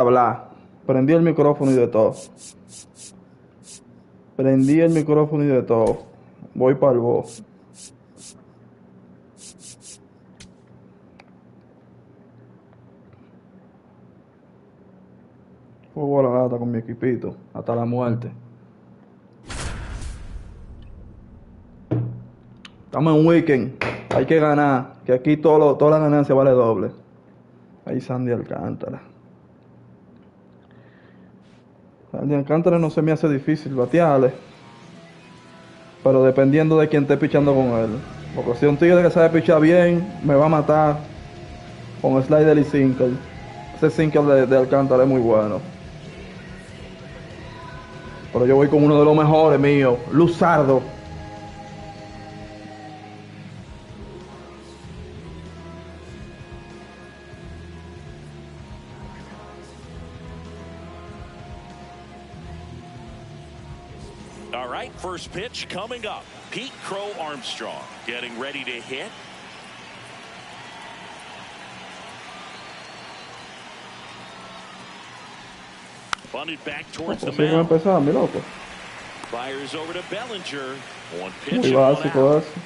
Hablar. Prendí el micrófono y de todo. Prendí el micrófono y de todo. Voy para el voz. Juego a la lata con mi equipito. Hasta la muerte. Estamos en un weekend. Hay que ganar. Que aquí toda la ganancia vale doble. Ahí Sandy Alcántara. Sandy Alcántara no se me hace difícil batearle. Pero dependiendo de quién esté pichando con él. Porque si un tigre que sabe pichar bien, me va a matar con slider y sinker. Ese sinker de Alcántara es muy bueno. Pero yo voy con uno de los mejores míos, Luzardo. All right, first pitch coming up. Pete Crow Armstrong getting ready to hit. Bunted back towards the mound. Empezar, mi loco. Fires over to Bellinger. One pitch Muy and one básico out. eso.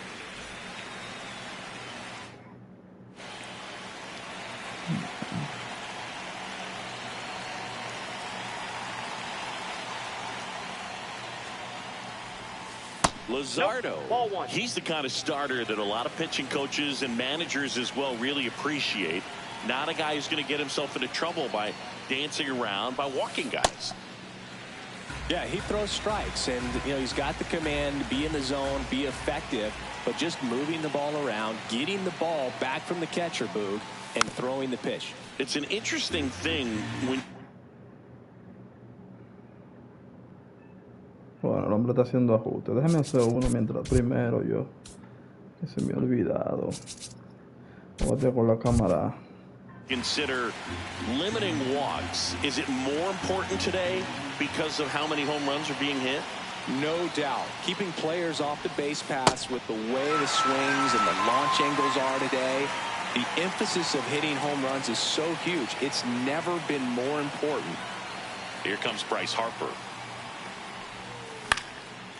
Luzardo, he's the kind of starter that a lot of pitching coaches and managers as well really appreciate. Not a guy who's going to get himself into trouble by dancing around, by walking guys. Yeah, he throws strikes, and he's got the command to be in the zone, be effective, but just moving the ball around, getting the ball back from the catcher, Boog, and throwing the pitch. It's an interesting thing when... Bueno, el hombre está haciendo ajustes. Déjame hacer uno mientras primero yo. Que se me ha olvidado. Voy a con la cámara. Consider limiting walks. Is it more important today because of how many home runs are being hit? No doubt. Keeping players off the base paths with the way the swings and the launch angles are today, the emphasis of hitting home runs is so huge. It's never been more important. Here comes Bryce Harper.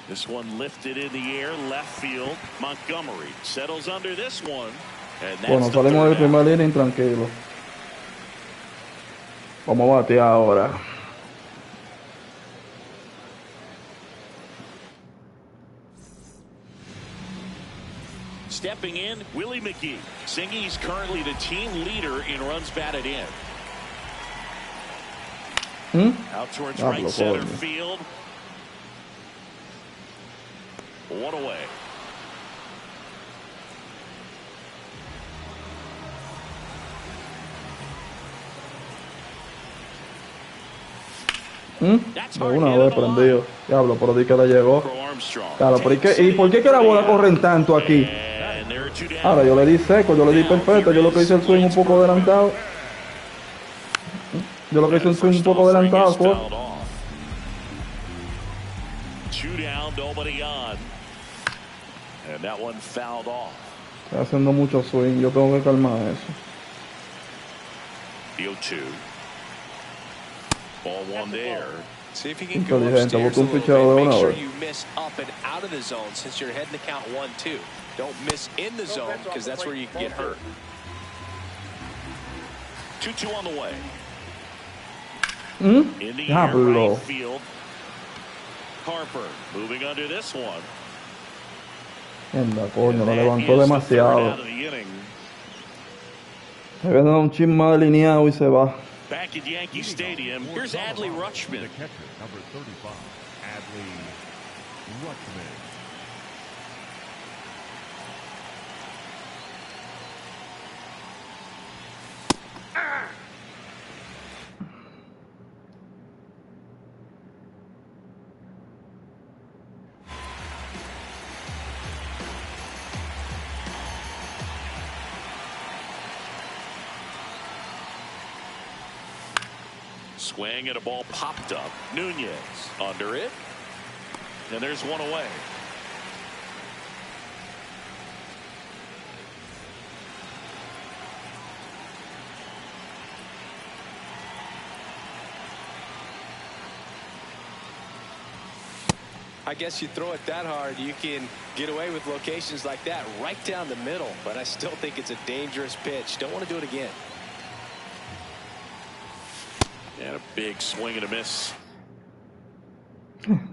This one lifted in the air, left field. Montgomery settles under this one. And that's bueno, salimos del primer inning tranquilo. Vamos a batear ahora. Stepping in, Willie McGee. Singy's currently the team leader in runs batted in. Out towards right center field. One away. De una vez prendido. Diablo, por ahí que le llegó. Claro, ¿y por qué que la bola corren tanto aquí? Ahora yo le di seco, yo le di perfecto. Yo lo que hice el swing un poco adelantado. Yo lo que hice el swing un poco adelantado fue. Está haciendo mucho swing, yo tengo que calmar eso. Ball one there. See if you can go upstairs a little bit. Make sure you miss up and out of the zone since you're heading to count 1-2. Don't miss in the zone because that's where you can get hurt. 2-2 on the way. In the air, right field. Harper moving under this one. Anda, coño, lo levantó demasiado. Me viene un chin más delineado y se va. Back at Yankee Stadium, here's Adley Rutschman. The catcher, number 35, Adley Rutschman. Swing and a ball popped up. Nunez under it. And there's one away. I guess you throw it that hard, you can get away with locations like that right down the middle. But I still think it's a dangerous pitch. Don't want to do it again. And a big swing and a miss.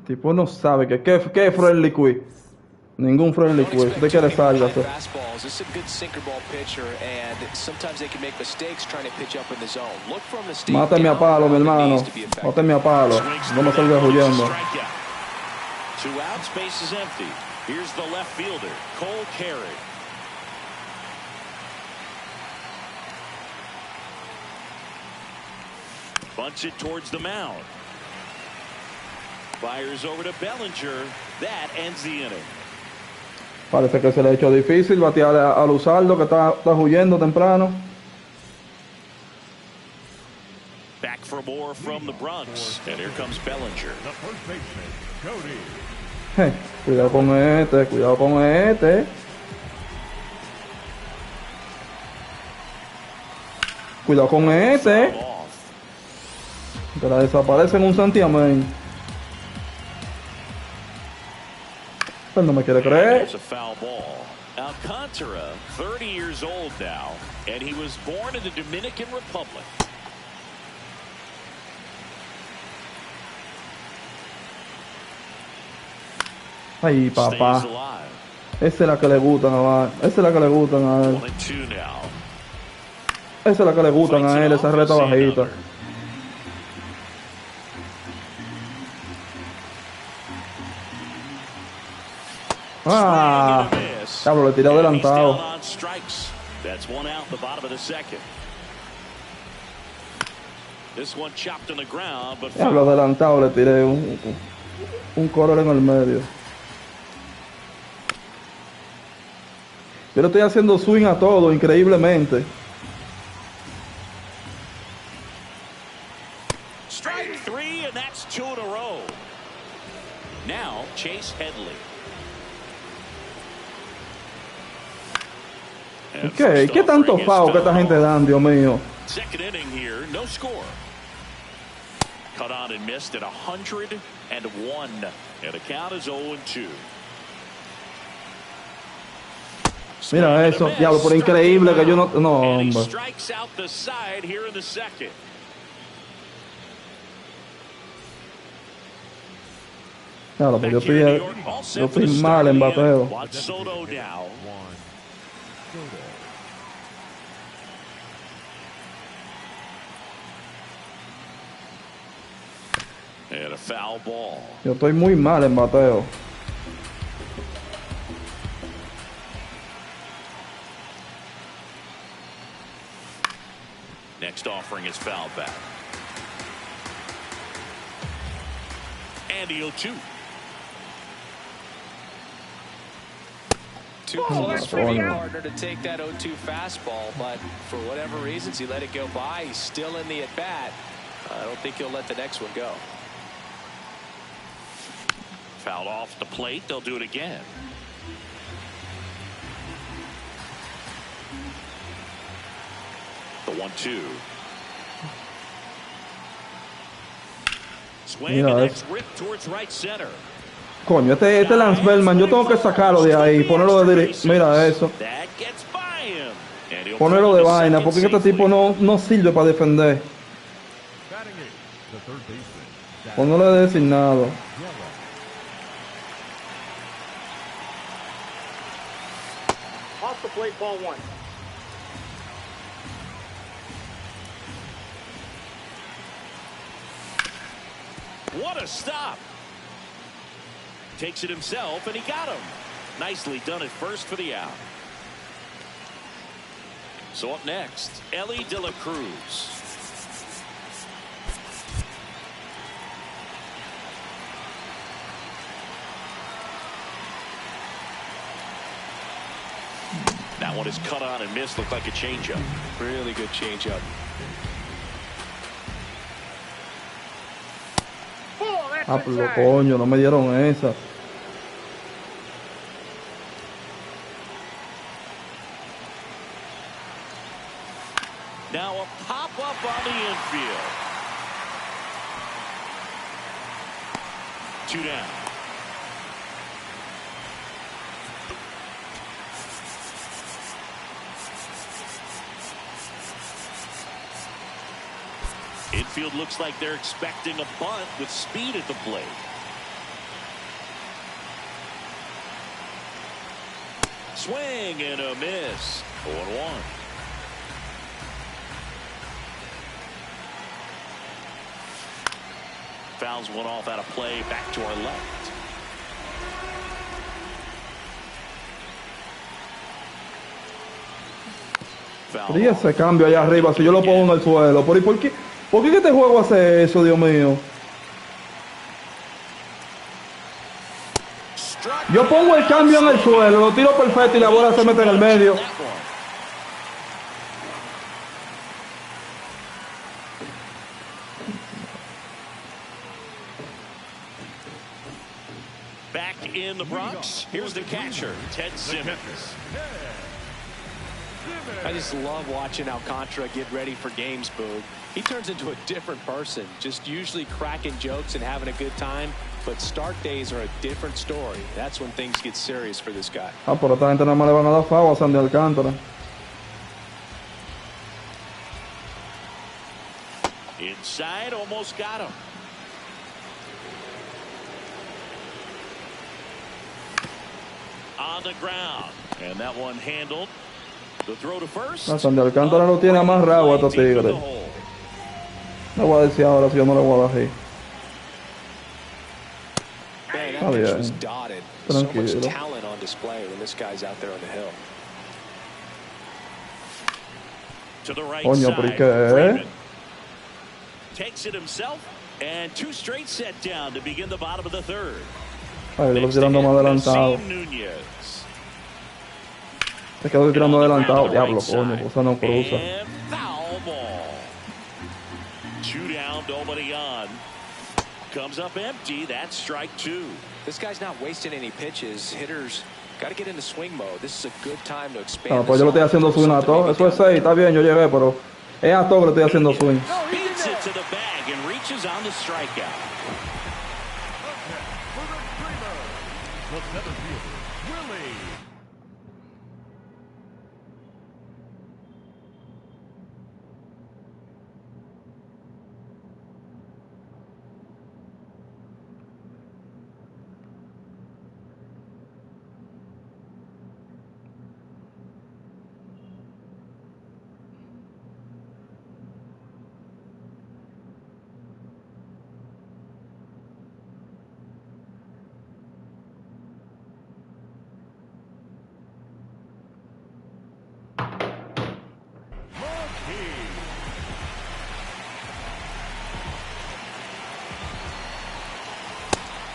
Tipo no sabe que qué friendly quick. Ningún friendly quick. ¿De qué le salga? Fastballs. This is a good sinker ball pitcher, and sometimes they can make mistakes trying to pitch up in the zone. Look from the state. Mátame a palo, mi hermano. Mátame a palo. No me salga huyendo. 2 outs, base is empty. Here's the left fielder, Cole Carey. Bunts it towards the mound. Fires over to Bellinger. That ends the inning. Parece que se le ha hecho difícil batear al usarlo, que está huyendo temprano. Back for more from the Bronx. And here comes Bellinger. The first baseman, Cody. Hey, cuidado con este, cuidado con este. Cuidado con este. Que la desaparece en un santiamén. Él no me quiere creer. It's a foul ball. Contra, 30 years old now, and he was born in the Dominican Republic. Ay, papá. Esa es la que le gustan a él. Esa es la que le gustan a él. Esa es la que le gustan a él, esa reta bajita. Ah, cabrón, le tiré adelantado. That's 1 out, the bottom of the second. This one chopped on the ground, but Diablo, adelantado, le tiré un color en el medio. Yo le estoy haciendo swing a todo, increíblemente. Strike 3, and that's 2 in a row. Now, Chase Headley. ¿Qué tanto foul que esta gente dan, Dios mío? Second inning here, no score. Cut on and missed at 101. And the count is 0-2. Mira eso, diablo, pero increíble que yo no hombre. Strikes out the side here in the second. Claro, pero yo estoy mal en bateo. Soto now. And a foul ball. Yo estoy muy mal en bateo. Next offering is foul back. And the 0-2. Too close for your partner to take that 0-2 fastball, but for whatever reasons he let it go by. He's still in the at-bat. I don't think he'll let the next one go. Fouled off the plate. They'll do it again. The 1-2. Swing and next rip towards right center. Coño, este Lance Bellman, yo tengo que sacarlo de ahí, ponerlo de directo. Mira eso. Ponerlo de vaina, porque este tipo no sirve para defender. O no le he designado. Off the plate, ball 1. What a stop. Takes it himself, and he got him. Nicely done at first for the out. So up next, Ellie De La Cruz. That one is cut on and missed. Looked like a changeup. Really good changeup. Ah, pues lo coño, no me dieron esa. Now a pop-up on the infield. 2 down. Infield looks like they're expecting a bunt with speed at the plate. Swing and a miss. 0-1. Fouls one off out of play, back to our left. Foul Y off. ese cambio allá arriba, si yo lo pongo en el suelo. ¿Por qué este juego hace eso, Dios mío? Yo pongo el cambio en el suelo, lo tiro perfecto y la bola se mete en el medio. Back in the Bronx, here's the catcher, Ted Simmons. I just love watching how Contra get ready for games, Boog. He turns into a different person, just usually cracking jokes and having a good time. But start days are a different story. That's when things get serious for this guy. Ah, pero esta gente nada más le van a dar foul a Sandy Alcántara. Inside, almost got him. On the ground, and that one handled. The throw to first. No, Sandy Alcántara lo tiene amarrado a estos tigres. Le voy a decir ahora si yo no le voy a dar ahí. Man, Oh, that pitch yeah. was dotted. So much Tranquilo. talent on display when this guy's out there on the hill. To the right Coño, pero ¿y side. qué? Freeman takes it himself, and two straight set down to begin the bottom of the third. Ay, yo lo Next estoy tirando to más him, adelantado. Nasim Núñez. Es que lo estoy tirando And on the adelantado. ground to the Diablo, right coño, side. cosa no cruza. And foul ball. 2 down, nobody on. Comes up empty. That's strike 2. This guy's not wasting any pitches. Hitters got to get into swing mode. This is a good time to expand. No, pues yo lo estoy haciendo swing a todo. Eso es 6, está bien, yo llegué, pero es a todo que le estoy haciendo swing. Beats it to the bag and reaches on the strikeout. The center fielder, Willie.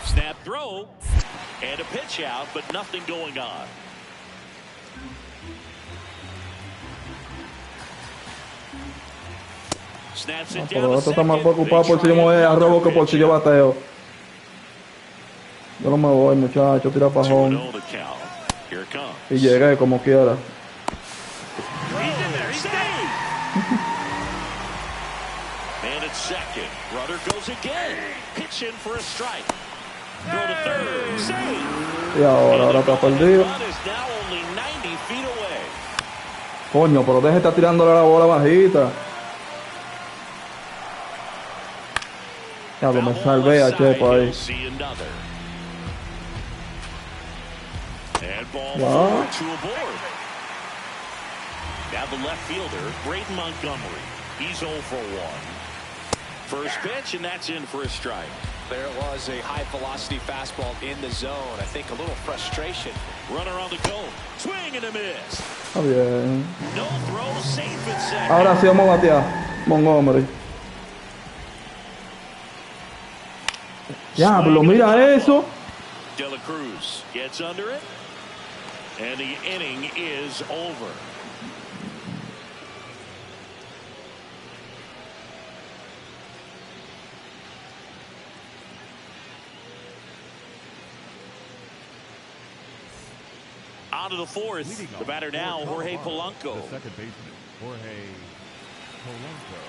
Snap throw and a pitch out, but nothing going on. Snaps it down Pero to esto está más second. preocupado They por si yo me try voy a another robo que por pitch si yo out. bateo. Yo no me voy, muchacho, tira 2-0 pajón. the count. Here it comes. Y llegué como quiera. He's in there. He's staying. Man at second. Brother goes again. Pitch in for a strike. Throw to third. Save. Y ahora está perdido. Run is now only 90 feet away. Coño, pero deje de estar tirándole la bola bajita. Ya lo me salvé a Chepo ahí. See another. And ball Wow. 4 to a board. Now the left fielder, Braden Montgomery. He's 0 for 1. First pitch, and that's in for a strike. There it was, a high-velocity fastball in the zone. I think a little frustration. Runner on the go. Swing and a miss. Está bien. No throw, safe at second. Ahora sí vamos a batear. Montgomery. Diablo, mira eso. De La Cruz gets under it, and the inning is over. On to the fourth. Leading The off batter for now, Jorge Colorado, Polanco. The second baseman, Jorge Polanco.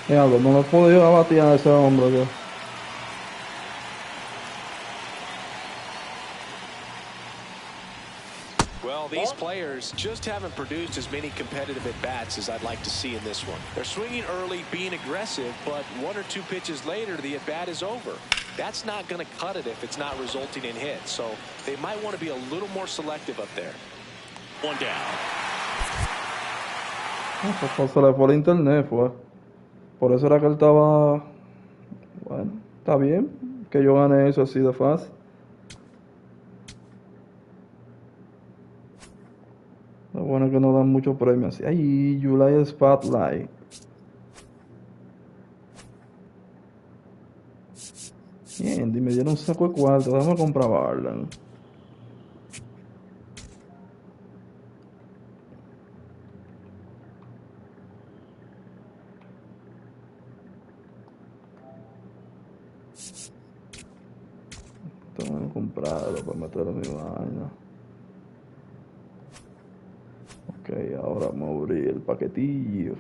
Diablo, no lo he podido abatir a ese hombre yo. Well, these players just haven't produced as many competitive at-bats as I'd like to see in this one. They're swinging early, being aggressive, but 1 or 2 pitches later, the at-bat is over. That's not going to cut it if it's not resulting in hits. So they might want to be a little more selective up there. 1 down. Pues se le fue el internet, fue. Por eso era que él estaba... Bueno, está bien que yo gane eso así de fácil. Lo bueno es que no dan muchos premios. Ay, July Spotlight. Bien, me dieron un saco de cuarto. Déjame comprar Barland. Tengo que comprarlo para meterlo en mi vaina. Ok, ahora vamos a abrir el paquetillo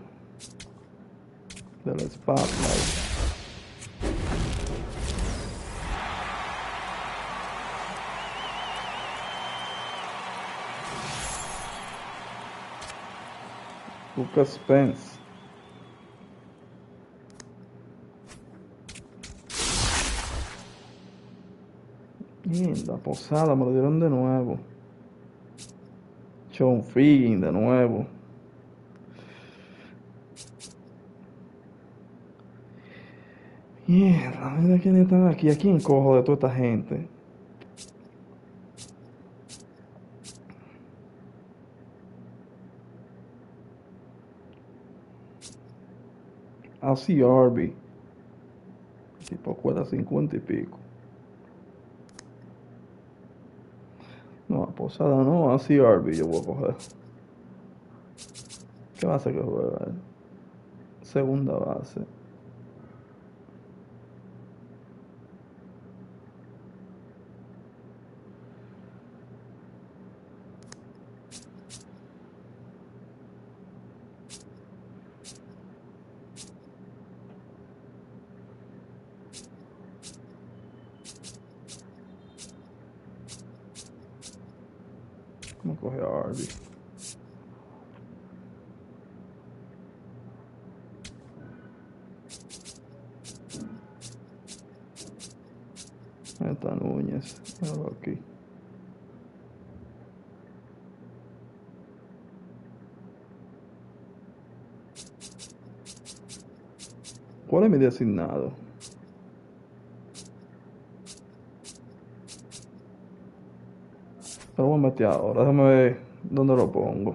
del Spotlight. Lucas Spence. Bien, la posada me lo dieron de nuevo. Sean Feeling de nuevo. Mierda, mira quiénes están aquí. ¿A quién cojo de toda esta gente? Así Arby. Tipo cuesta 50 y pico. No, posada no, así Arby yo voy a coger. ¿Qué base que juega? Segunda base. ¿Cómo coge a Arby? Ahí está Núñez. Míralo aquí. ¿Cuál es mi designado? Lo voy a meter ahora. Déjame ver dónde lo pongo.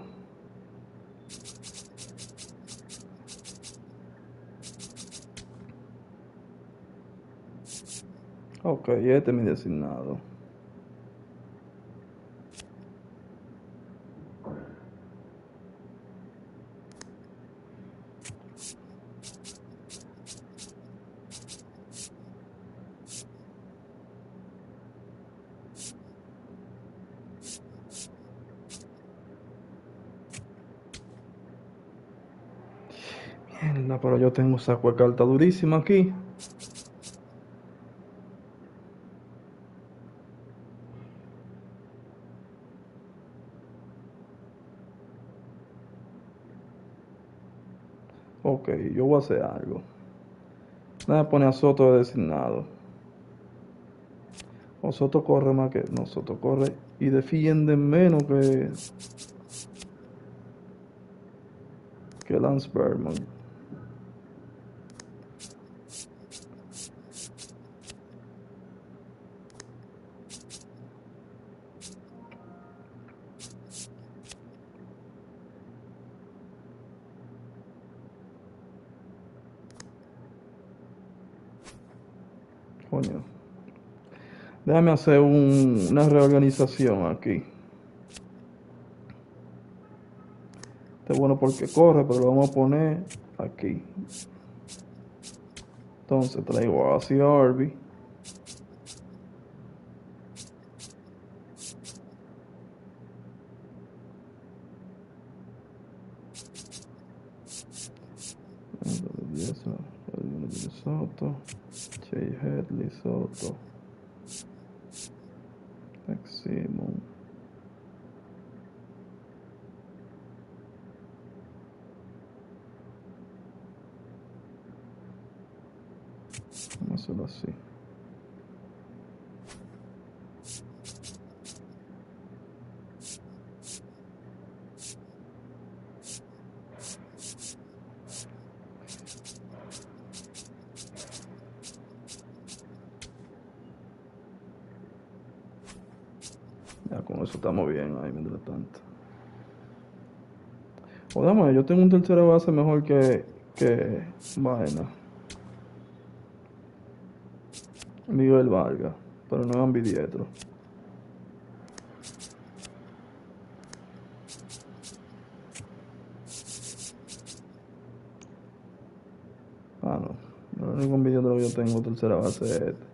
Ok, este es mi designado. Mierda, pero yo tengo saco de carta durísima aquí. Ok, yo voy a hacer algo. Déjame poner a Soto de designado. O Soto corre más que... No, Soto corre y defiende menos que Lance Berman. Coño. Déjame hacer una reorganización aquí. Este es bueno porque corre, pero lo vamos a poner aquí. Entonces traigo hacia Arby. Soto, Jay Headley, Soto, Simon. Vamos a hacerlo así. Ya con eso estamos bien ahí mientras tanto. Joder, yo tengo un tercera base mejor que vaina. Miguel Vargas, pero no es ambidiestro. Ah, no. El único ambidiestro que yo tengo tercera base es este.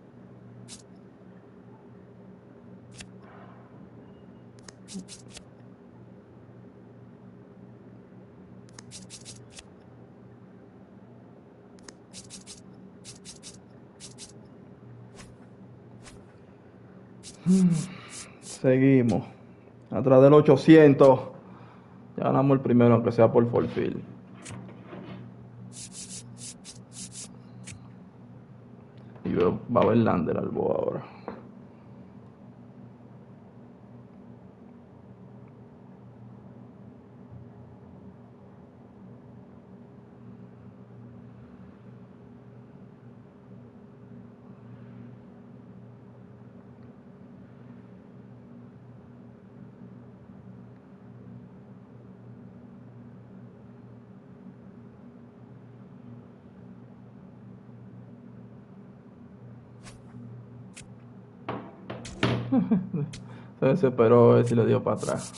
Seguimos. Atrás del 800. Ya ganamos el primero, aunque sea por forfeit. Y va a haber Lander al bo ahora. Se desesperó a ver si le dio para atrás.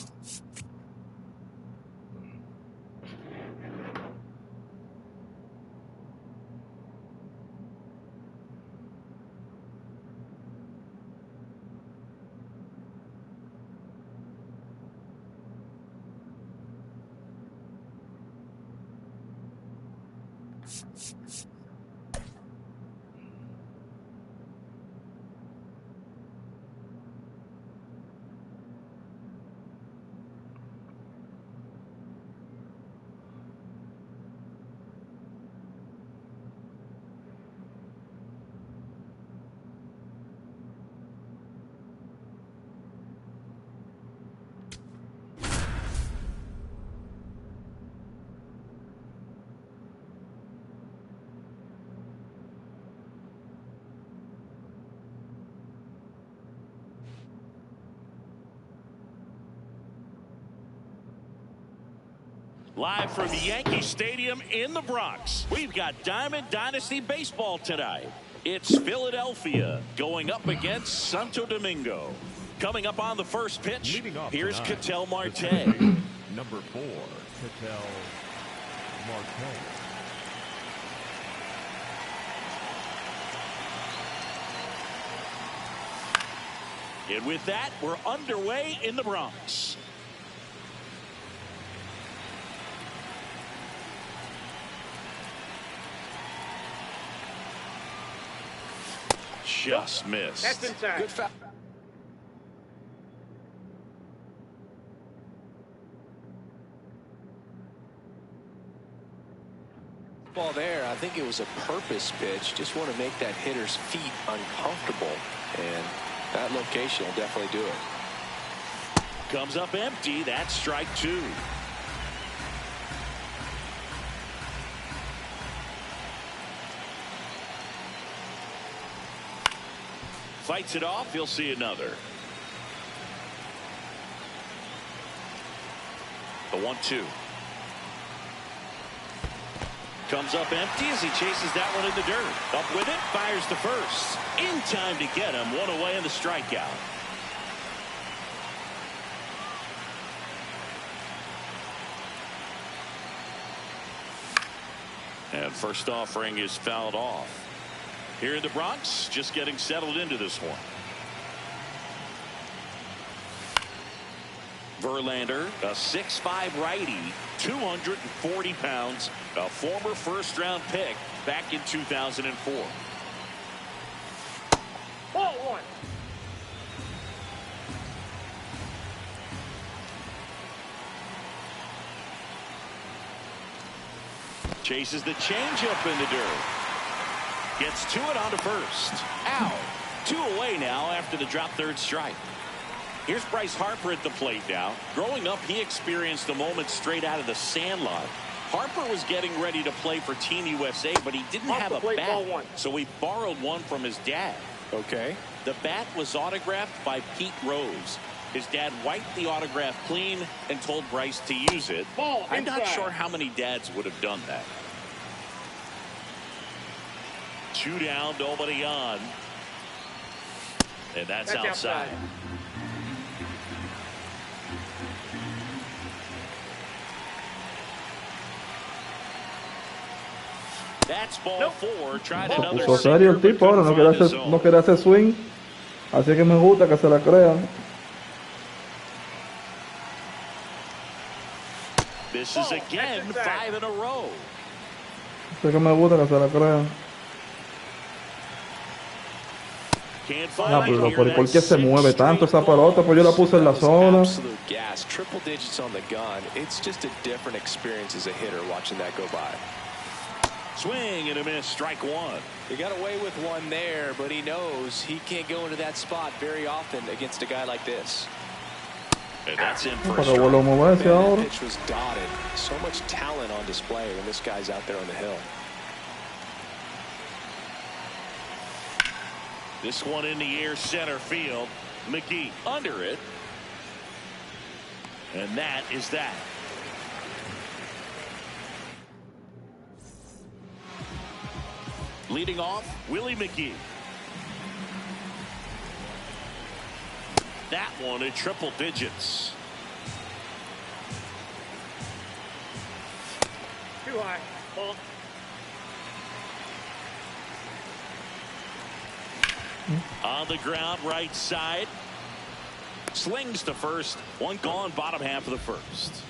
Live from Yankee Stadium in the Bronx, we've got Diamond Dynasty Baseball tonight. It's Philadelphia going up against Santo Domingo. Coming up on the first pitch, here's Ketel Marte. Number 4, Ketel Marte. And with that, we're underway in the Bronx. Just missed. That's inside. Good foul. Ball there. I think it was a purpose pitch. Just want to make that hitter's feet uncomfortable. And that location will definitely do it. Comes up empty. That's strike 2. Fights it off. He'll see another. The 1-2. Comes up empty as he chases that one in the dirt. Up with it. Fires to first. In time to get him. One away in the strikeout. And first offering is fouled off. Here in the Bronx, just getting settled into this one. Verlander, a 6'5" righty, 240 pounds, a former first-round pick back in 2004. Ball one. Chases the changeup in the dirt. Gets to it onto first. Out. 2 away now after the drop third strike. Here's Bryce Harper at the plate now. Growing up, he experienced a moment straight out of the sandlot. Harper was getting ready to play for Team USA, but he didn't have a bat, so he borrowed one from his dad. Okay. The bat was autographed by Pete Rose. His dad wiped the autograph clean and told Bryce to use it. I'm not sure how many dads would have done that. 2 down, nobody on. And that's outside. That's ball 4. Tried another. Puso serio el tipo ahora, no quiere hacer swing. Así que me gusta que se la crean. This is again 5 in a row. Así que me gusta que se la crean. Pero ¿por qué se mueve tanto esa pelota? Pues yo la puse en la zona. Triple digits on the gun. It's just a different experience as a hitter watching that go by. Swing and a miss, strike 1. He got away with one there, but he knows he can't go into that spot very often against a guy like this. And that's in for a strike. That pitch was dotted. So much talent on display when this guy's out there on the hill. This one in the air, center field. McGee under it. And that is that. Leading off, Willie McGee. That one in triple digits. Too high. Ball. On the ground, right side. Slings to first. One gone, bottom half of the first.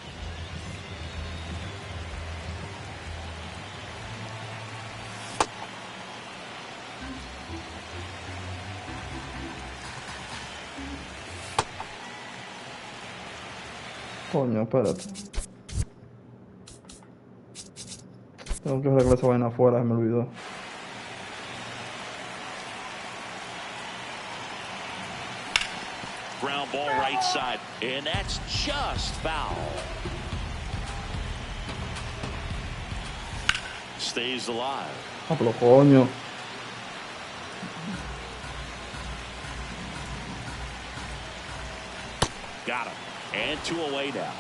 Coño, espérate. Tengo que arreglar esa vaina afuera, se me olvidó. Ground ball right side, and that's just foul. Stays alive. Ah, pero coño. Got him. And 2 away now.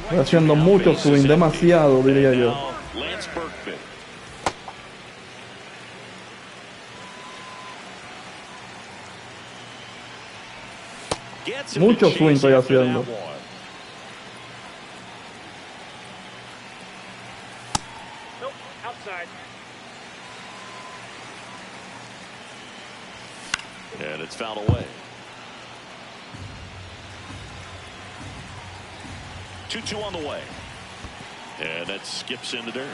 Estoy haciendo mucho swing, demasiado, diría yo. Lance Berkman. Mucho swing estoy haciendo. Nope, outside. And it's fouled away. 2-2 on the way. And that skips in the dirt.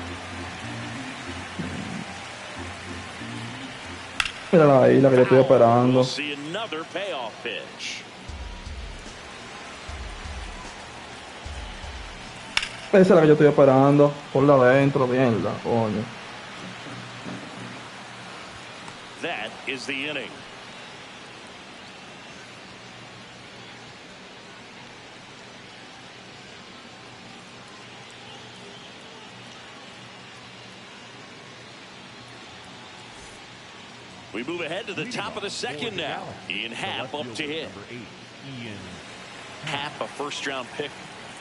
Mira ahí la que le estoy esperando. We'll see another payoff pitch. Esa es la que yo estoy esperando. Por la adentro, mierda, coño. That is the inning. We move ahead to the top of the second now. Ian Happ up to hit. Happ, a first-round pick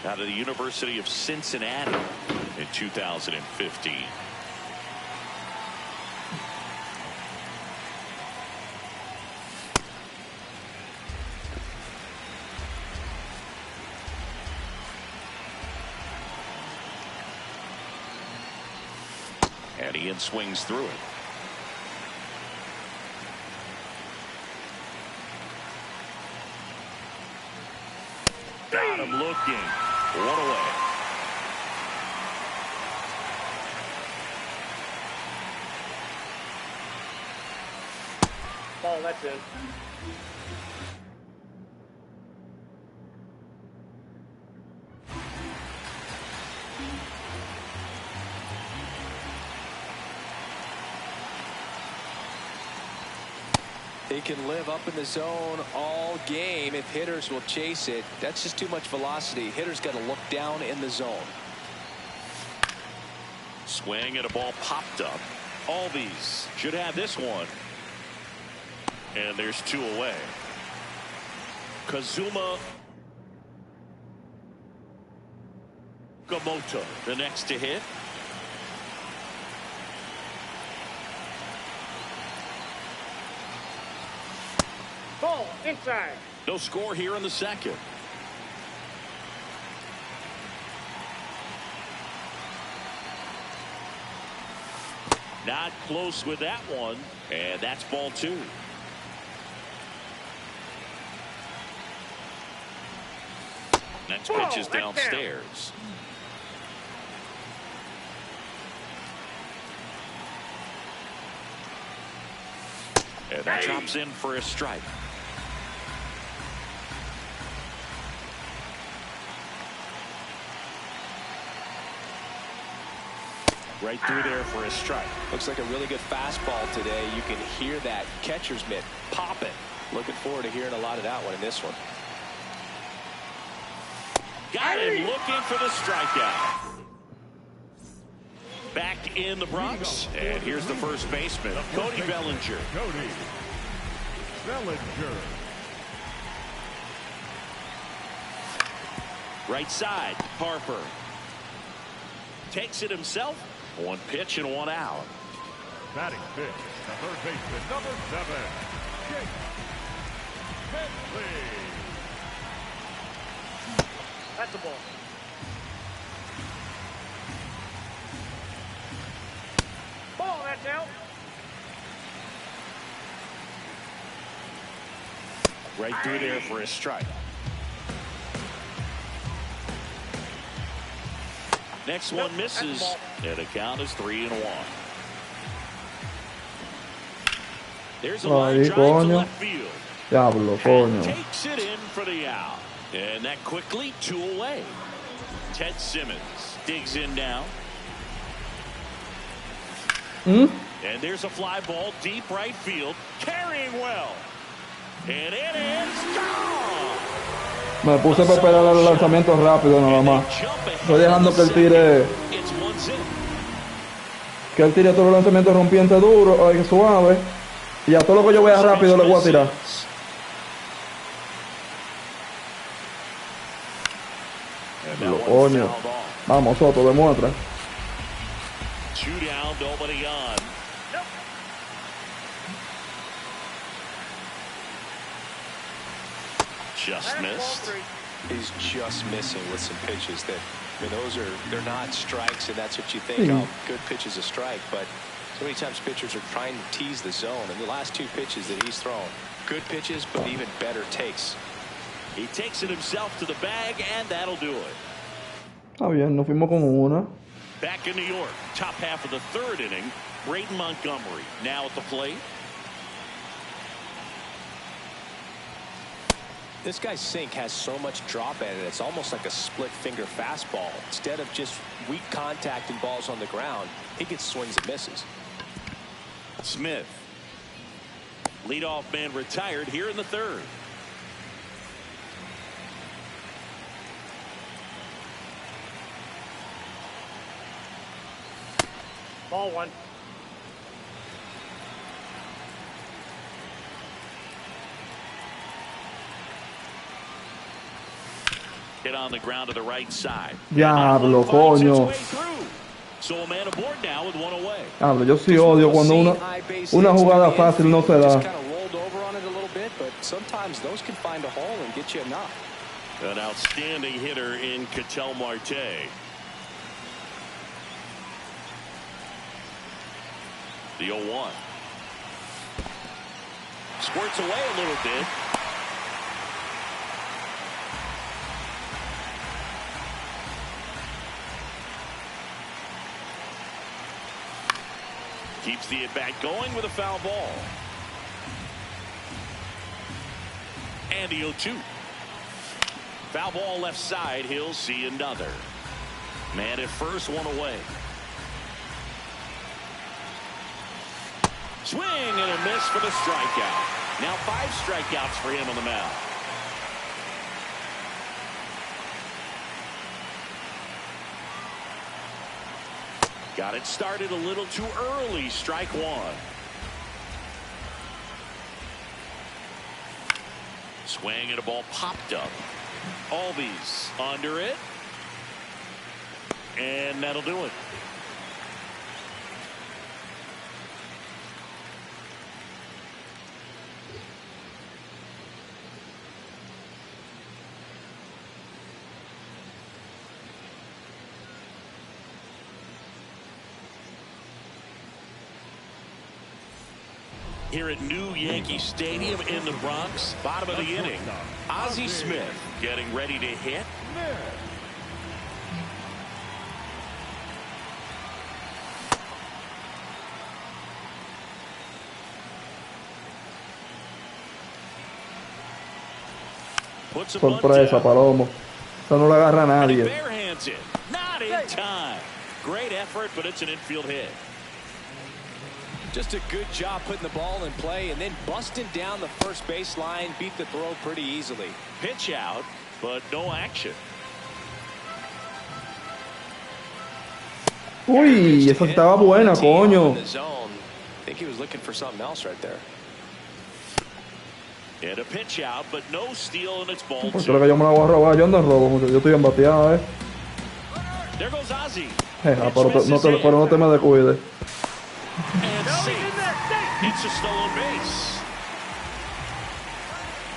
out of the University of Cincinnati in 2015. And Ian swings through it. Got him looking. One away. Ball, that's in. He can live up in the zone all game if hitters will chase it. That's just too much velocity. Hitters got to look down in the zone. Swing and a ball popped up. Albies should have this one. And there's 2 away. Kazuma Gamoto, the next to hit. Ball, inside. No score here in the second. Not close with that one. And that's ball 2. Next pitch is downstairs. And that drops in for a strike. Right through there for a strike. Looks like a really good fastball today. You can hear that catcher's mitt popping. Looking forward to hearing a lot of that one in this one. Got him looking for the strikeout. Back in the Bronx, and here's the first baseman, Cody Bellinger. Cody Bellinger. Right side, Harper. Takes it himself. 1 pitch and 1 out. Batting fifth, the third baseman, number 7, Jake Bentley. That's the ball. Ball, that's out. Right through there for a strike. Next one misses, and the count is 3-1. There's a line drive to left field. Diablo, coño. Takes it in for the out. And that quickly 2 away. Ted Simmons digs in now. And there's a fly ball deep right field. Carrying well. And it is gone. Me puse para esperar los lanzamientos rápidos nada más. Estoy dejando que él tire. Que él tire todos los lanzamientos rompientes duros, suave. Y a todo lo que yo vea rápido le voy a tirar. Coño. Vamos, Soto, demuestra. 2 down, nobody on. Just missed. He's just missing with some pitches that, I mean, they're not strikes, and that's what you think. Oh, good pitch is a strike, but so many times pitchers are trying to tease the zone, and the last 2 pitches that he's thrown, good pitches, but even better takes. He takes it himself to the bag, and that'll do it. Está bien, nos fuimos con una. Back in New York, top half of the 3rd inning, Braden Montgomery now at the plate. This guy's sink has so much drop at it, it's almost like a split finger fastball. Instead of just weak contact and balls on the ground, he gets swings and misses. Smith, leadoff man, retired here in the 3rd. Ball 1. Hit on the ground to the right side. Diablo, coño. So a man aboard now with 1 away. Diablo, yo sí odio cuando una jugada fácil no se da. Just kind of rolled over on it a little bit, but sometimes those can find a hole and get you a knock. An outstanding hitter in Ketel Marte. The 0-1. Squirts away a little bit. Keeps the at-bat going with a foul ball. And the 0-2. Foul ball left side. He'll see another. Man at first, one away. Swing and a miss for the strikeout. Now 5 strikeouts for him on the mound. Got it started a little too early. Strike 1. Swing and a ball popped up. Albies under it. And that'll do it. Here at New Yankee Stadium in the Bronx, bottom of the inning, Ozzie Smith getting ready to hit. Sorpresa, Palomo. Eso no le agarra a nadie. Barehands it. Not in time. Great effort, but it's an infield hit. Just a good job putting the ball in play and then busting down the first baseline. Beat the throw pretty easily. Pitch out, but no action. Uy, esa estaba buena, coño. I think he was looking for something else right there. And a pitch out, but no steal, and it's ball Pues 2. creo que yo me la voy a robar. Yo ando en robo, mucho. Yo estoy en bateada, There goes Ozzie. pero no te me descuides. And safe. It's a stolen base.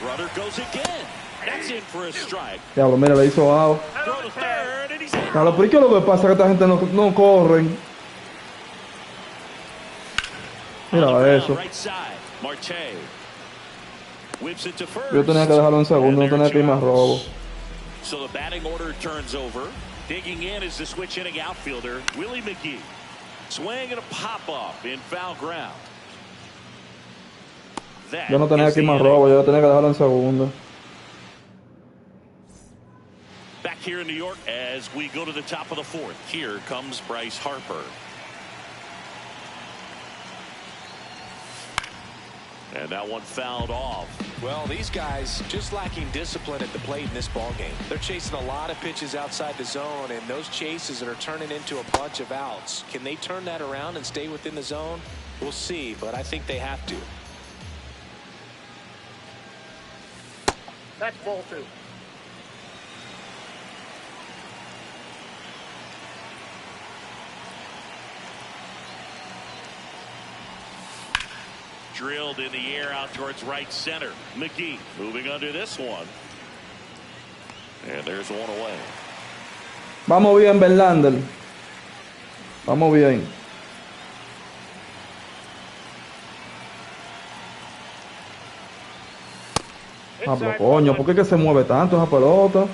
Runner goes again. That's in for a strike. Diablo, mira, le hizo out. Throw to third, and he's out. Diablo, ¿por qué lo que pasa es que esta gente no corren? Mira eso. Right side. Marte. Whips it to first. Yo tenía que dejarlo en segundo, no tenía que ir más robo. So the batting order turns over. Digging in is the switch inning outfielder, Willie McGee. Swing and a pop-up in foul ground. Yo no tenía que ir más robo, yo tenía que dejarlo en segundo. Back here in New York as we go to the top of the 4th. Here comes Bryce Harper. And that one fouled off. Well, these guys just lacking discipline at the plate in this ball game. They're chasing a lot of pitches outside the zone, and those chases are turning into a bunch of outs. Can they turn that around and stay within the zone? We'll see, but I think they have to. That's ball 2. Drilled in the air out towards right center. McGee moving under this one. And there's one away. Vamos bien, Verlander. Vamos bien. Pablo, coño, ¿por qué que se mueve tanto esa pelota?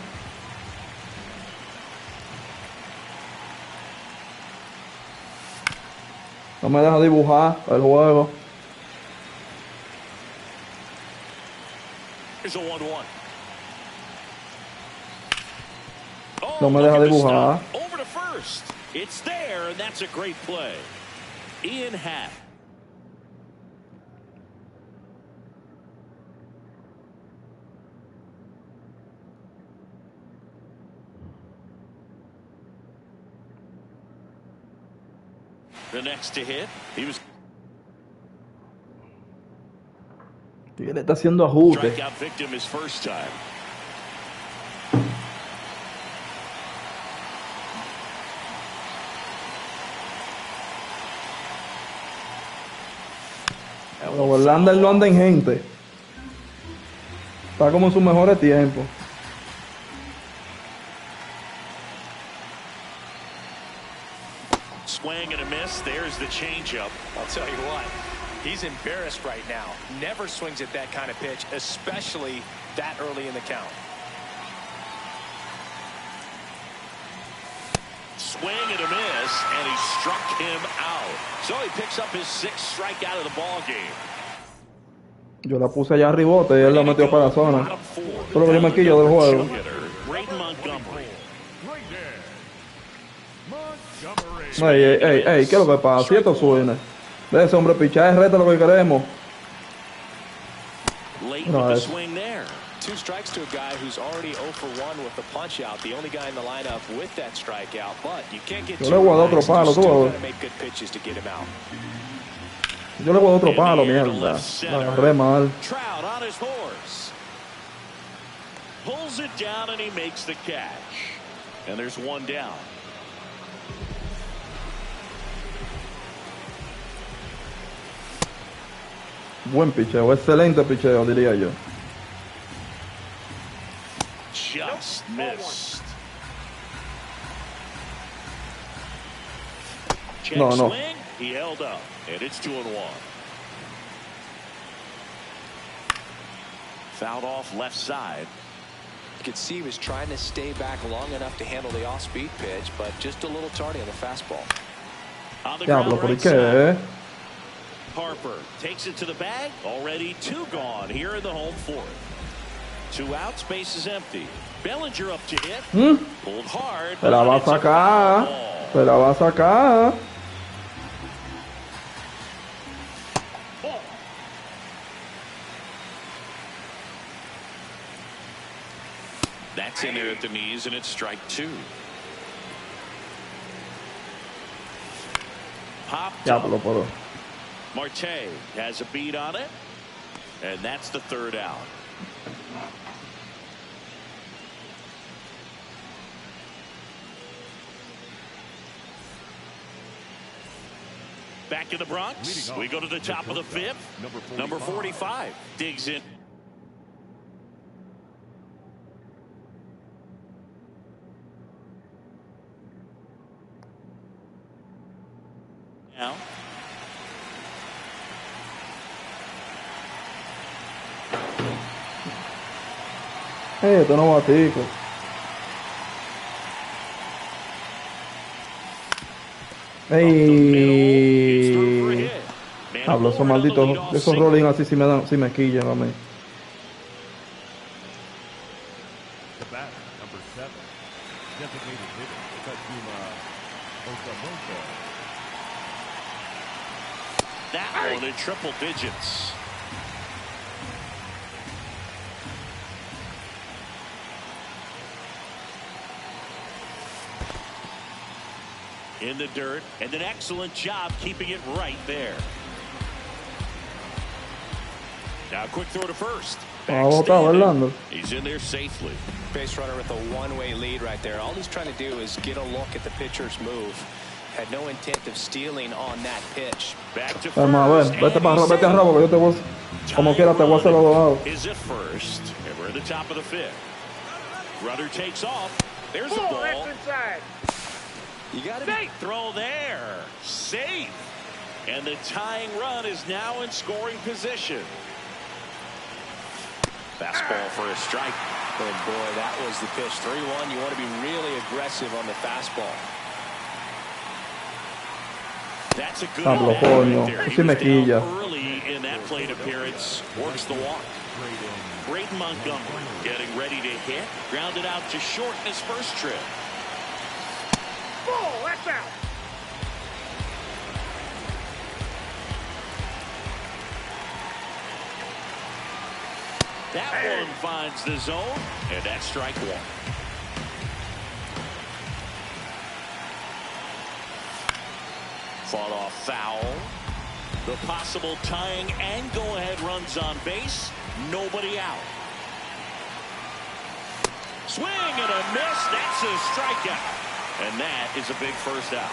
No me deja dibujar el juego. Here's a 1-1. Oh, No me deja dibujar. Over to first. It's there, and that's a great play. Ian Happ. The next to hit, he was. Le está haciendo ajuste. Strikeout victim his first time. Pero Verlander no anda en gente. Está como en sus mejores tiempos. Swing and a miss. There's the changeup. I'll tell you what, he's embarrassed right now. Never swings at that kind of pitch, especially that early in the count. Swing and a miss, and he struck him out. So he picks up his 6th strikeout of the ball game. Yo la puse allá arribote y él la metió para la zona. Solo que yo me quillo del juego. Ey, ¿qué es lo que pasa? Si esto suena. De ese hombre pichar es reta lo que queremos. No, es. 2 strikes to a guy who's already 0 for 1 with the punch out. The only guy in the lineup with that strikeout, but you can't get yo le voy a dar otro palo, tú. Yo le voy a dar otro palo, mierda. La agarré mal. Trout on his horse. Pulls it down and he makes the catch. And there's 1 down. Buen picheo, excelente picheo, diría yo. Just missed. No. Swing, he held up, and it's 2-1. Fouled off left side. You could see he was trying to stay back long enough to handle the off-speed pitch, but just a little tardy on the fastball. On the Diablo, ground ¿por right qué? side. Harper takes it to the bag. Already 2 gone here in the home 4th. 2 outs, base is empty. Bellinger up to hit. Pulled hard. Se la va a sacar. Se la va a sacar. That's in there at the knees, and it's strike 2. Popped Diablo, up. pero. Marte has a beat on it, and that's the 3rd out. Back in the Bronx, we go to the top of the 5th. Number 45 digs in. Now. Esto no va a tico. Ey. Hablo, esos malditos, esos rolling así si me dan, si me quillan a mí. That one in triple digits. In the dirt, and an excellent job keeping it right there. Now quick throw to first. He's in there safely. Base runner with a one-way lead right there. All he's trying to do is get a look at the pitcher's move. Had no intent of stealing on that pitch. Back to first. Vamos a ver, vete a rabo, que yo te voy, como quiera te voy a hacer los dos. Is it first? And we're at the top of the 5th. Runner takes off. There's a ball. That's inside. You got to throw there. Safe. And the tying run is now in scoring position. Fastball for a strike. Oh boy, that was the pitch. 3-1. You want to be really aggressive on the fastball. That's a good Pablo, right there. si me quilla. Early in that plate appearance, works the walk. Braden Montgomery getting ready to hit. Grounded out to short in his first trip. Ball, that's out. That one finds the zone, and that's strike 1. Fought off foul. The possible tying and go-ahead runs on base. Nobody out. Swing and a miss. That's a strikeout. And that is a big first out.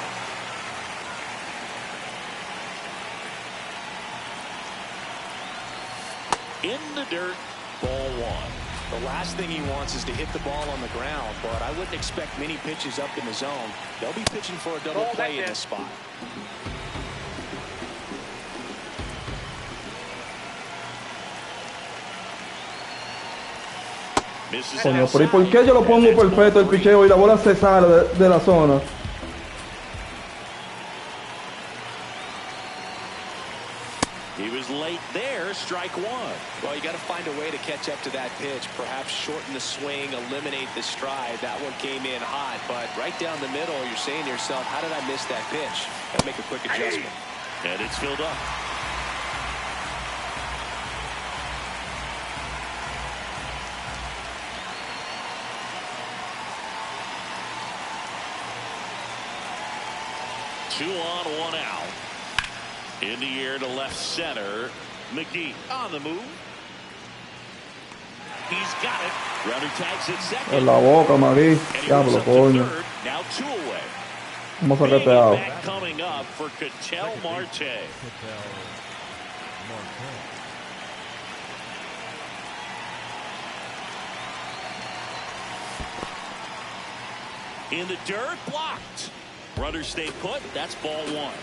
In the dirt, ball 1. The last thing he wants is to hit the ball on the ground, but I wouldn't expect many pitches up in the zone. They'll be pitching for a double play in this spot. Coño, pero ¿y por qué yo lo pongo perfecto el picheo y la bola se sale de la zona? strike one. Well, you got to find a way to catch up to that pitch. Perhaps shorten the swing, eliminate the stride. That one came in hot, but right down the middle, you're saying to yourself, how did I miss that pitch? Got to make a quick adjustment. And it's filled up. Two on, one out. In the air to left center. McGee on the move. He's got it. Runner tags at second. En la boca, Magui. Diablo, coño. Now two away. Vamos a sacar out. Back coming up for Ketel Marte. In the dirt, blocked. Runners stay put. That's ball one.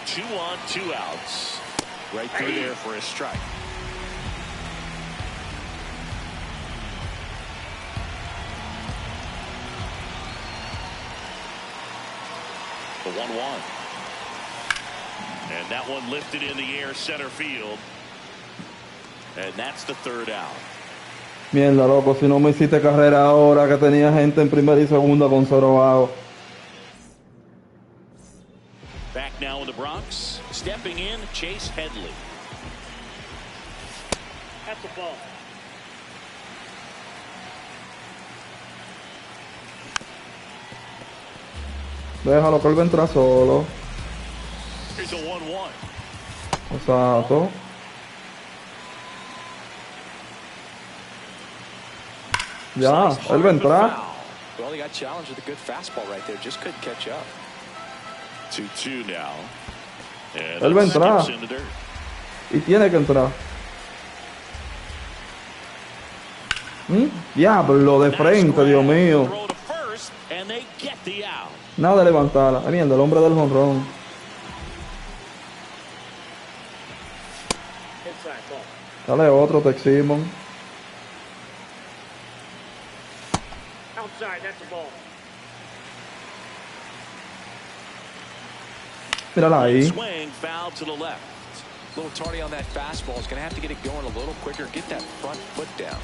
2 on, 2 outs. Right through there for a strike. The 1-1. And that one lifted in the air center field. And that's the third out. Mierda, loco, si no me hiciste carrera ahora que tenía gente en primera y segunda con 0 out. Back now in the Bronx. Stepping in, Chase Headley. That's a ball. Déjalo que él vendrá solo. Here's a 1-1. Exacto. Ya, él vendrá. Well, he got challenged with a good fastball right there. Just couldn't catch up. 2-2 now. And Él va a entrar. skips in the dirt. Y tiene que entrar. Diablo, de frente, Dios mío. Throw to first, and they get the out. Nada de levantarla. Ay, mierda, el hombre del jonrón. Inside ball. Dale otro, Tex Simon. Outside, that's a ball. Mírala ahí. Swing, foul to the left. A little tardy on that fastball. He's going to have to get it going a little quicker. Get that front foot down.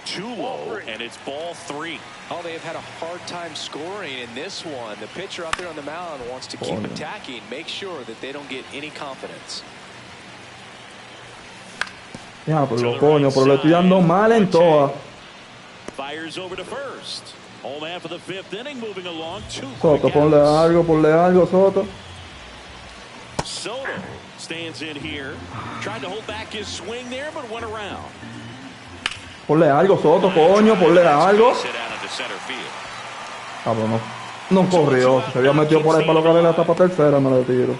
Too low, and it's ball 3. Oh, they have had a hard time scoring in this one. The pitcher up there on the mound wants to keep attacking. Make sure that they don't get any confidence. Ya, pero coño, pero le estoy dando mal en todas. Fires over to first. Home half of the 5th inning, moving along. 2 Soto, quick ponle outs. algo, Soto. Soto stands in here. Tried to hold back his swing there, but went around. Ponle algo, Soto, coño, ponle algo. Hit out into center field. Cabrón, no corrió. Se había metido por ahí para lograr la etapa tercera, me lo tiro.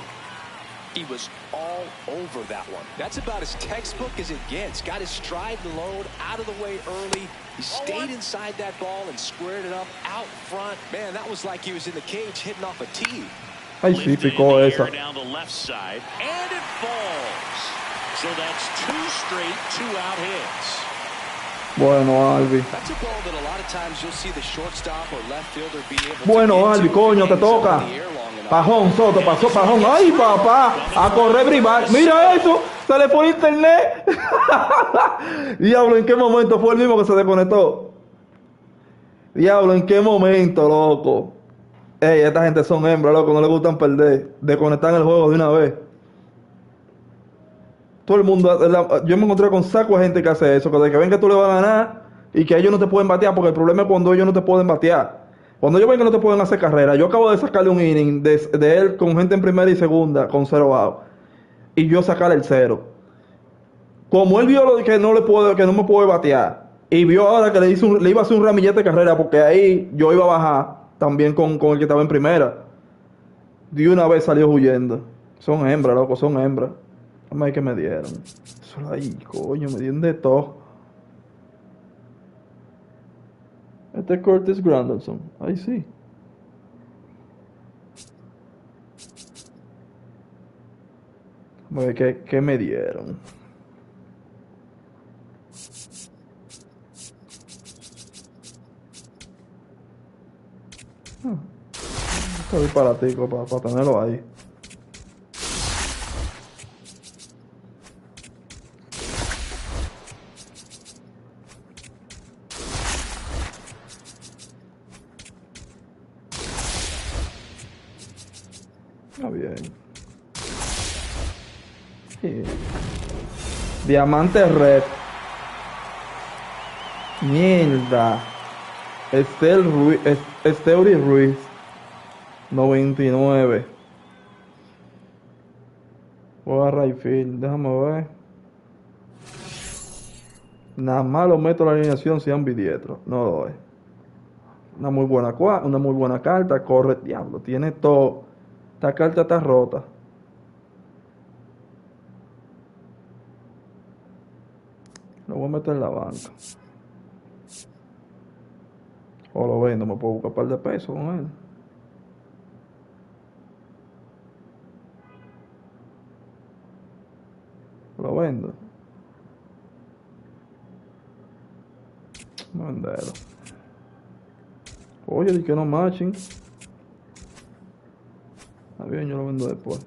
He was all over that one. That's about as textbook as it gets. Got his stride and load out of the way early. He stayed inside that ball and squared it up out front. Man, that was like he was in the cage hitting off a tee. Ay, sí, picó esa. Down the left side, and it falls. So that's 2 straight 2-out hits. Bueno, Albi. That's a ball that a lot of times you'll see the shortstop or left fielder be able to Bueno, get Albi, to coño, te if it's up toca. in the air long enough. Pajón, Soto, pasó Pajón. Ay, papá, a correr rival. Mira eso, se le fue internet. Diablo, ¿en qué momento fue el mismo que se desconectó? Diablo, ¿en qué momento, loco? Ey, esta gente son hembras, loco, no les gustan perder. Desconectan el juego de una vez. Todo el mundo, yo me encontré con saco de gente que hace eso, que de que ven que tú le vas a ganar y que ellos no te pueden batear, porque el problema es cuando ellos no te pueden batear. Cuando ellos ven que no te pueden hacer carrera, yo acabo de sacarle un inning de él con gente en primera y segunda, con 0 out, y yo sacarle el 0. Como él vio lo de que no me puede batear, y vio ahora que le iba a hacer un ramillete de carrera, porque ahí yo iba a bajar también con el que estaba en primera, de una vez salió huyendo. Son hembras, loco, son hembras. Dame que me dieron. Solo ahí, coño, me dieron de todo. Este es Curtis Granderson. Ahí sí. Vamos a ver qué me dieron. Esto es disparatico para tenerlo ahí. Está bien. Sí. Diamante red. Mierda. Esteuri Ruiz. 99. Voy a Rayfield. Déjame ver. Nada más lo meto a la alineación si es ambidiestro. No lo es. Una muy buena carta. Corre, diablo. Tiene todo. Esta carta está rota. Lo voy a meter en la banca. O lo vendo. Me puedo buscar un par de pesos con él. Lo vendo. Venderlo. Oye, di que no matchen. Está bien, yo lo vendo después.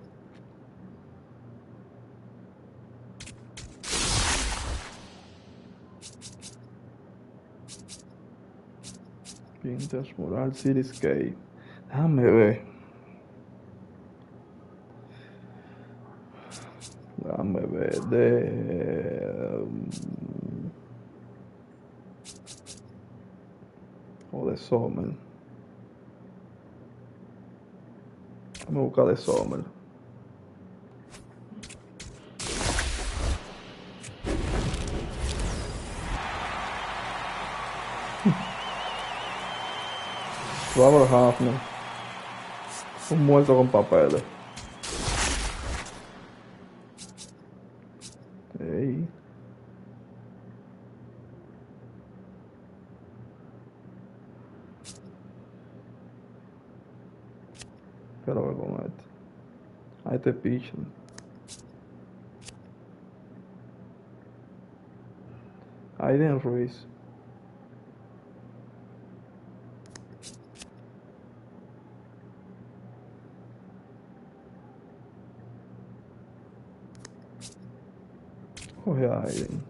Vintage Mural Cityscape. Déjame ver. Déjame ver. O de Sommer. Déjame buscar de Sommer. Robert Hoffman. Un muerto con papeles. Ey. ¿Qué lo veo con este? A este pitcher. Aiden Ruiz. Coge a Aiden.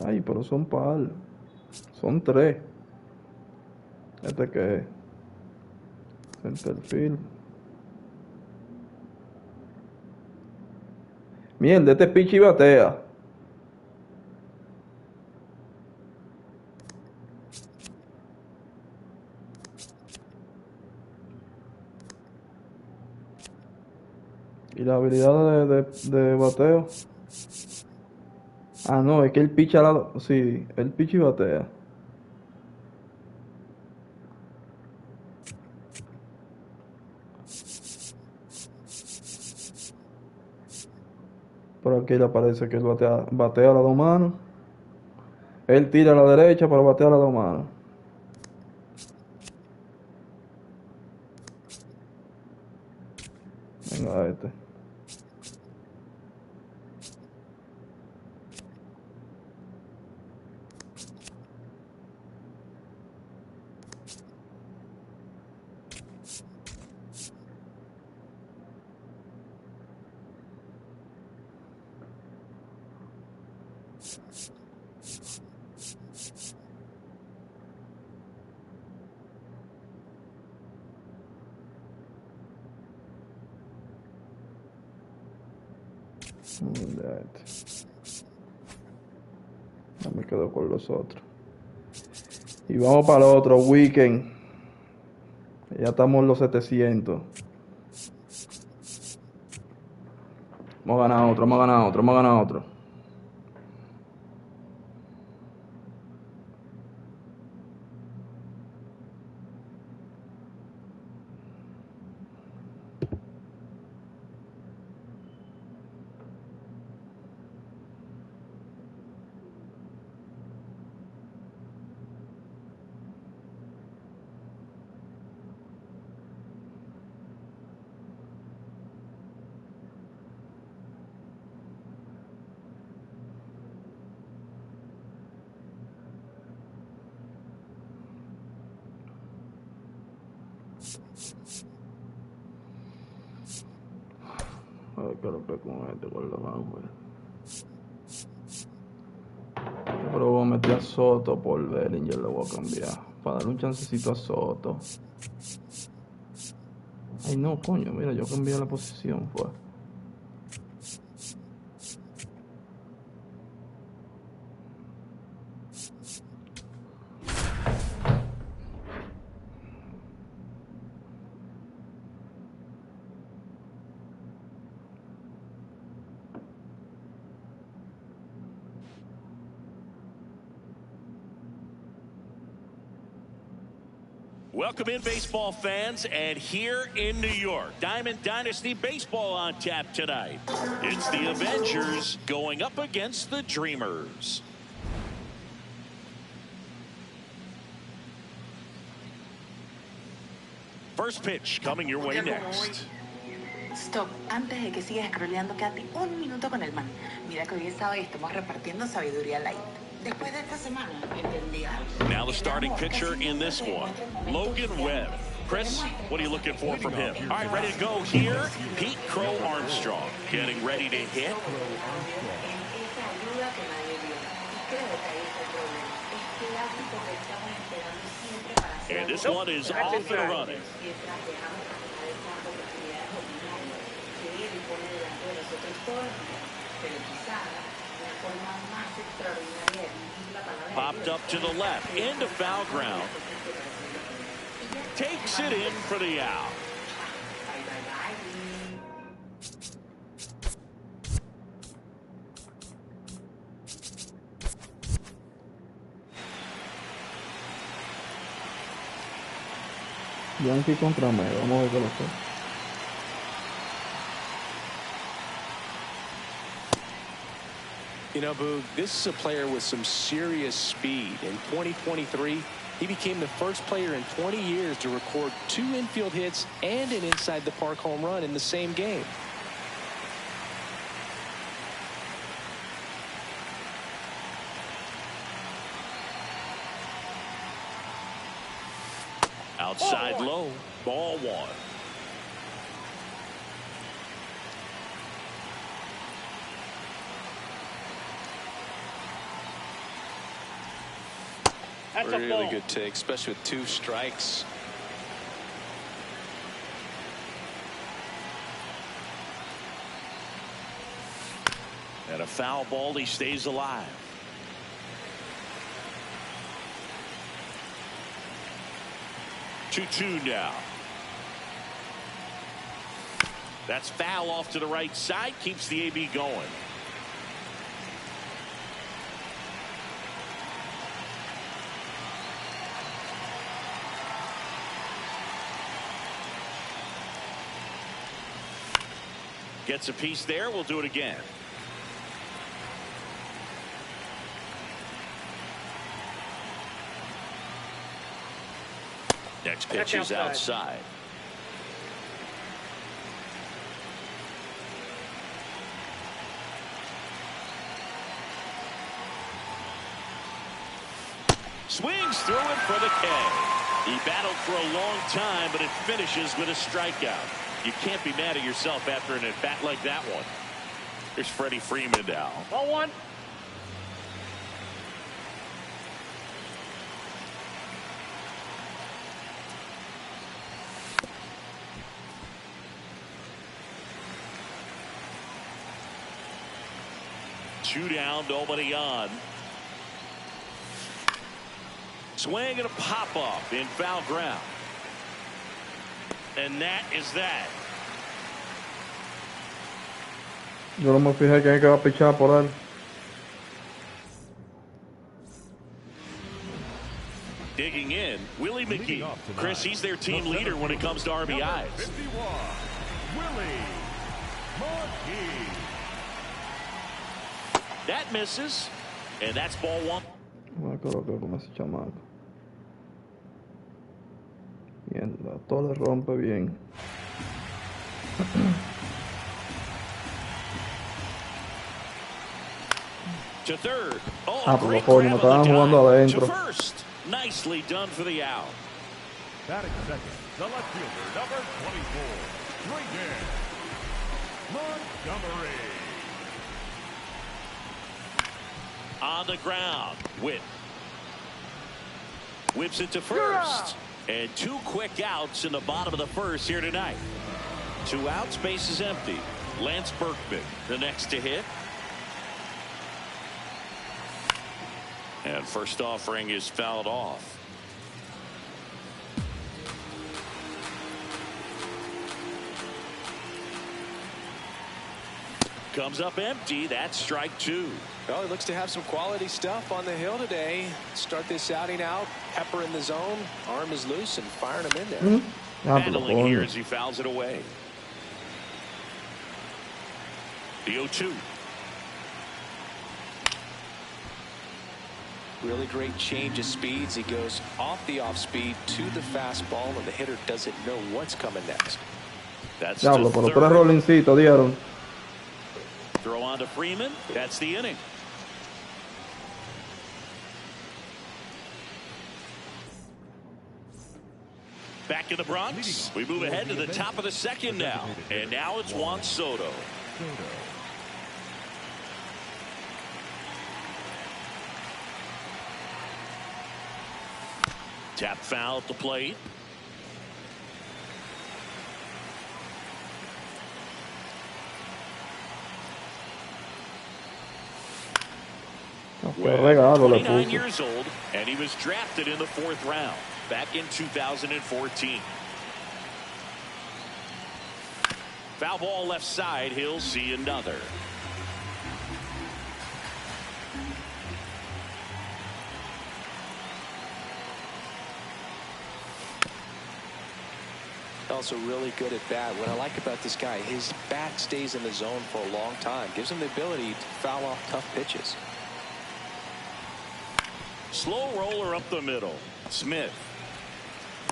Ay, pero son par. Son 3. ¿Este qué es? Centerfield. Mierda, este pitch y batea. ¿Y la habilidad de bateo? Ah, no, es que el pitch al lado. Sí, el pitch y batea. Por aquí le aparece que él batea a las 2 manos. Él tira a la derecha para batear a las 2 manos. Venga, este. Mira este. Ya me quedo con los otros. Y vamos para el otro weekend. Ya estamos en los 700. Vamos a ganar otro, vamos a ganar otro, vamos a ganar otro. A ver qué lo que con este, con lo más, güey. Pero voy a meter a Soto por Bellinger, lo voy a cambiar. Para darle un chancecito a Soto. Ay, no, coño, mira, yo cambié la posición, fue. Welcome in, baseball fans, and here in New York, Diamond Dynasty Baseball on tap tonight. It's the Avengers going up against the Dreamers. First pitch coming your way next. Stop, antes de que sigas scrolleando, quédate un minuto con el man. Mira que hoy es sábado y estamos repartiendo sabiduría light. Después de esta semana, entendí algo. Now the starting pitcher in this one, Logan Webb. Chris, what are you looking for from him? All right, ready to go here. Pete Crow Armstrong getting ready to hit. And this one is off and running. Popped up to the left, into foul ground. Takes it in for the out. Yankee contra Mega, vamos a ver qué lo hace. You know, Boog, this is a player with some serious speed. In 2023, he became the first player in 20 years to record 2 infield hits and an inside the park home run in the same game. Outside low, ball 1. That's a Really ball. good take, especially with 2 strikes. And a foul ball, he stays alive. Two now. That's foul off to the right side, keeps the AB going. Gets a piece there. We'll do it again. Next pitch is outside. Swings through it for the K. He battled for a long time, but it finishes with a strikeout. You can't be mad at yourself after an at-bat like that one. Here's Freddie Freeman now. Ball 1. Two down, nobody on. Swing and a pop-up in foul ground. And that is that. Yo no me fijé que va a pichar por él. Digging in, Willie McGee. Chris, he's their team leader when it comes to RBIs. 51, Willie McGee. That misses, and that's ball 1. Me coloco con ese chamaco. Mierda, todo le rompe bien. To third. Oh, Ah, por great lo coño, me grab estaban on the jugando dive. adentro. To first. Nicely done for the out. Batting second, the left fielder, number 24, Reagan Montgomery. On the ground. Whips it to first. And 2 quick outs in the bottom of the first here tonight. 2 outs, base is empty. Lance Berkman, the next to hit. And first offering is fouled off. Comes up empty. That's strike 2. Well, he looks to have some quality stuff on the hill today. Start this outing out. Pepper in the zone. Arm is loose and firing him in there. Handling here as he fouls it away. The 0-2. Really great change of speeds. He goes off the off speed to the fastball, and the hitter doesn't know what's coming next. That's Diablo, por los 3 rollincitos dieron. Throw on to Freeman. That's the inning. Back in the Bronx. We move ahead to the top of the second now. And now it's Juan Soto. Tap foul at the plate. Regalo le 29 puso. years old, and he was drafted in the 4th round back in 2014. Foul ball left side. He'll see another. Also really good at bat. What I like about this guy, his bat stays in the zone for a long time. Gives him the ability to foul off tough pitches. Slow roller up the middle. Smith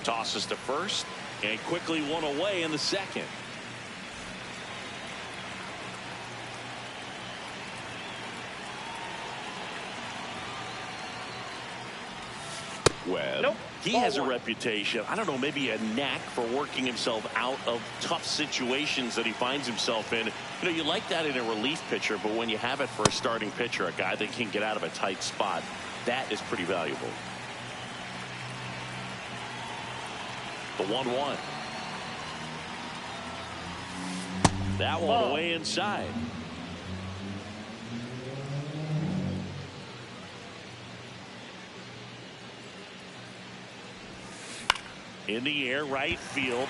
tosses to first and quickly one away in the second. Webb. Nope. He has a reputation, I don't know, maybe a knack for working himself out of tough situations that he finds himself in. You know, you like that in a relief pitcher, but when you have it for a starting pitcher, a guy that can get out of a tight spot, that is pretty valuable. The 1-1. That one away inside. In the air, right field.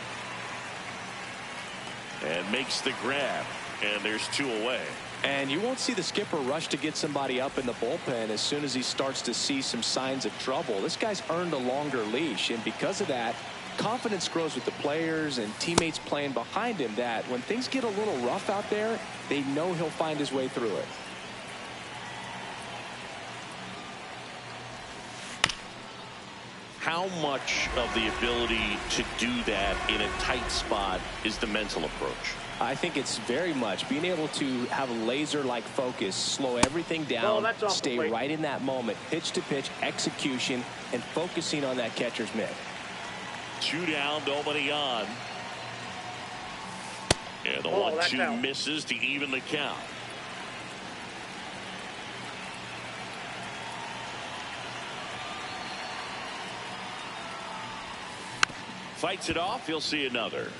And makes the grab. And there's 2 away. And you won't see the skipper rush to get somebody up in the bullpen as soon as he starts to see some signs of trouble. This guy's earned a longer leash, and because of that, confidence grows with the players and teammates playing behind him, that when things get a little rough out there, they know he'll find his way through it. How much of the ability to do that in a tight spot is the mental approach? I think it's very much being able to have a laser-like focus, slow everything down, stay right in that moment, pitch-to-pitch execution, and focusing on that catcher's mitt. 2 down, nobody on. And the 1-2 misses to even the count. Fights it off. He'll see another.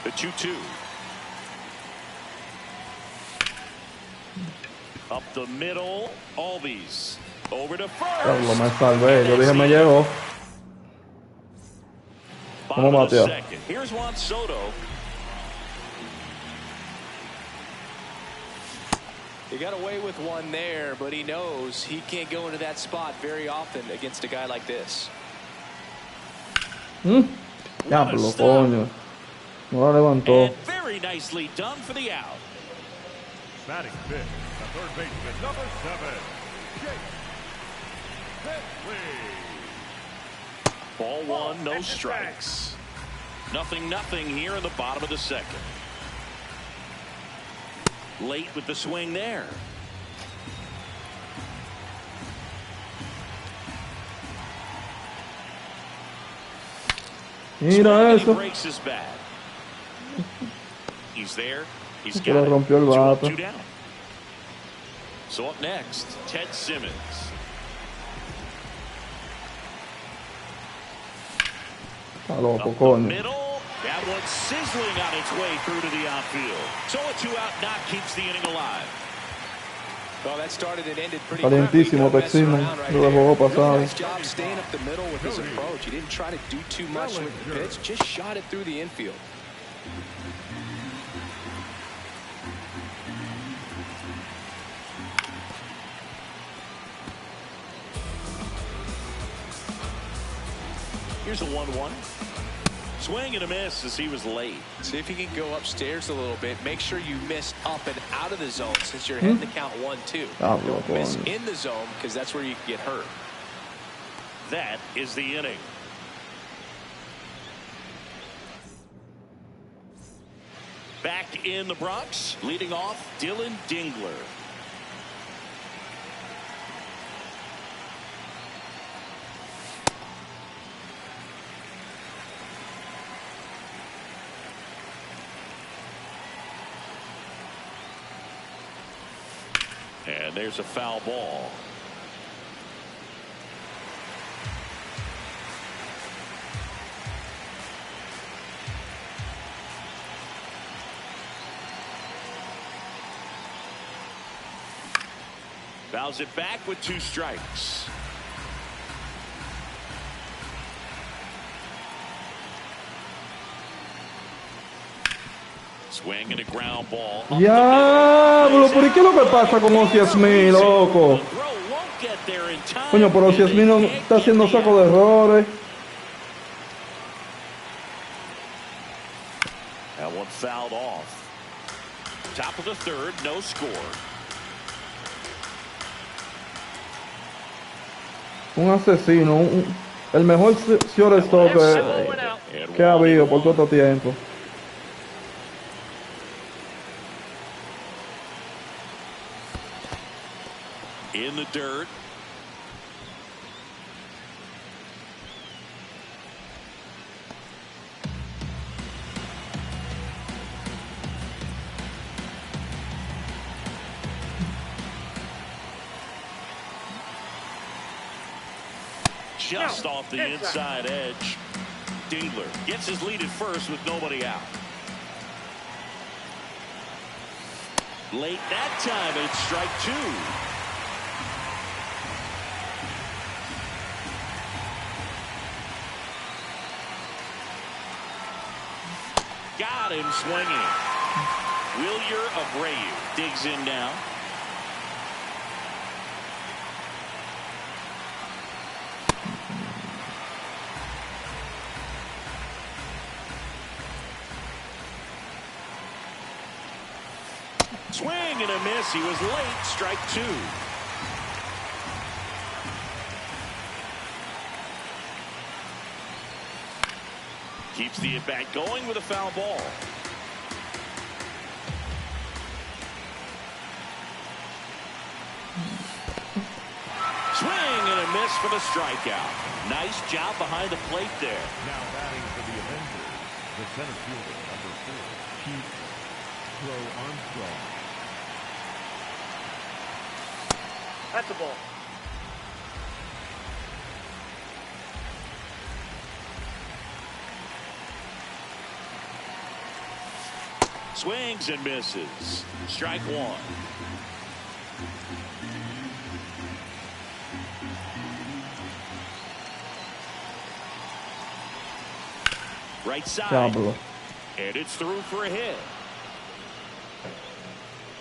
The 2-2. Up the middle. Albies. Over to first. Lo me salvé. Yo dije me llegó. ¿Cómo Mateo? Here's Juan Soto. He got away with one there, but he knows he can't go into that spot very often against a guy like this. Diablo, coño. No la levantó. And very nicely done for the out. Batting fifth, the third baseman, number 7, Jake Bentley. Ball 1, no strikes. 0-0 here in the bottom of the second. Late with the swing there. Mira eso. Breaks his bat. He's there. He's Se le got rompió el it. bate. 2 down. So up next, Ted Simmons. Está loco, Up the coño. middle. That one's sizzling on its way through to the outfield. So a 2-out knock keeps the inning alive. Well, that started and ended pretty Calientísimo Texino, lo del juego pasado. Nice job staying up the middle with his approach. He didn't try to do too much with the pitch, just shot it through the infield. Here's a 1-1. Swing and a miss as he was late. See if you can go upstairs a little bit. Make sure you miss up and out of the zone since you're heading to count 1-2. Don't miss in the zone because that's where you can get hurt. That is the inning. Back in the Bronx, leading off Dylan Dingler. And there's a foul ball. Fouls it back with 2 strikes. Swing and a ground ball. Diablo, ¿por qué es lo que pasa con Ociasmi, loco? Coño, pero Ociasmi no está haciendo saco de errores. That one fouled off. Top of the third, no score. Un asesino, el mejor shortstop que ha habido por todo este tiempo. In the dirt. Just off the inside edge. Dingler gets his lead at first with nobody out. Late that time, it's strike 2. Got him swinging. Wilyer Abreu digs in now. Swing and a miss. He was late. Strike 2. Keeps the at-bat going with a foul ball. Swing and a miss for the strikeout. Nice job behind the plate there. Now batting for the Avengers, the center fielder, number 4, Keith Crow Armstrong. That's a ball. Swings and misses. Strike 1. Right side. Diablo. And it's through for a hit.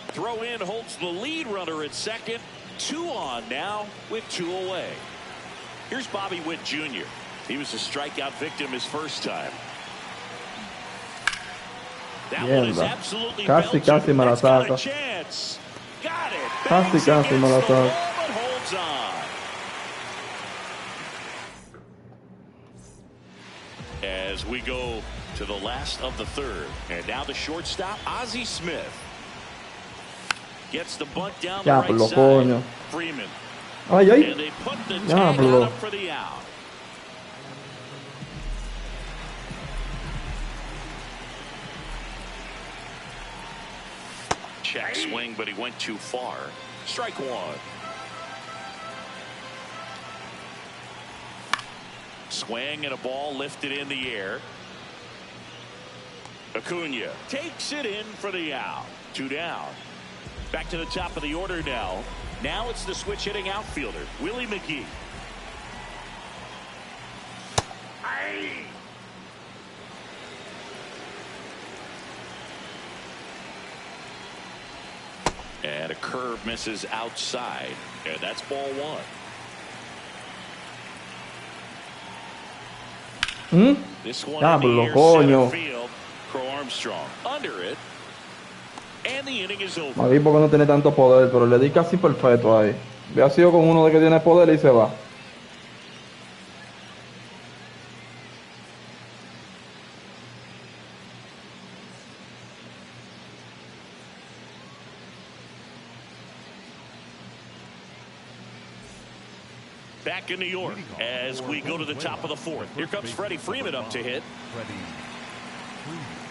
Throw in holds the lead runner at second. 2 on now with 2 away. Here's Bobby Witt Jr. He was a strikeout victim his first time. That one is absolutely Casi me la saca. Got it. Casi me la saca. But holds on. As we go to the last of the third, and now the shortstop Ozzie Smith gets the bunt down the right side. Coño. Freeman. Ay, ay. And they put the tag on him for the out. Check swing, but he went too far. Strike one. Swing and a ball lifted in the air. Acuna takes it in for the out. 2 down. Back to the top of the order now. Now it's the switch hitting outfielder, Willie McGee. Aye. And a curve misses outside. And that's ball one. This one in the air, center field. Crow Armstrong under it. And the inning is over. Magui porque no tiene tanto poder, pero le di casi perfecto ahí. Había sido con uno de que tiene poder y se va. Back in New York as we go to the top of the fourth. Here comes Freddie Freeman up to hit.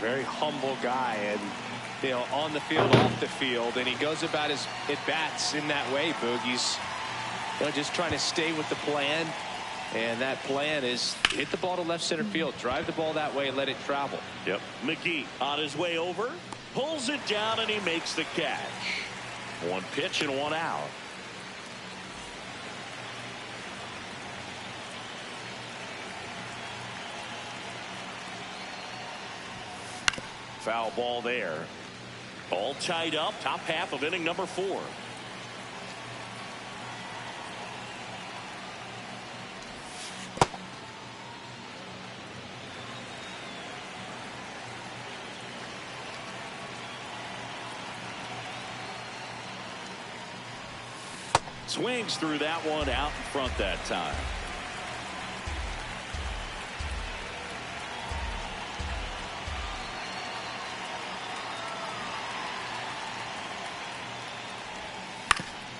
Very humble guy, and you know, on the field, off the field, and he goes about his at-bats in that way, Boogie's. You know, just trying to stay with the plan, and that plan is hit the ball to left center field, drive the ball that way, and let it travel. Yep. McGee on his way over, pulls it down, and he makes the catch. 1 pitch and 1 out. Foul ball there. All tied up. Top half of inning number 4. Swings through that one out in front that time.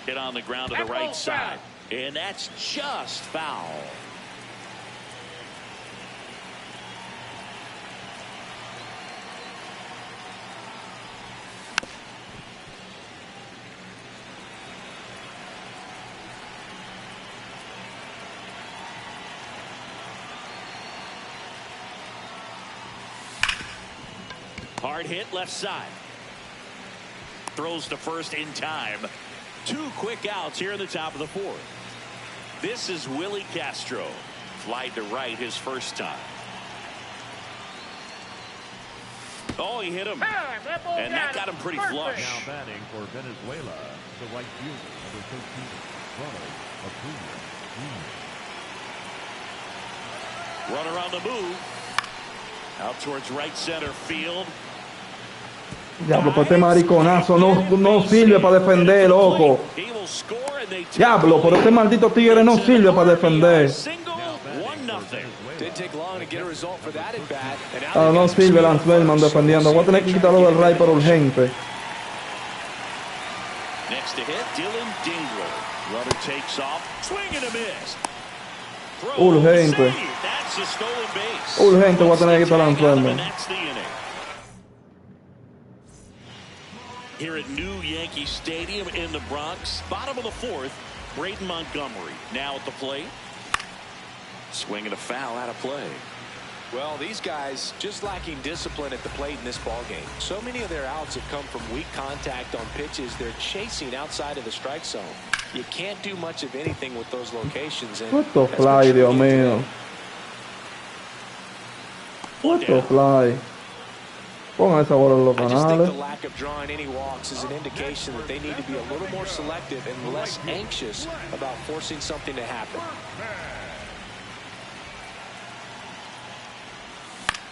Hit on the ground to the right side. And that's just foul. Hard hit left side. Throws to first in time. 2 quick outs here in the top of the 4th. This is Willie Castro. Flied to right his first time. Oh, he hit him. And that got him pretty flush. Now batting for Venezuela, the right fielder, number 13, Ronald Acuna. Runner on the move. Out towards right center field. Diablo, pero este mariconazo no sirve para defender, loco. Diablo, pero este maldito tigre no sirve para defender. No sirve Lance Bellman defendiendo. Voy a tener que quitarlo del ray, pero urgente. Next to hit, Dylan Dingler. Runner takes off, swing and a miss. Urgente. Urgente voy a tener que quitar a Lance Bellman. Here at New Yankee Stadium in the Bronx, bottom of the 4th, Braden Montgomery now at the plate. Swinging a foul out of play. Well, these guys just lacking discipline at the plate in this ball game. So many of their outs have come from weak contact on pitches they're chasing outside of the strike zone. You can't do much of anything with those locations. And what the fly, Dios mío. What the fly. Pongan esa bola en los I just think canales. the lack of drawing any walks is an indication that they need to be a little more selective and less anxious about forcing something to happen.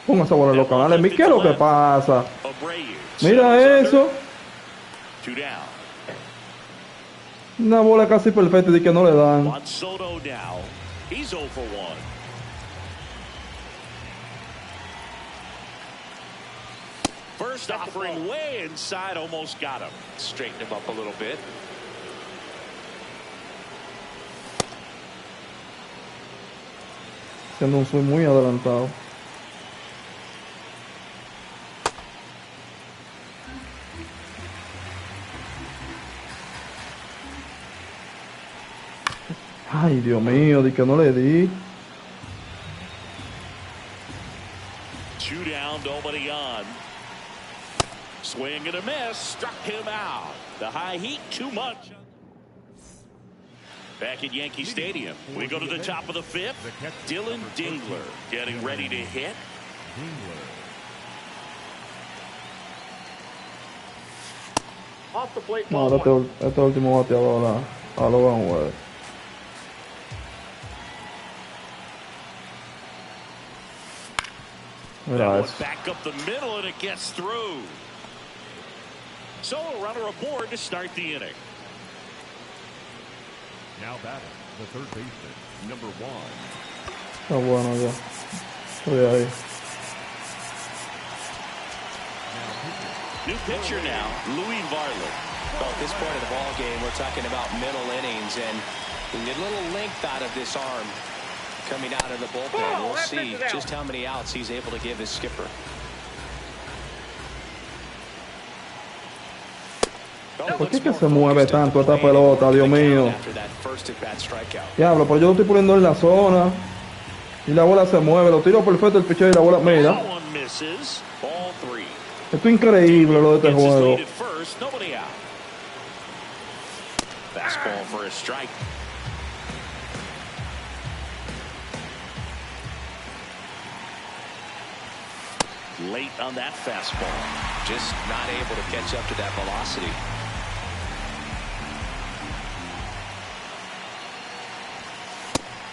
Pongan esa bola en los canales. ¿Qué es lo que pasa? Mira eso. Una bola casi perfecta y que no le dan. Juan Soto now. He's 0 for 1. First offering way inside, almost got him. Straighten him up a little bit. Siendo un swing muy adelantado. Ay, Dios mío, di que no le di. 2 down, nobody on. Swing and a miss, struck him out. The high heat, too much. Back at Yankee Stadium, we go to the top of the 5th. Dylan Dingler getting ready to hit. Off the plate, No, ball one. este último bateador a Logan Webb. Mira eso. Back up the middle and it gets through. So a runner aboard to start the inning. Now batting, the third baseman, number 1. Está bueno ya. Estoy ahí. New pitcher now, Louis Varland. Well, at this point of the ball game, we're talking about middle innings, and we get a little length out of this arm coming out of the bullpen. We'll see just how many outs he's able to give his skipper. ¿Por qué que se mueve tanto esta pelota, Dios mío? Diablo, pero yo lo estoy poniendo en la zona y la bola se mueve. Lo tiro perfecto el picheo y la bola. Mira. Esto es increíble lo de este juego. Fastball for a strike. Late on that fastball. Just not able to catch up to that velocity.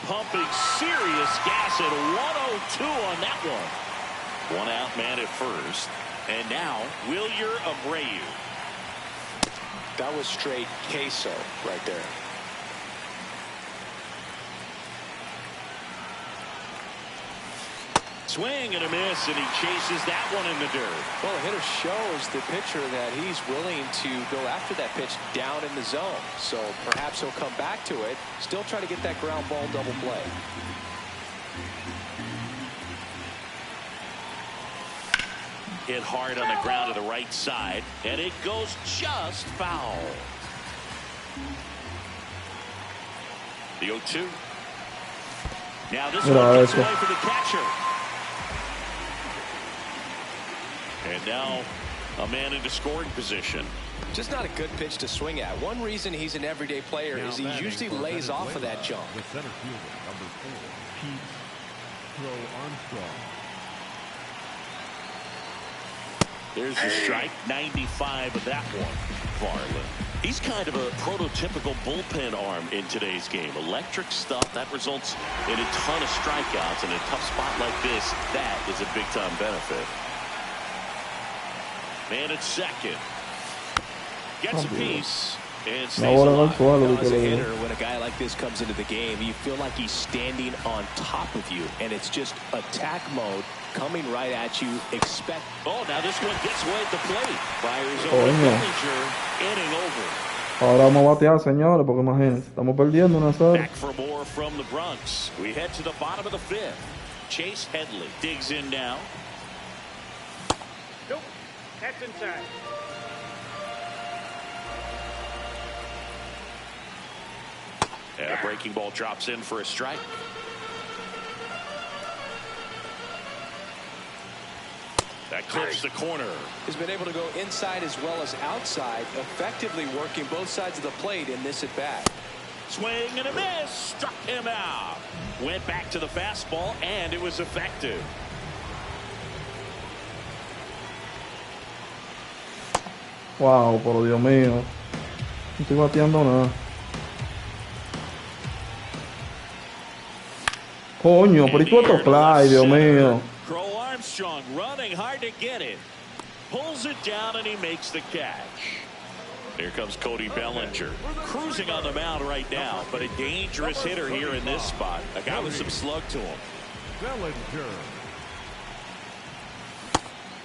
Pumping serious gas at 102 on that one. 1 out man at first. And now, Wilyer Abreu. That was straight queso right there. Swing and a miss, and he chases that one in the dirt. Well, the hitter shows the pitcher that he's willing to go after that pitch down in the zone. So perhaps he'll come back to it, still try to get that ground ball double play. Hit hard on the ground to the right side, and it goes just foul. The 0-2. Now this one gets away for the catcher. And now a man into scoring position. Just not a good pitch to swing at. One reason he's an everyday player is he usually lays off of that jump. The center fielder, number 4, Pete Armstrong. There's the strike, 95 of that one. Varland. He's kind of a prototypical bullpen arm in today's game. Electric stuff that results in a ton of strikeouts. In a tough spot like this, that is a big-time benefit. Man at second. Gets a piece and stays alive. As a hitter, when a guy like this comes into the game, you feel like he's standing on top of you, and it's just attack mode coming right at you. Expect. Oh, now this one gets away at the plate. Fires over Bellinger, inning over. Ahora vamos a batear, señores, porque imagínense, estamos perdiendo una serie. Back for more from the Bronx. We head to the bottom of the 5th. Chase Headley digs in now. Nope. That's inside. And a breaking ball drops in for a strike. That clips the corner. He's been able to go inside as well as outside, effectively working both sides of the plate in this at-bat. Swing and a miss. Struck him out. Went back to the fastball, and it was effective. Wow, por Dios mío. No estoy bateando nada. Coño, pero ¿y tu otro fly, Dios mío? Crow Armstrong running hard to get it. Pulls it down and he makes the catch. Here comes Cody Bellinger, cruising on the mound right now, but a dangerous hitter here in this spot. A guy with some slug to him. Bellinger.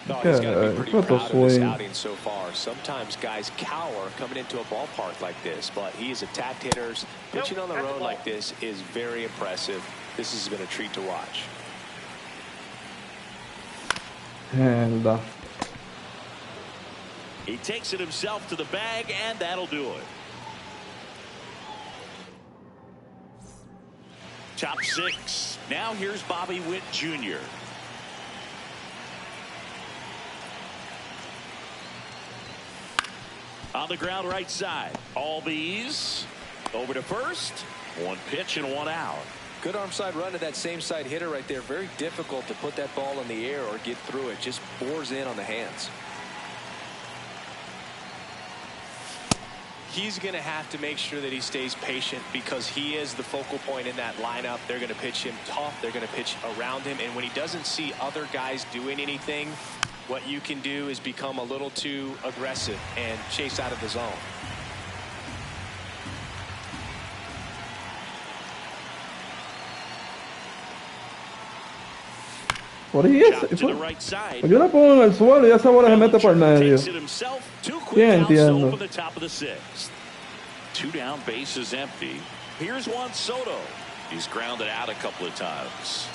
No, he's got to be pretty proud of this outing so far. Sometimes guys cower coming into a ballpark like this, but he has attacked hitters. Pitching on the road like this is very impressive. This has been a treat to watch. Mierda. He takes it himself to the bag, and that'll do it. Top 6. Now here's Bobby Witt Jr. On the ground right side. Albies over to first. One pitch and one out. Good arm side run to that same side hitter right there. Very difficult to put that ball in the air or get through it. Just bores in on the hands. He's going to have to make sure that he stays patient because he is the focal point in that lineup. They're going to pitch him tough. They're going to pitch around him. And when he doesn't see other guys doing anything, what you can do is become a little too aggressive and chase out of the zone. Por ahí es. Yo la pongo en el suelo y esa bola se mete por el medio. ¿Quién entiendo? 2 down, base is empty. Here's Juan Soto. He's grounded out a couple of times.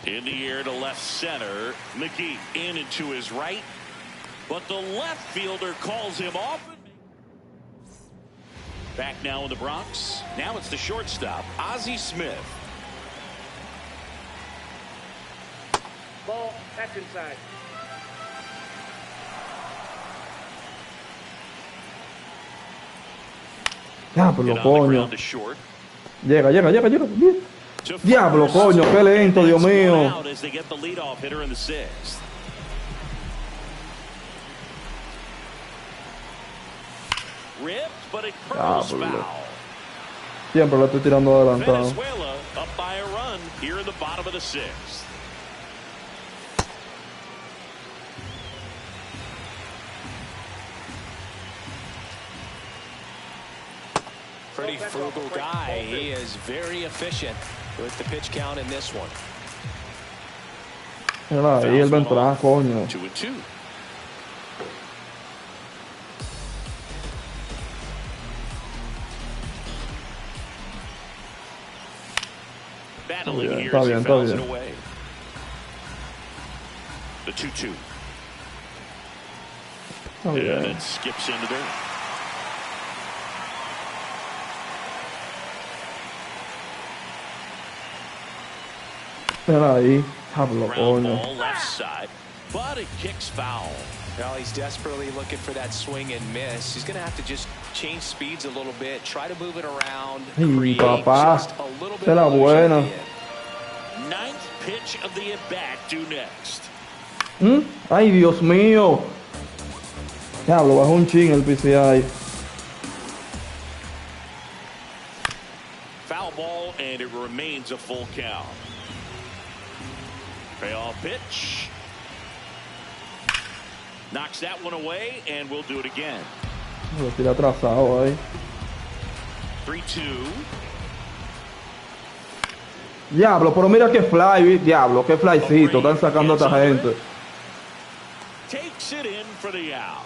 In the air to left center. McGee in and to his right. But the left fielder calls him off. Back now in the Bronx. Now it's the shortstop, Ozzie Smith. Ball, that's inside. Diablo, coño. Llega. Diablo, coño, qué lento, Dios mío. Diablo. Siempre lo estoy tirando adelantado. Pretty frugal guy. He is very efficient with the pitch count in this one. Mira ahí el ventral, coño. 2-2. Battling here as he fouls it away. The 2-2. And it skips into there. Mira ahí, Diablo, coño. Left side, but it kicks foul. Well, he's desperately looking for that swing and miss. He's going to have to just change speeds a little bit, try to move it around. Y papá, esa era buena. 9th pitch of the at-bat due next. Ay, Dios mío. Diablo, bajó un ching el PCI. Foul ball, and it remains a full count. Payoff pitch. Knocks that one away, and we'll do it again. Lo tira atrasado ahí. 3-2. Diablo, pero mira qué fly, diablo, qué flycito. Están sacando a esta gente. Takes it in for the out.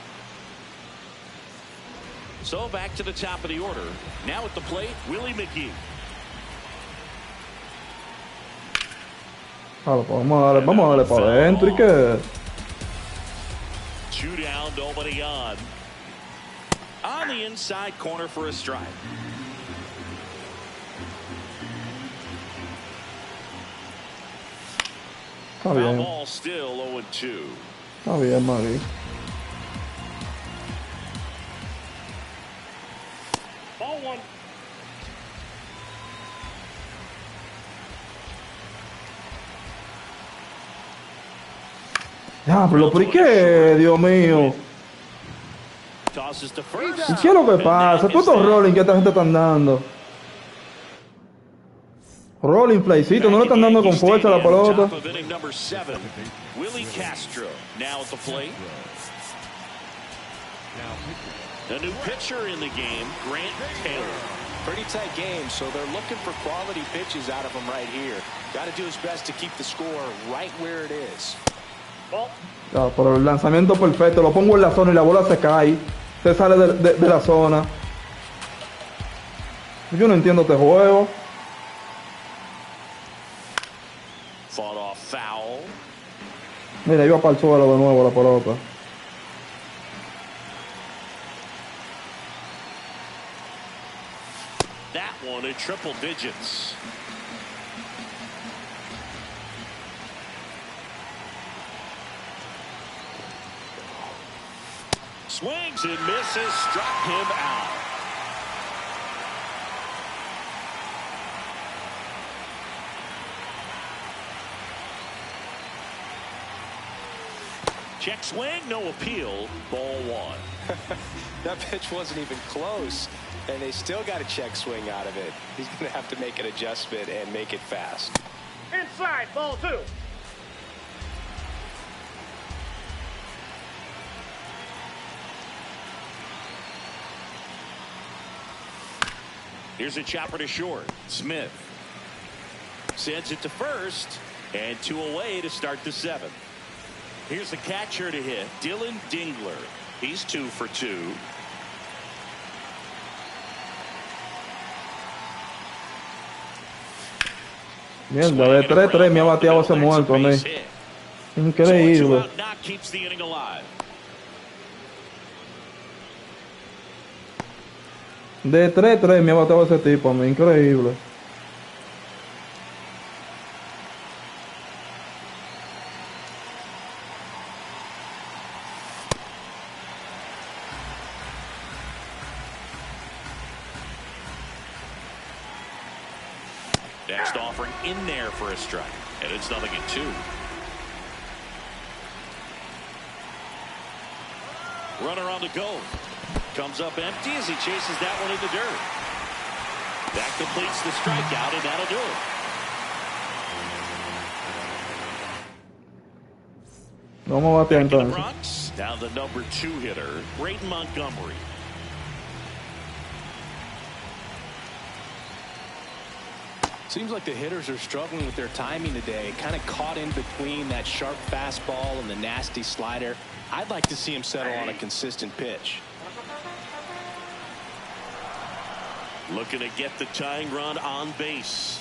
So back to the top of the order. Now at the plate, Willie McGee. Vamos a darle para adentro y que. 2 down, nobody on. On the inside corner for a strike. Está bien. Ball still 0-2. Está bien, Maggie. Ball 1. Diablo, ¿por qué? Dios mío. ¿Y qué es lo que pasa? ¿Cuántos rolling que esta gente están dando? Rolling playcito, no le están dando con fuerza a la pelota. Willie Castro now at the plate. The new pitcher in the game, Grant Taylor. Pretty tight game, so they're looking for quality pitches out of him right here. Got to do his best to keep the score right where it is. Ya, pero el lanzamiento perfecto, lo pongo en la zona y la bola se cae, se sale de la zona. Yo no entiendo este juego. Fought off foul. Mira, iba para el suelo de nuevo la pelota. going to triple digits. Swings and misses, struck him out. Check swing, no appeal, ball one. That pitch wasn't even close, and they still got a check swing out of it. He's going to have to make an adjustment and make it fast. Inside, ball two. Here's a chopper to short. Smith sends it to first, and 2 away to start the 7th. Here's the catcher to hit, Dylan Dingler. He's 2 for 2. Mierda, de 3-3 me ha bateado ese muerto a mí. Increíble. De 3-3 me ha bateado ese tipo a mí. Increíble. Next offering in there for a strike, and it's 0-2. Runner on the go. Comes up empty as he chases that one in the dirt. That completes the strikeout, and that'll do it. Vamos a batear Back in the entonces. Bronx, now the number 2 hitter, Braden Montgomery. Seems like the hitters are struggling with their timing today. Kind of caught in between that sharp fastball and the nasty slider. I'd like to see him settle on a consistent pitch. Looking to get the tying run on base.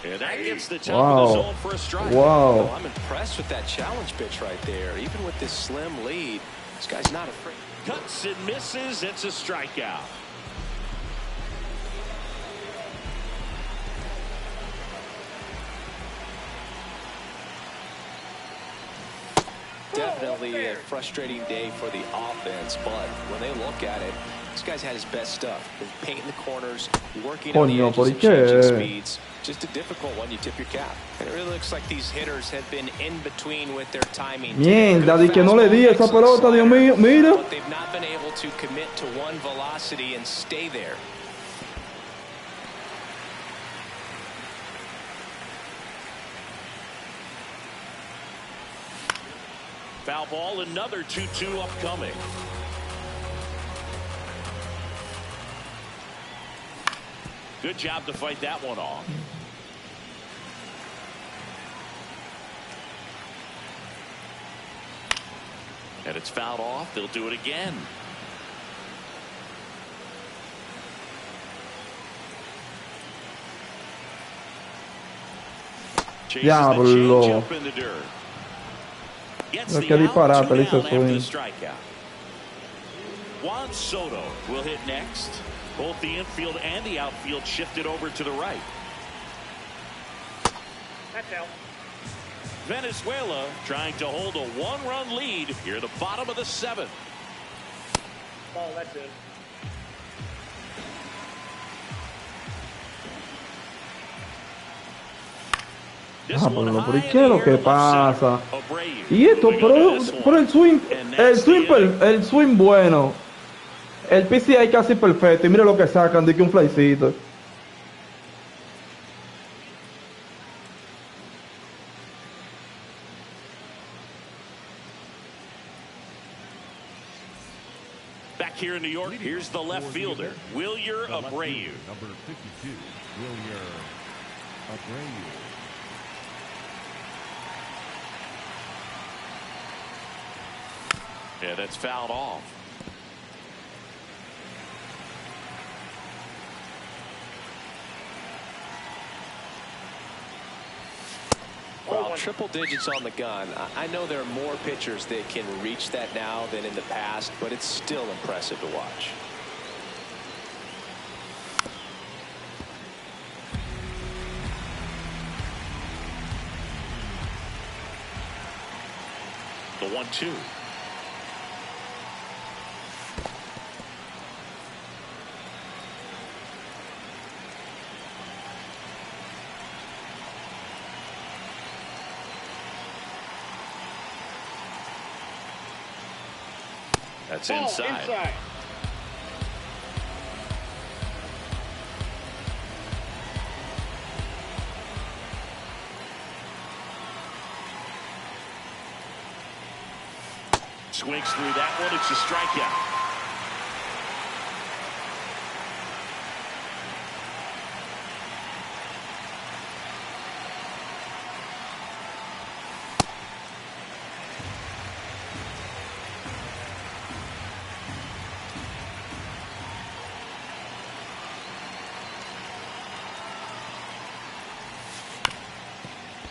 And that gets the top Wow. of the zone for a strike. Wow. Oh, I'm impressed with that challenge pitch right there. Even with this slim lead, this guy's not afraid. Cuts and misses. It's a strikeout. Definitely a frustrating day for the offense, but when they look at it, this guy's had his best stuff. Been painting the corners, working on the Coño, edges ¿por and qué? changing speeds. Just a difficult one. You tip your cap. And it really looks like these hitters have been in between with their timing. Mierda, Good di que no le di fastball, esa excellent pelota, Dios slider, mío. Mira. But they've not been able to commit to one velocity and stay there. Foul ball, another 2-2 upcoming. Good job to fight that one off. And it's fouled off. They'll do it again. Chases the Diablo. changeup in the dirt. Gets Lo the que out, disparate 2 le hizo down after the swing. strikeout. Juan Soto will hit next. Both the infield and the outfield shifted over to the right. That's out. Venezuela trying to hold a 1-run lead here at the bottom of the 7th. Ball, that's it. This Ah, one pero high ¿por in qué the lo air que to left center. pasa? Abreu Y esto, moving on to this por one. el swing, And el that's swing, the inning. el swing bueno. El PCI casi perfecto. Y mire lo que sacan, de que un flycito. Back here in New York, here's the left fielder, Wilyer Abreu. Number 52, Wilyer Abreu. Yeah, that's fouled off. Well, triple digits on the gun. I know there are more pitchers that can reach that now than in the past, but it's still impressive to watch. The 1-2. That's inside. Swings through that one. It's a strikeout.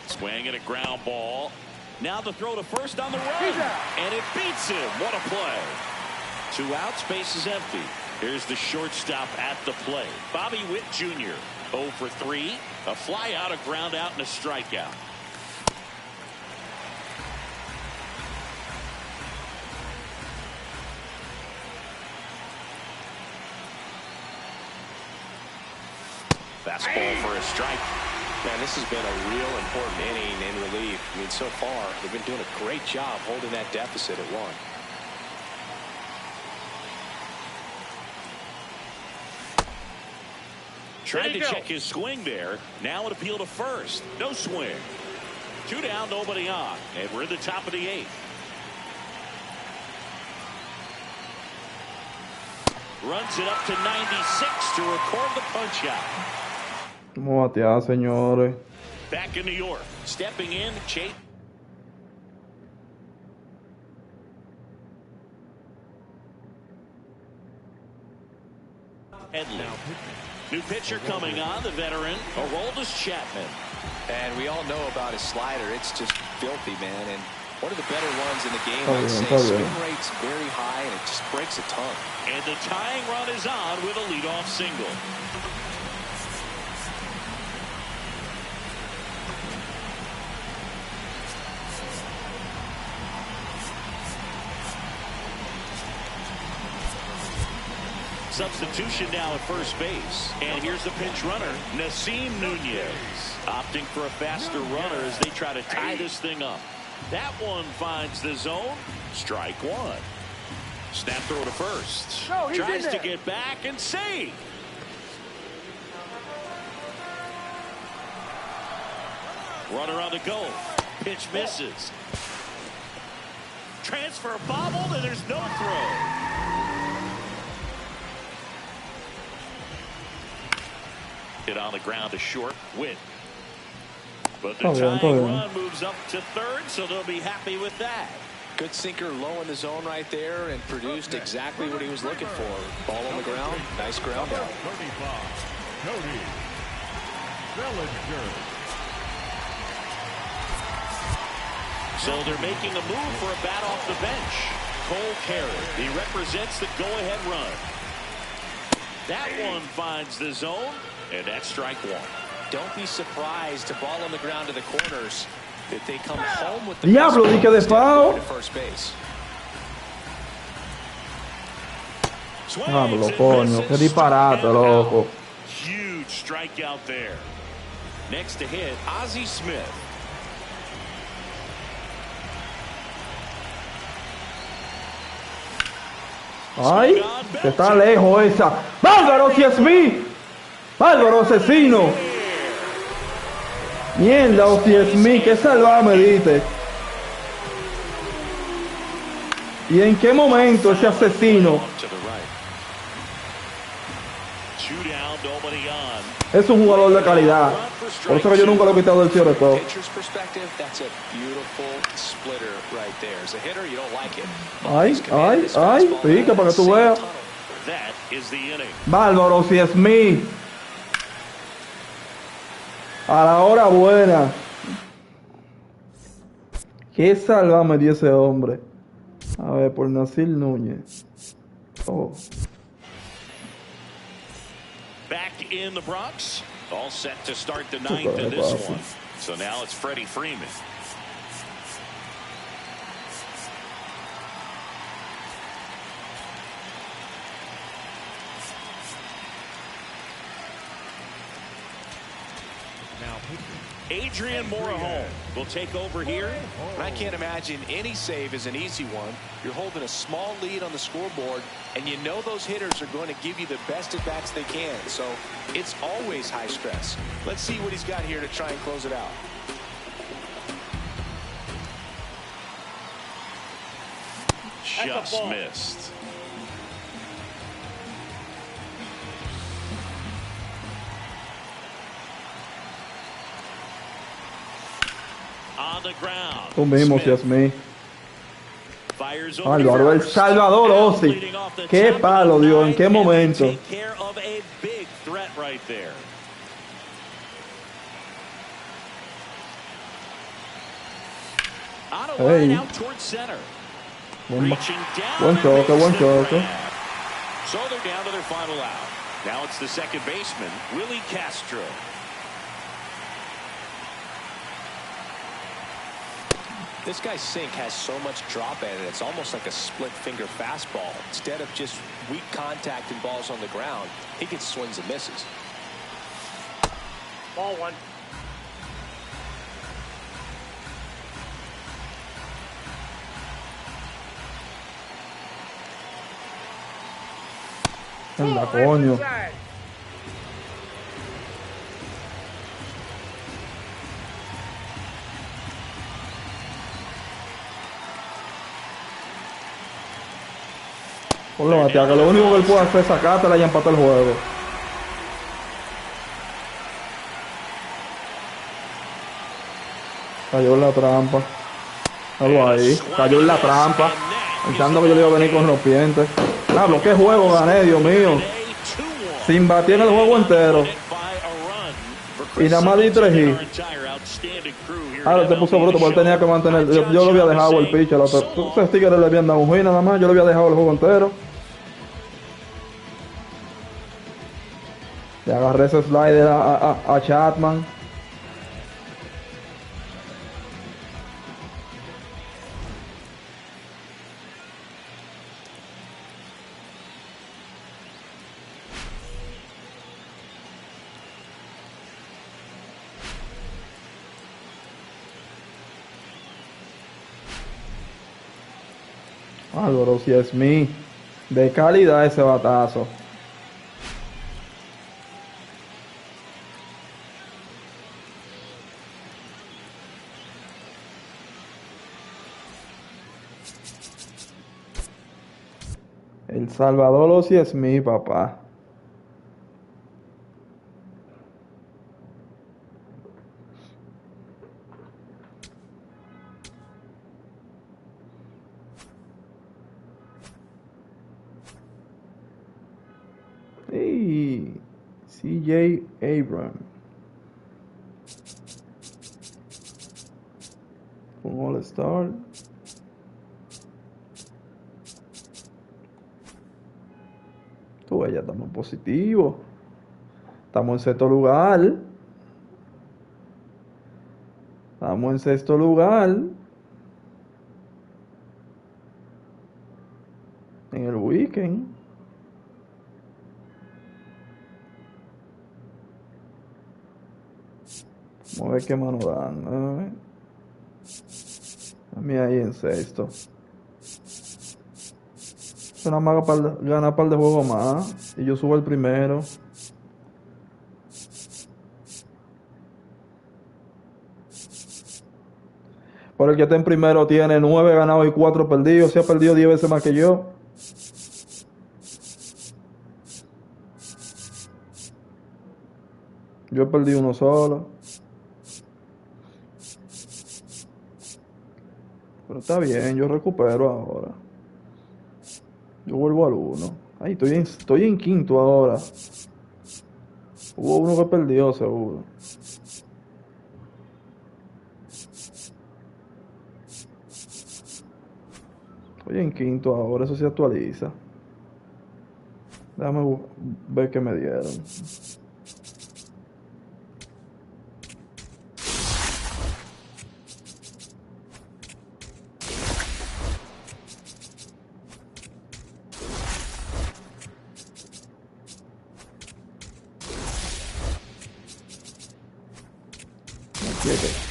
Swing and a ground ball. Now the throw to first on the run. And it beats him. What a play. 2 outs, base is empty. Here's the shortstop at the plate. Bobby Witt Jr. 0 for 3. A fly out, a ground out, and a strikeout. Fastball for a strike. Man, this has been a real important inning in relief. I mean, so far, they've been doing a great job holding that deficit at 1. Tried to check his swing there. Now an appeal to first. No swing. 2 down, nobody on. And we're in the top of the 8th. Runs it up to 96 to record the punch out. ¿Cómo batea, señores? Back in New York. Stepping in, Chase. Headley. New pitcher coming on, the veteran, Aroldis Chapman. And we all know about his slider. It's just filthy, man. And one of the better ones in the game, Oh, I'd say. yeah, oh, Swing yeah. rate's very high, and it just breaks a ton. And the tying run is on with a leadoff single. Substitution now at first base. And here's the pinch runner, Nasim Nunez. Opting for a faster runner as they try to tie this thing up. That one finds the zone. Strike 1. Snap throw to first. Tries to get back and save. Runner on the go. Pitch misses. Transfer bobbled, and there's no throw. Hit on the ground to short. Witt. But the tying run moves up to third, so they'll be happy with that. Good sinker low in the zone right there and produced exactly what he was looking for. Ball on the ground. Nice ground out. 35, Cody Bellinger. So they're making a move for a bat off the bench. Cole Carey. He represents the go-ahead run. That one finds the zone, and that's strike 1. Don't be surprised to ball on the ground to the corners that they come home with the Diablo, di que de foul. to first base. Diablo, coño, qué disparate, loco. Huge strikeout there. Next to hit, Ozzie Smith. Ay, que está lejos esa. ¡Bárbaro, si es mí! ¡Bárbaro, asesino! Mierda, o si es mí, qué salvada me diste. ¿Y en qué momento ese asesino? Es un jugador de calidad. Por eso que yo nunca lo he quitado del cierre todo. Ay, ay, ay, pica para que tú veas. Bárbaro, si es mí. A la hora buena. Qué salva me dio ese hombre. A ver, por Nasim Núñez. Oh. Back in the Bronx. All set to start the 9th in this one. So now it's Freddie Freeman. Adrian Morejon will take over here. And I can't imagine any save is an easy one. You're holding a small lead on the scoreboard, and you know those hitters are going to give you the best at-bats they can. So it's always high stress. Let's see what he's got here to try and close it out. Just missed. On the ground. Tú mismo, si es mí. Fires Álvaro, el Salvador Ozzy. Qué palo, Dios, en qué momento. Take care of a big threat right there. On a line out towards center. Buen Reaching choque, down. buen choque. So they're down to their final out. Now it's the second baseman, Willie Castro. This guy's sink has so much drop in it, it's almost like a split finger fastball. Instead of just weak contact and balls on the ground, he gets swings and misses. Ball one. Anda, coño. Inside. Ponle batea, que lo único que él puede hacer es sacártela y empatar el juego. Cayó en la trampa. Algo ahí. Cayó en la trampa. Pensando que yo le iba a venir con rompientes. Claro, qué juego gané, Dios mío. Sin batir en el juego entero. Y nada más di 3 hits. Ahora te puso bruto, porque él tenía que mantener. Yo lo había dejado el pitcher. Esos tigres le habían dado un hit nada más. Yo le había dejado el juego entero. Le agarré ese slider a Chapman. Álvaro, si es mí. De calidad ese batazo. El Salvador Ozzy es mi papá. Y CJ Abrams. Un All-Star. Tú, ya estamos positivos. Estamos en sexto lugar. Estamos en sexto lugar. En el weekend. Vamos a ver qué mano dan. A ver. A mí ahí en sexto. Nada más ganar un par de juegos más. Y yo subo el primero. Por el que está en primero tiene 9 ganados y 4 perdidos. Se ha perdido 10 veces más que yo. Yo he perdido uno solo. Pero está bien, yo recupero ahora. Yo vuelvo al 1. Ay, estoy en quinto ahora. Hubo uno que perdió, seguro. Estoy en quinto ahora, eso se actualiza. Déjame ver qué me dieron.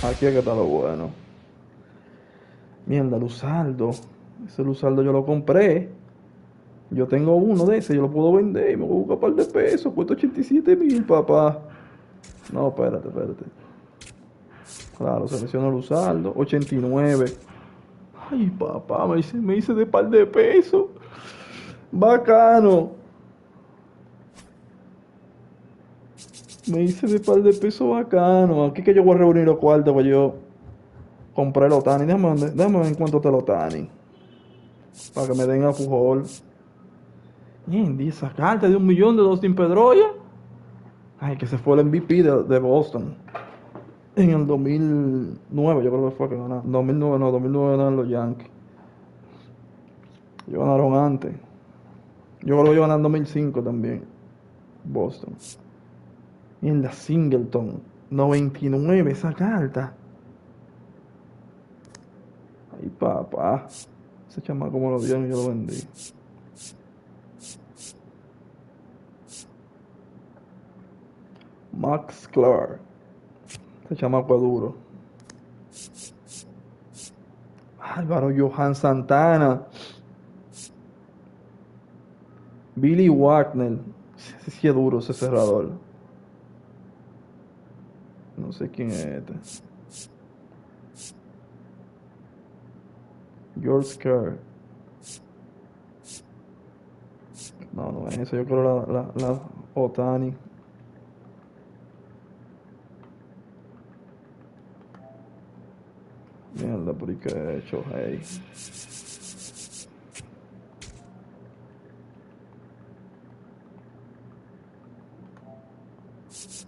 Aquí es que está lo bueno. Mierda, Luzardo. Ese Luzardo yo lo compré. Yo tengo uno de ese, yo lo puedo vender y me voy a buscar un par de pesos. Cuesta 87,000, papá. No, espérate. Claro, selecciono Luzardo. 89. Ay, papá, me hice de par de pesos. Bacano. Me hice de par de pesos bacano. Aquí que yo voy a reunir los cuartos para yo comprar el Otani. Déjame ver en cuánto está el Otani. Para que me den a Pujol. Bien, esa carta de 1 millón de Dustin Pedroia. Ay, que se fue el MVP de Boston. En el 2009, yo creo que fue que ganaron. 2009 no, 2009 ganaron los Yankees. Ellos ganaron antes. Yo creo que ellos ganaron en 2005 también. Boston. Y en la Singleton. 99 esa carta. Ay, papá. Ese chamaco me lo dieron y yo lo vendí. Max Clark. Ese chamaco es duro. Álvaro Johan Santana. Billy Wagner. Ese sí es duro, ese cerrador. No sé quién es este. George Kerr. No es eso. Yo creo la Otani. Mierda, por qué he hecho, hey.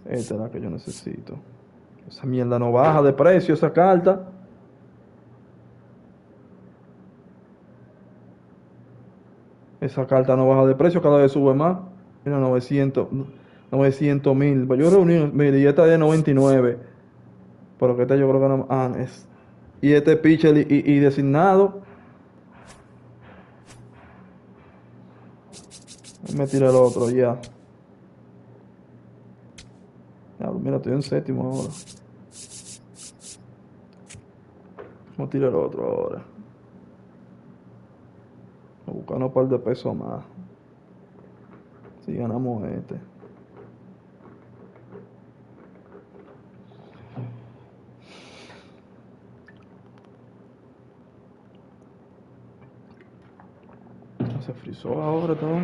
Esta es la que yo necesito. Esa mierda no baja de precio, esa carta. Esa carta no baja de precio, cada vez sube más. Mira, 900,000. Pues yo reuní, mira, y esta de 99. Pero que esta yo creo que no. Es. Y este pitcher y designado. Me tira el otro ya. Mira, estoy en séptimo ahora. Vamos a tirar el otro ahora. Vamos a buscar un par de pesos más. Si ganamos este. Se frizó ahora todo.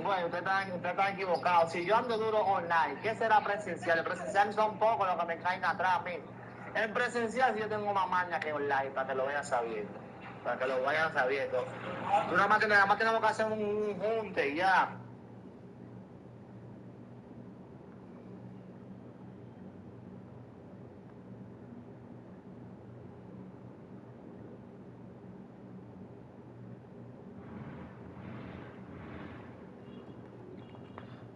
Bueno, usted está equivocado. Si yo ando duro online, ¿qué será presencial? El presencial son pocos los que me caen atrás a mí. En presencial sí yo tengo más maña que online, para que lo vayan sabiendo. Para que lo vayan sabiendo. Tú nada más tenemos que hacer un junte y ya.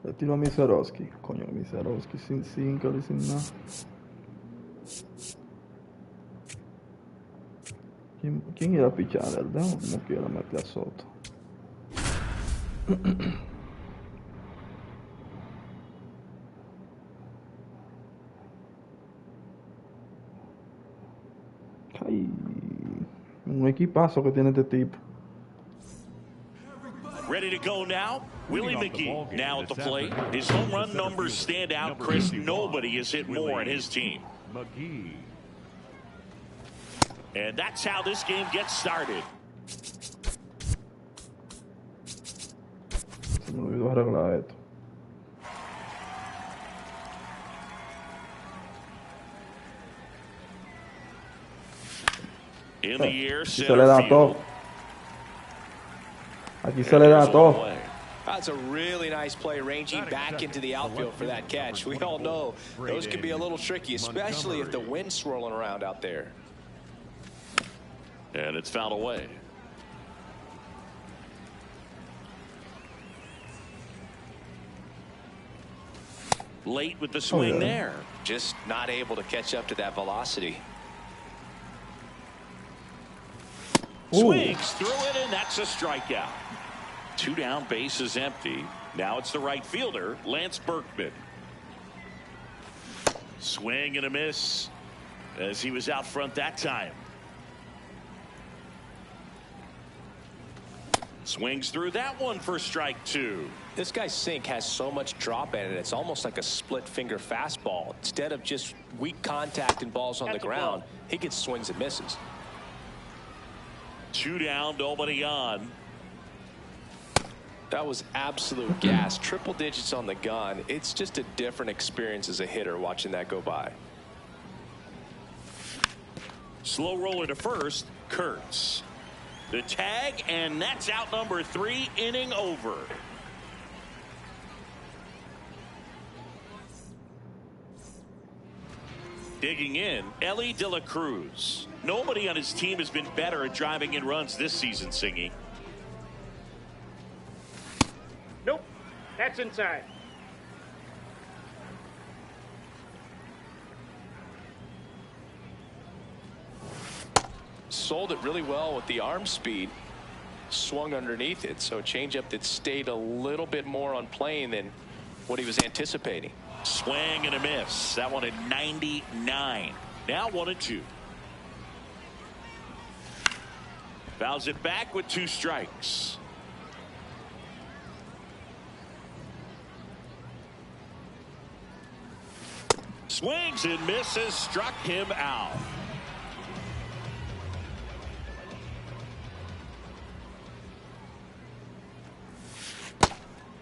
Le tiro a Miserowski. Coño, Miserowski sin 5 y sin nada. ¿Quién irá a pichar? ¿Verdad? No quiero meter a Soto. Ay, un equipazo que tiene este tipo. Ready to go now. Willie McGee now at the plate. His home run numbers stand out, Chris. Nobody has hit more in his team. McGee. And that's how this game gets started. Se me olvidó arreglar esto. In the air, Aquí se le da todo. Aquí se le da todo. That's a really nice play, ranging back into the outfield for that catch. We all know those can be a little tricky, especially if the wind's swirling around out there. And it's fouled away. Late with the swing there. Just not able to catch up to that velocity. Swings through it, and that's a strikeout. 2 down, bases empty. Now it's the right fielder, Lance Berkman. Swing and a miss as he was out front that time. Swings through that one for strike 2. This guy's sink has so much drop in it. It's almost like a split finger fastball. Instead of just weak contact and balls on the ground, he gets swings and misses. 2 down, nobody on. That was absolute gas. Triple digits on the gun. It's just a different experience as a hitter watching that go by. Slow roller to first, Kurtz. The tag, and that's out number 3, inning over. Digging in, Ellie De La Cruz. Nobody on his team has been better at driving in runs this season, Singy. Nope. That's inside. Sold it really well with the arm speed. Swung underneath it, so a changeup that stayed a little bit more on plane than what he was anticipating. Swing and a miss. That one at 99. Now 1-2. Fouls it back with 2 strikes. Swings and misses. Struck him out.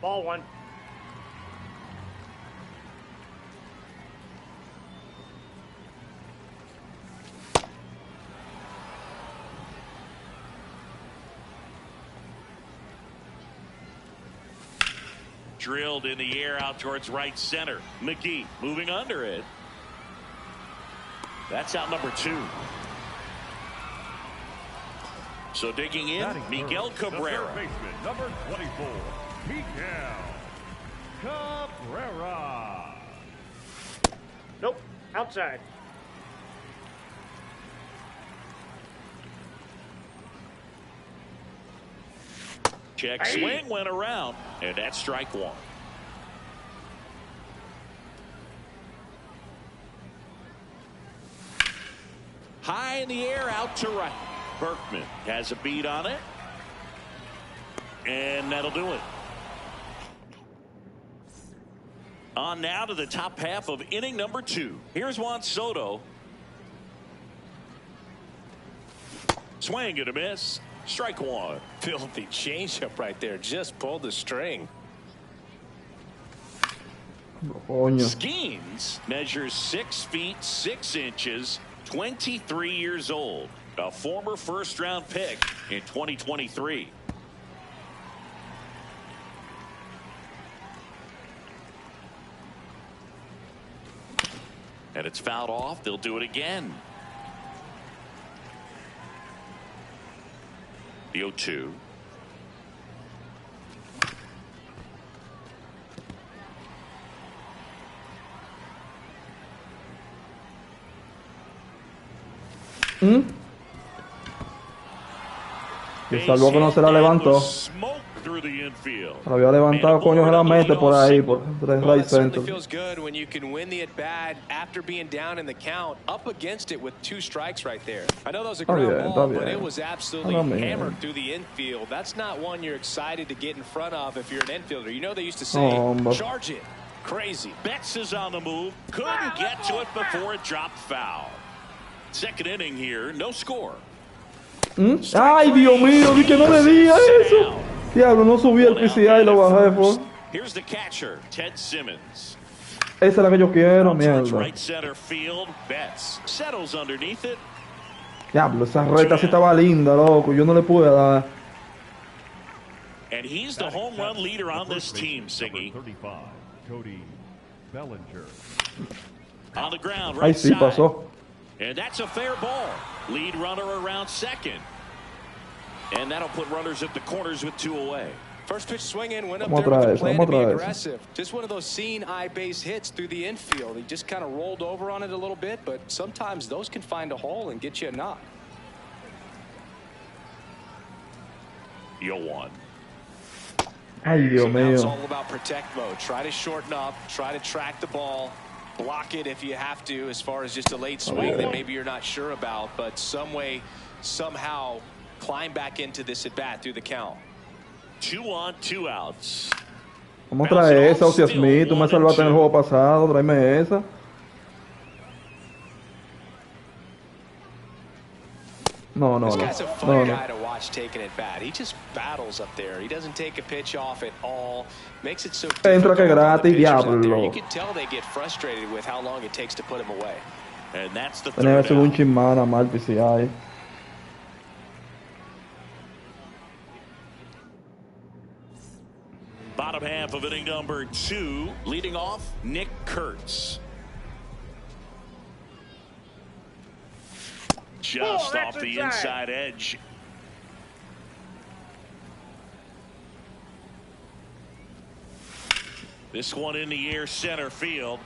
Ball 1. Drilled in the air out towards right center. McGee moving under it. That's out number 2. So digging in, Miguel Cabrera. The third baseman, number 24, Miguel Cabrera. Nope. Outside. Check swing went around, and that's strike 1. High in the air out to right. Berkman has a beat on it, and that'll do it. On now to the top half of inning number 2. Here's Juan Soto. Swing and a miss. Strike 1. Filthy changeup right there. Just pulled the string. Skeens measures 6 feet 6 inches, 23 years old. A former first-round pick in 2023. And it's fouled off. They'll do it again. The 0-2. Y salvó que no se la levantó. Se la había levantado, coño, se la mete por ahí, por el right center. Feels good when you can win the at bat after being down in the count, up against it with 2 strikes right there. I know that was a ground ball, but it was absolutely hammered through the infield. That's not one you're excited to get in front of if you're an infielder. You know they used to say, charge it. Crazy. Betts is on the move. Couldn't get to it before it dropped foul. Second inning here, no score. Ay, Dios mío, vi que no le di a eso. Diablo, no subí el PCI y lo bajé, por. Here's the catcher, Ted Simmons. Esa es la que yo quiero, mierda. Right center field, Betts settles underneath it. Diablo, esa recta sí estaba linda, loco. Yo no le pude dar. And he's the home run leader on this team, Singy. 35, Cody Bellinger. On the ground, Ahí right sí side. pasó. And that's a fair ball. Lead runner around second. And that'll put runners at the corners with 2 away. First pitch swinging, went up Vamos there with otra the vez, plan vamos to be otra vez. aggressive. Just one of those seeing eye base hits through the infield. He just kind of rolled over on it a little bit, but sometimes those can find a hole and get you a knock. 0-1. Ay, Dios So now it's mío. all about protect mode. Try to shorten up, try to track the ball, block it if you have to, as far as just a late swing that maybe you're not sure about, but some way, somehow climb back into this at bat through the count. 2 on, 2 outs. Vamos a traer esa, Ozzy Smith. Tú me salvaste en el juego pasado. Tráeme esa. No, no, This no. guy's a fun No, guy no. to watch taking at bat. He just battles up there. He doesn't take a pitch off at all. Makes it so Entra que difficult on the gratis, pitchers out there. diablo. You can tell they get frustrated with how long it takes to put him away. And that's the Tenía que third ser un out. chismana mal PCI. Bottom half of inning number 2. Leading off, Nick Kurtz. Just that's off the inside. inside edge. This one in the air, center field.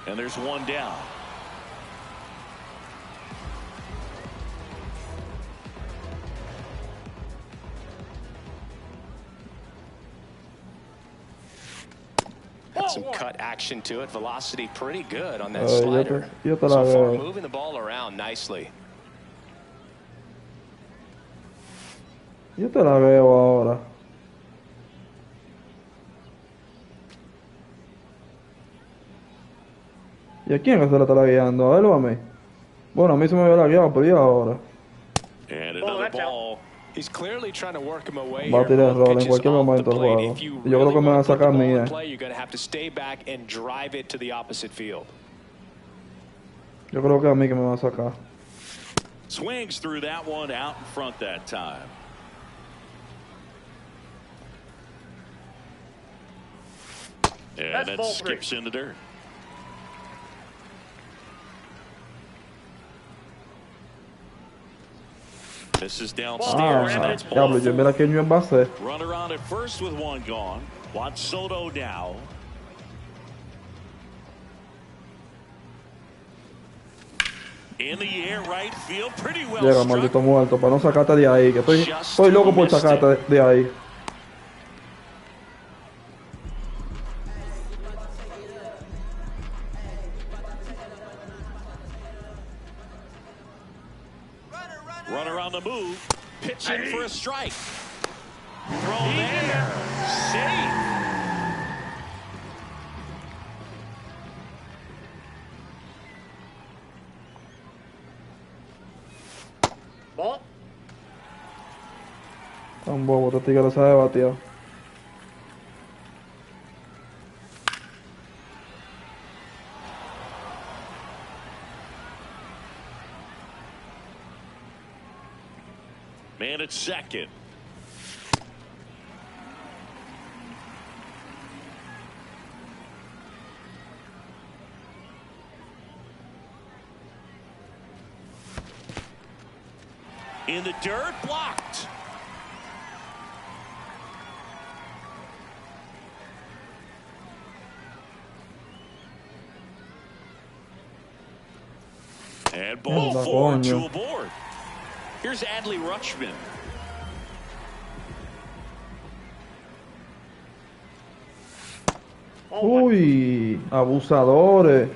And there's one down. Got some cut action to it. Velocity pretty good on that Yo slider. te la So far, veo. moving the ball around nicely. Yo te la veo ahora. ¿Y a quién que se la estará guiando? ¿A él o a mí? Bueno, a mí se me había la guiado, pero ¿y ahora? And Oh, another that's out. ball. He's clearly trying to work him away. Va a here, tirar both rol en pitches cualquier off the momento del plate. juego. If you Yo creo really que me va a want to put the sacar ball in mía. play, you're going to have to stay back and drive it to the opposite field. Yo creo que a mí que me va a sacar. Swings through that one out in front that time. And That's that ball 3. skips in the dirt. This is downstairs. and Ah, it's ball diablo, yo 4. mira que yo en base. Runner on at first with one gone. Juan Soto now. In the air, right field, pretty well Llega, struck. maldito muerto, para no sacarte de ahí. Que estoy loco por sacarte de ahí. Runner on the move. Pitching for a strike. Throw there. Safe. Ball. Tan bobo, este tigre sabe batear. Man at second. In the dirt, blocked. And ball Anda, 4 coño. to a board. Here's Adley Rutschman. Uy, abusadores.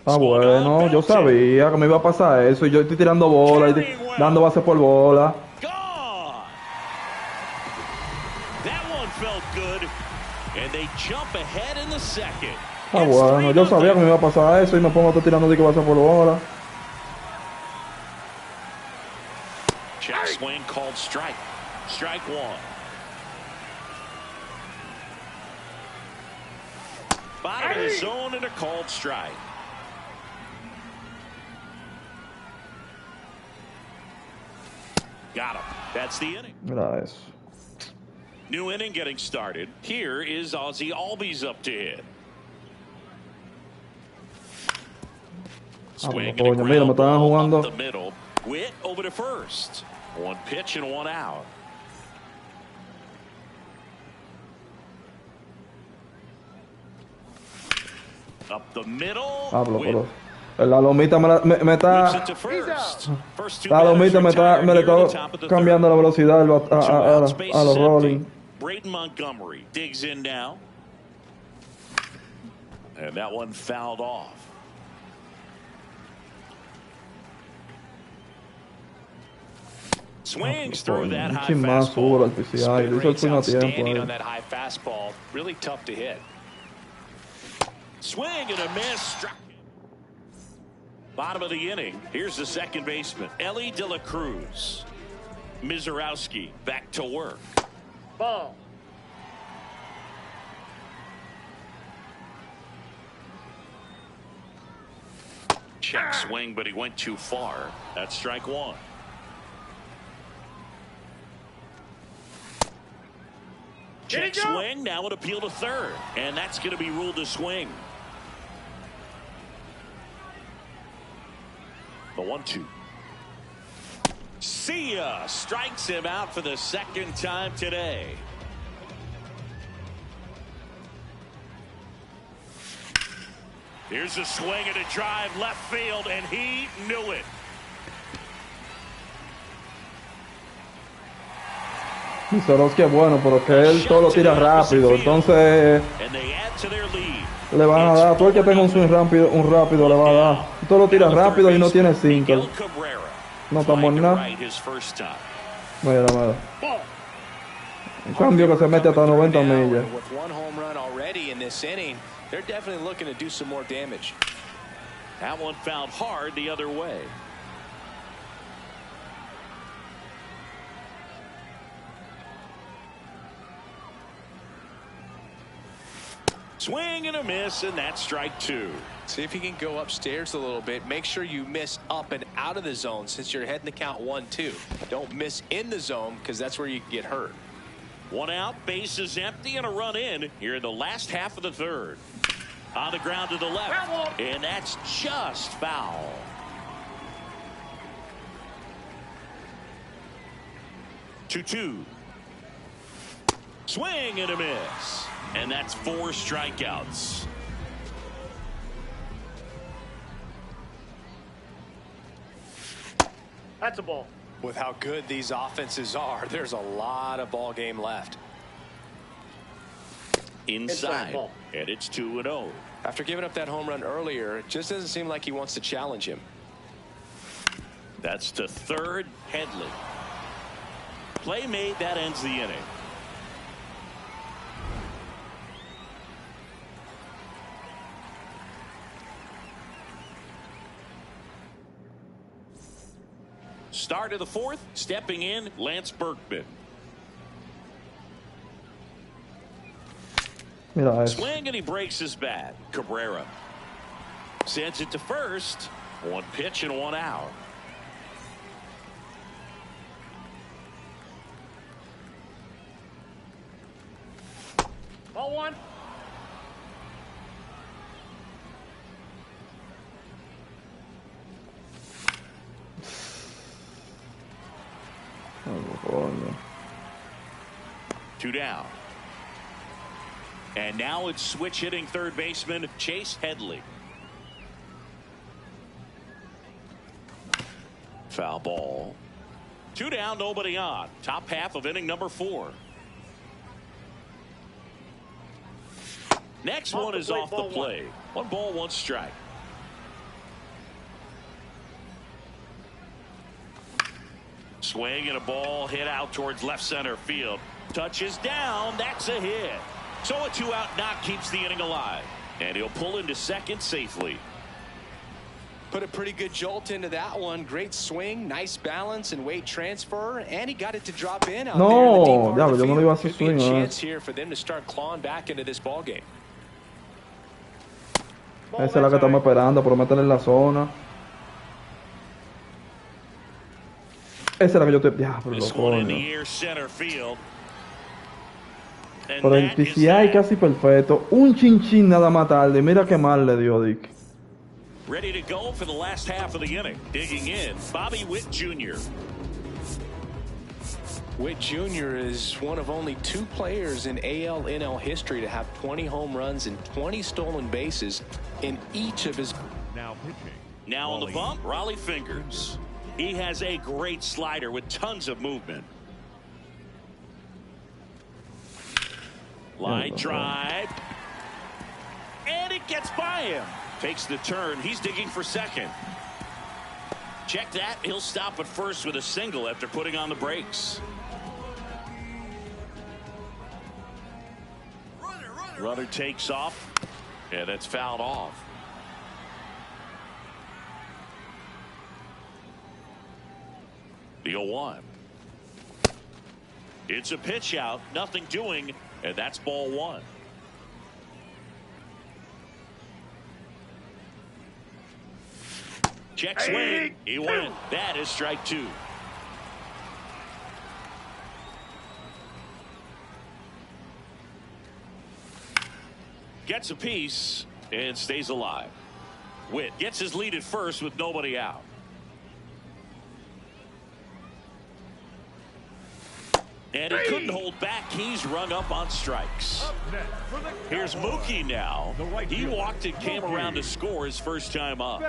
Ah, bueno, yo sabía que me iba a pasar eso. Y yo estoy tirando bola y dando base por bola. Gone. That one felt good. And they jump ahead in the second. Ah, It's bueno, yo 3-0. sabía que me iba a pasar eso y me pongo a estar tirando de que base por bola. Check swing called strike. Strike one. Bottom of the zone and a called strike. Got him. That's the inning. Mira eso. New inning getting started. Here is Ozzy Albies up to hit. Swing and a coño, mira, me ground estaban ball jugando. up the middle. Witt over to first. One pitch and one out. Up the middle. Hablo, Witt pero la lomita me moves está. it to first. First two La lomita batters retired me le here at the está top of the cambiando third. la velocidad Two outs, a bases los empty. rolling. Braden Montgomery digs in now. And that one fouled off. Swings through that high Un más duro al fastball. PCI. Le hizo el swing a tiempo Outstanding on ahí. that high fastball. Really tough to hit. Swing and a miss. Struck. Bottom of the inning. Here's the second baseman, Ellie De La Cruz. Mizorowski back to work. Ball. Check swing, but he went too far. That's strike one. Check swing. Now an appeal to third. And that's going to be ruled a swing. The 1-2. See ya. Strikes him out for the second time today. Here's a swing and a drive left field, and he knew it. Mizorowski es bueno, pero que él solo tira rápido. Entonces And they add to their lead. le van a dar. Todo el que tenga un swing rápido, le va a dar. Todo lo tira rápido y no tiene single. Miguel Cabrera No estamos en trying to nada. right his first time. Mira. Un cambio que se mete hasta 90 millas. With one home run already in this inning, they're definitely looking to do some more damage. That one fouled hard the other way. Swing and a miss, and that's strike two. See if you can go upstairs a little bit. Make sure you miss up and out of the zone since you're heading to count 1-2. Don't miss in the zone because that's where you can get hurt. One out, base is empty, and a run in here in the last half of the third. On the ground to the left, and that's just foul. Two. Swing and a miss. And that's 4 strikeouts. That's a ball. With how good these offenses are, there's a lot of ball game left. Inside, ball. and it's 2-0. After giving up that home run earlier, it just doesn't seem like he wants to challenge him. That's to third, Headley. Play made, that ends the inning. Start of the fourth, stepping in, Lance Berkman. Mira eso. Swing and he breaks his bat. Cabrera sends it to first. One pitch and one out. Ball one. Coño. 2 down. And now it's switch hitting third baseman Chase Headley. Foul ball. 2 down, nobody on. Top half of inning number 4. Next one is off the plate. 1 ball, 1 strike. Swing and a ball hit out towards left center field. Touches down. That's a hit. So a 2-out knock keeps the inning alive. And he'll pull into second safely. Put a pretty good jolt into that one. Great swing, nice balance and weight transfer, and he got it to drop in out there in the deep part of the yo no le field. iba a hacer Could be a swing, chance here for them to start clawing back into this ball game. Esa es la que estamos esperando, por meterle en la zona. Esa es la que yo te... This one in the air center field. And Pero el that is PCI that. casi perfecto. Un chinchín nada más tarde. Mira qué mal le dio Dick. Ready to go for the last half of the inning. Digging in, Bobby Witt Jr. Witt Jr. is one of only 2 players in AL/NL history to have 20 home runs and 20 stolen bases in each of his. Now pitching. Now on the bump, Raleigh Fingers. He has a great slider with tons of movement. Line drive. And it gets by him. Takes the turn. He's digging for second. Check that. He'll stop at first with a single after putting on the brakes. Runner takes off. And that's fouled off. The 0-1. It's a pitch out. Nothing doing. And that's ball 1. Check swing. He went. That is strike 2. Gets a piece and stays alive. Witt gets his lead at first with nobody out. And he couldn't hold back. He's rung up on strikes. Here's Mookie now. He walked and came around to score his first time up.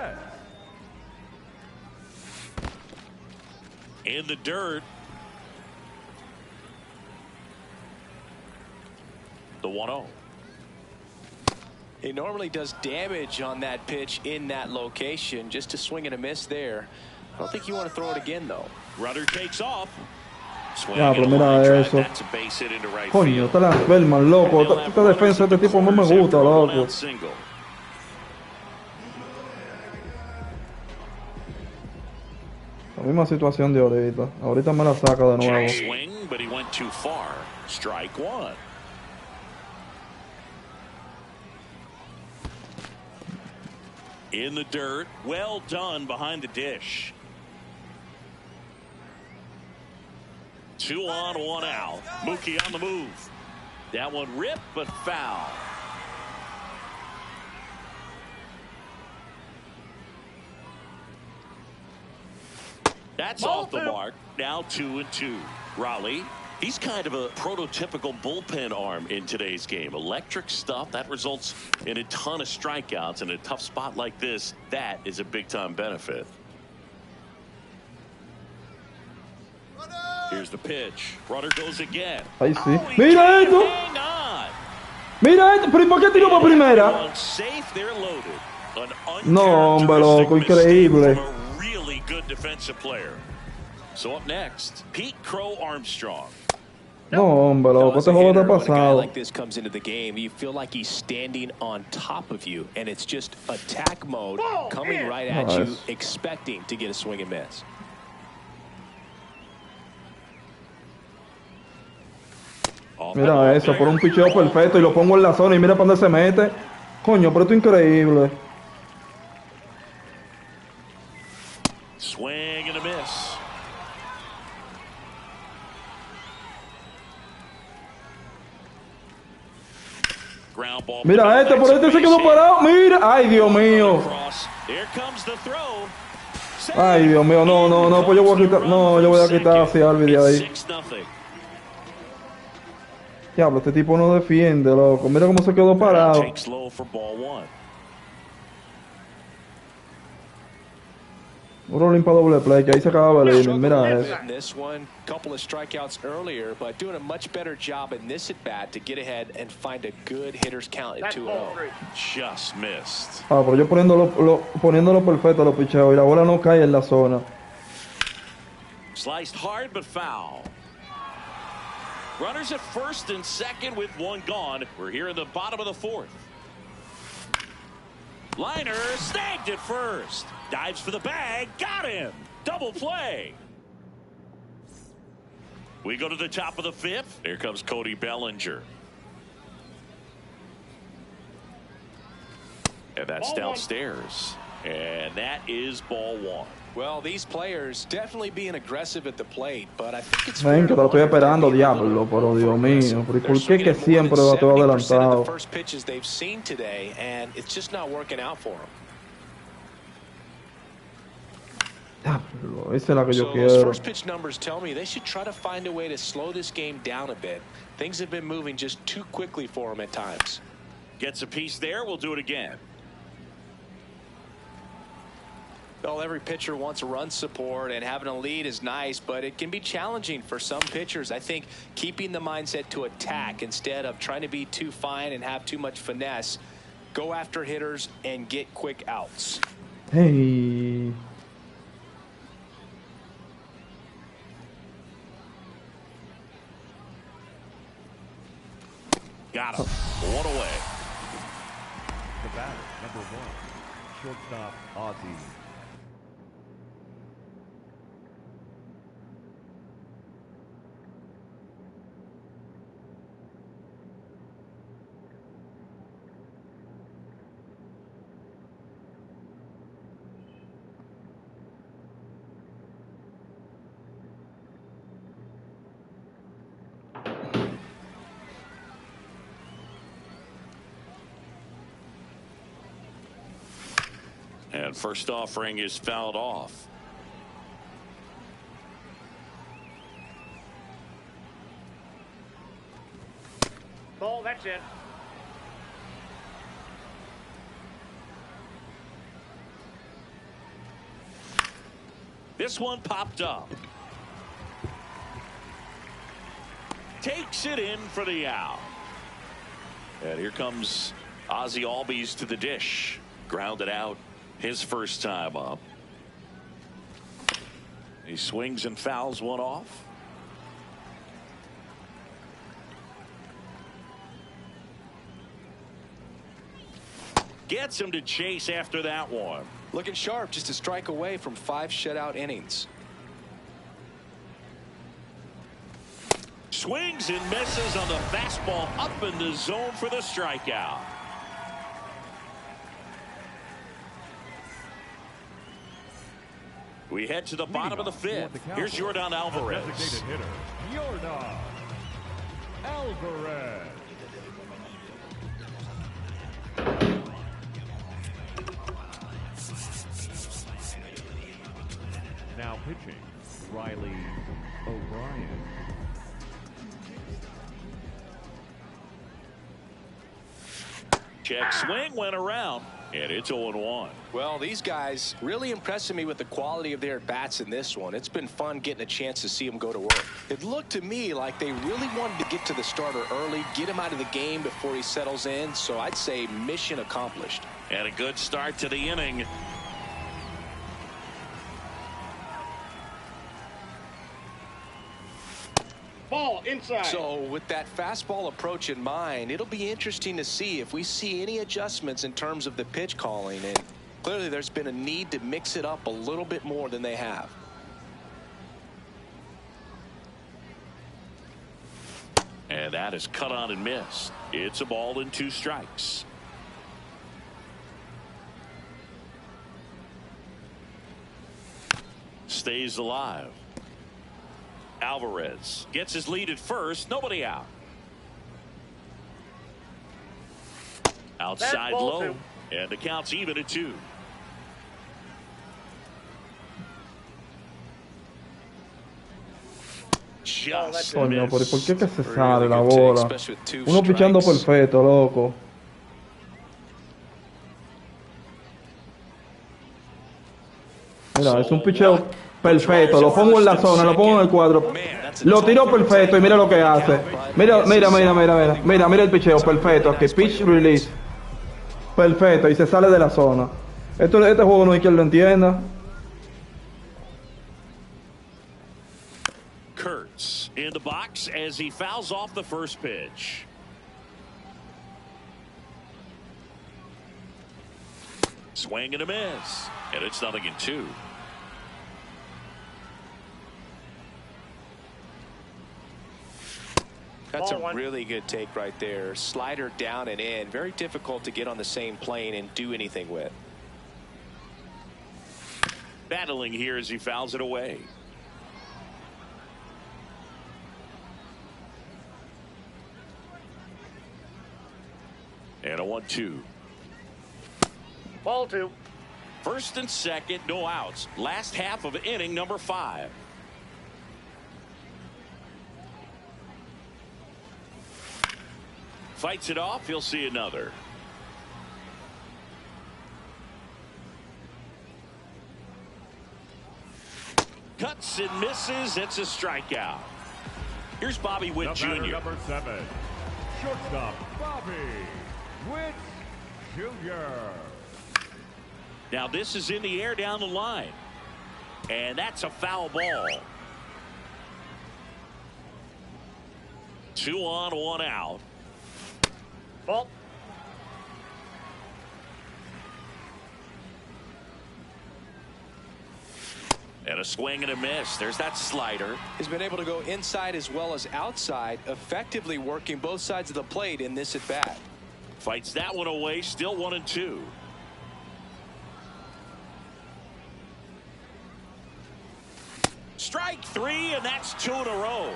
In the dirt. The 1-0. He normally does damage on that pitch in that location. Just a swing and a miss there. I don't think you want to throw it again, though. Runner takes off. Ya, pero mira eso. Coño, está la enferma, loco. Esta defensa de este tipo no me gusta, loco. La misma situación de ahorita. Ahorita me la saca de nuevo. Swing, but he went too far. Strike 1. In the dirt. Well done behind the dish. 2 on, 1 out. Mookie on the move. That one ripped, but foul. That's off the mark. Now 2-2. Raleigh, he's kind of a prototypical bullpen arm in today's game. Electric stuff that results in a ton of strikeouts in a tough spot like this. That is a big-time benefit. Here's the pitch. Runner goes again. Ahí sí. Mira esto. Mira esto. ¿Pero por qué tiró para primera? No, hombre, loco, increíble. Really good defensive player. So up next, Pete Crow Armstrong. No, hombre, loco, este juego está pasado. Like this comes into the game, you feel like he's standing on top of you, and it's just attack mode coming right at you, expecting to get a swing and miss. Mira eso, por un picheo perfecto y lo pongo en la zona y mira para dónde se mete. Coño, pero esto es increíble. Swing and a miss. Ground ball. Mira este, por este se quedó parado. Mira, ay Dios mío. Ay Dios mío, no, pues yo voy a quitar, no, yo voy a quitar hacia Albi de ahí. Diablo, este tipo no defiende, loco. Mira cómo se quedó parado. Un rolling para doble play, que ahí se acaba el inning. Mira eso. This one, couple of strikeouts earlier, but doing a much better job in this at bat to get ahead and find a good hitter's count at 2-0. Just missed. Ah, pero yo poniéndolo perfecto los picheos y la bola no cae en la zona. Sliced hard but foul. Runners at first and second with 1 gone. We're here in the bottom of the 4th. Liner snagged at first. Dives for the bag. Got him. Double play. We go to the top of the 5th. Here comes Cody Bellinger. And that's downstairs. And that is ball 1. Well, these players definitely being aggressive at the plate, but I think it's ven que te lo estoy esperando, diablo, pero Dios mío, ¿por qué que siempre bateo adelantado? First pitches they've seen today, and it's just not working out for them. Diablo, esa es la que yo So those quiero. first pitch numbers tell me they should try to find a way to slow this game down a bit. Things have been moving just too quickly for them at times. Gets a piece there. We'll do it again. Well, every pitcher wants run support, and having a lead is nice, but it can be challenging for some pitchers. I think keeping the mindset to attack instead of trying to be too fine and have too much finesse, go after hitters and get quick outs. Hey. Got him. One away. The batter, number 1, shortstop Ozzie. And first offering is fouled off. Ball, that's it. This one popped up. Takes it in for the out. And here comes Ozzie Albies to the dish. Grounded out his first time up. He swings and fouls one off. Gets him to chase after that one. Looking sharp, just a strike away from 5 shutout innings. Swings and misses on the fastball up in the zone for the strikeout. We head to the bottom of the 5th. Here's Jordan Alvarez. Designated hitter, Jordan Alvarez. Now pitching, Riley O'Brien. Check swing went around, and it's 0-1. Well, these guys really impressing me with the quality of their at-bats in this one. It's been fun getting a chance to see them go to work. It looked to me like they really wanted to get to the starter early, get him out of the game before he settles in, so I'd say mission accomplished. And a good start to the inning. Ball, inside. So with that fastball approach in mind, it'll be interesting to see if we see any adjustments in terms of the pitch calling, and clearly there's been a need to mix it up a little bit more than they have. And that is cut on and missed. It's a ball and 2 strikes. Stays alive. Alvarez gets his lead at first. Nobody out. Outside ball low. And the count's even at 2. Just Coño, pero ¿por qué que se Really sale la good take, bola? especially with 2 Uno pichando strikes. perfecto, loco. Mira, es un picheo perfecto. Lo pongo en la zona, lo pongo en el cuadro. Lo tiro perfecto y mira lo que hace. Mira, mira, mira, mira, mira. Mira, mira el picheo perfecto. Aquí, pitch release. Perfecto, y se sale de la zona. Este juego no hay quien lo entienda. Kurtz in the box as he fouls off the first pitch. Swing and a miss. And it's 0-2. That's Ball a one. really good take right there. Slider down and in. Very difficult to get on the same plane and do anything with. Battling here as he fouls it away. And a 1-2. Ball 2. First and second, no outs. Last half of inning number 5. Fights it off. He'll see another. Cuts and misses. It's a strikeout. Here's Bobby Witt Jr. Number 7, shortstop Bobby Witt Jr. Now this is in the air down the line. And that's a foul ball. 2 on, 1 out. Ball. And a swing and a miss. There's that slider. He's been able to go inside as well as outside, effectively working both sides of the plate in this at bat. Fights that one away. Still 1-2. Strike 3, and that's 2 in a row.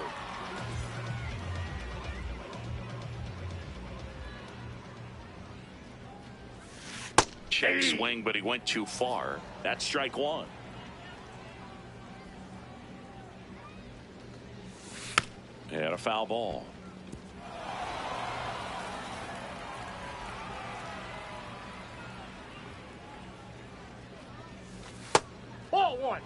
Check swing, but he went too far. That's strike 1. And a foul ball. Ball 1.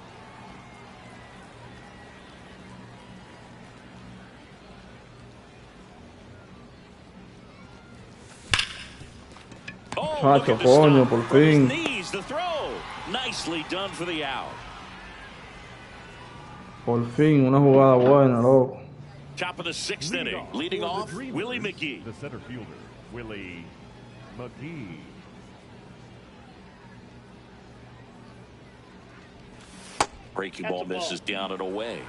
Oh, Chacho, look at the coño, stop por from his fin. knees, the throw. Nicely done for the out. Por fin, una jugada buena, loco. Top of the 6th inning. Leading for the off, Dreamers, Willie McGee. The center fielder, Willie McGee. Breaking That's ball a ball. misses down and away.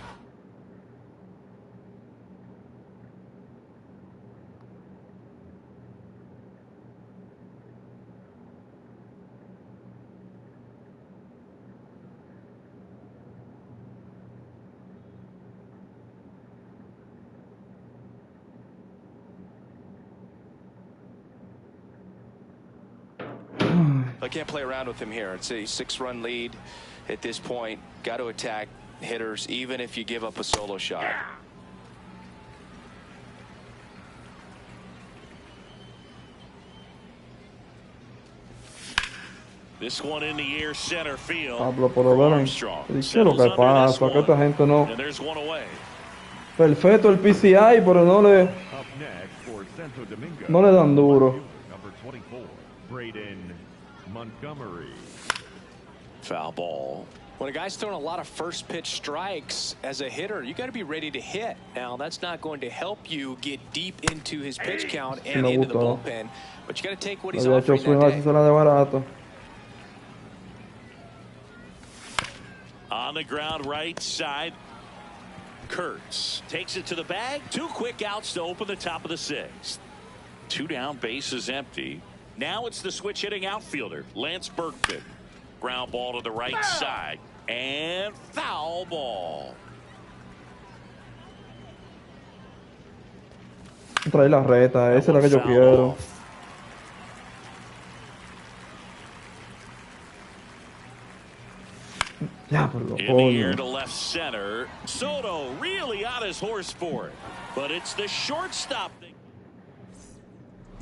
I can't play around with him here. It's a 6-run lead at this point. Got to attack hitters, even if you give up a solo shot. This one in the air center field. Pablo, por lo menos. Armstrong ¿Qué es lo settles que under this pasa? Que esta one. gente no. And there's one away. Perfecto el PCI, pero no le Up next for Santo Domingo. No le dan duro. Number 24, Braden Montgomery. Foul ball. When a guy's throwing a lot of first pitch strikes as a hitter, you got to be ready to hit. Now, that's not going to help you get deep into his pitch count and me into the gustó. bullpen, but you got to take what Le he's había hecho offering swing that así day. se la de barato. On the ground right side. Kurtz takes it to the bag. 2 quick outs to open the top of the 6th. 2 down, base is empty. Now it's the switch hitting outfielder, Lance Berkman. Ground ball to the right side. And foul ball. Trae la reta, esa es la que yo Fouled quiero. off. Ya, por lo In the air coño. to left center. Soto really on his horse for it. But it's the shortstop.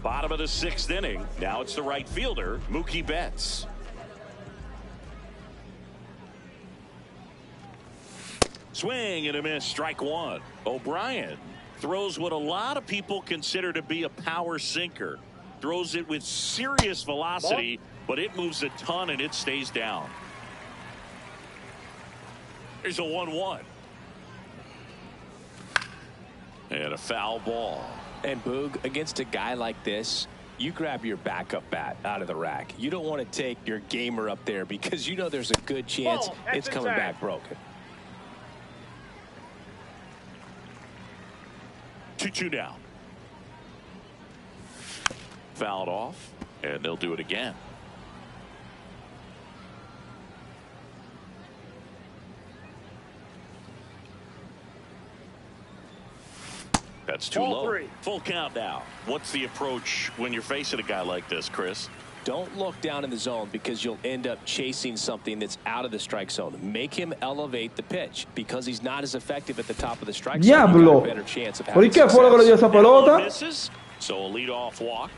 Bottom of the 6th inning. Now it's the right fielder, Mookie Betts. Swing and a miss, strike 1. O'Brien throws what a lot of people consider to be a power sinker. Throws it with serious velocity, but it moves a ton and it stays down. Here's a 1-1. And a foul ball. And Boog, against a guy like this, you grab your backup bat out of the rack. You don't want to take your gamer up there because you know there's a good chance Ball, that's it's coming inside. back broken. 2-2 down. Fouled off, and they'll do it again. That's too Ball low. 3. Full count now. What's the approach when you're facing a guy like this, Chris? Don't look down in the zone because you'll end up chasing something that's out of the strike zone. Make him elevate the pitch because he's not as effective at the top of the strike zone. Diablo. ¿Por qué fue lo que le dio esa pelota? So a lead-off walk.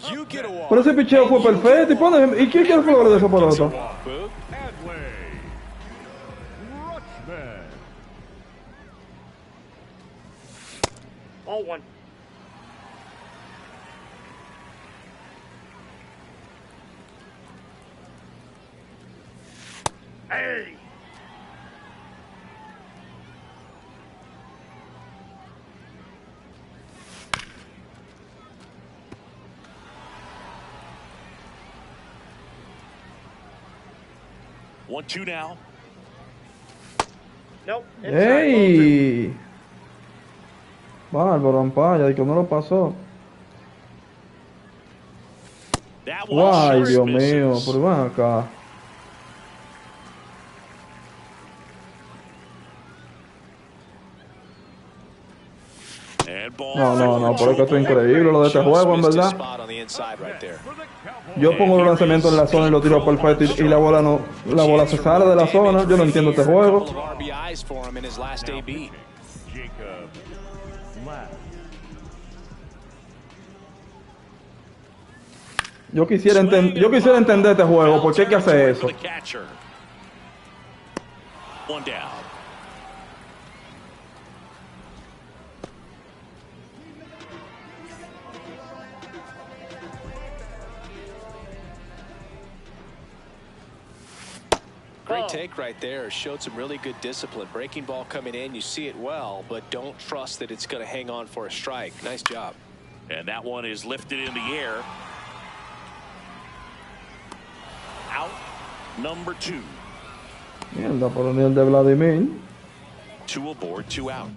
You get a walk. Pero ese picheo fue perfecto. ¿Y qué fue lo que le dio esa pelota? Adley. Rutschman. Ball one. Hey! One, two now. Nope. ¡Ey! Bárbaro, Ampaya, y que no lo pasó. That one Ay, sure Dios misses. mío, pero van acá. And ball No, pero es que esto es increíble lo de este juego, en verdad. Spot on the inside right there. For the Cowboys. Yo pongo los lanzamientos en la zona y lo tiro perfecto y la bola se sale de la zona. Yo no entiendo este juego. Couple of RBIs for him in his last Now AB. pitching, Jacob Ladd. Yo quisiera entender este juego. ¿Por qué hay que hacer eso? One down. Great take right there. Showed some really good discipline. Breaking ball coming in, you see it well, but don't trust that it's going to hang on for a strike. Nice job. And that one is lifted in the air. Out number two. Mierda, pero ni el de Vladimir. Two aboard, two out.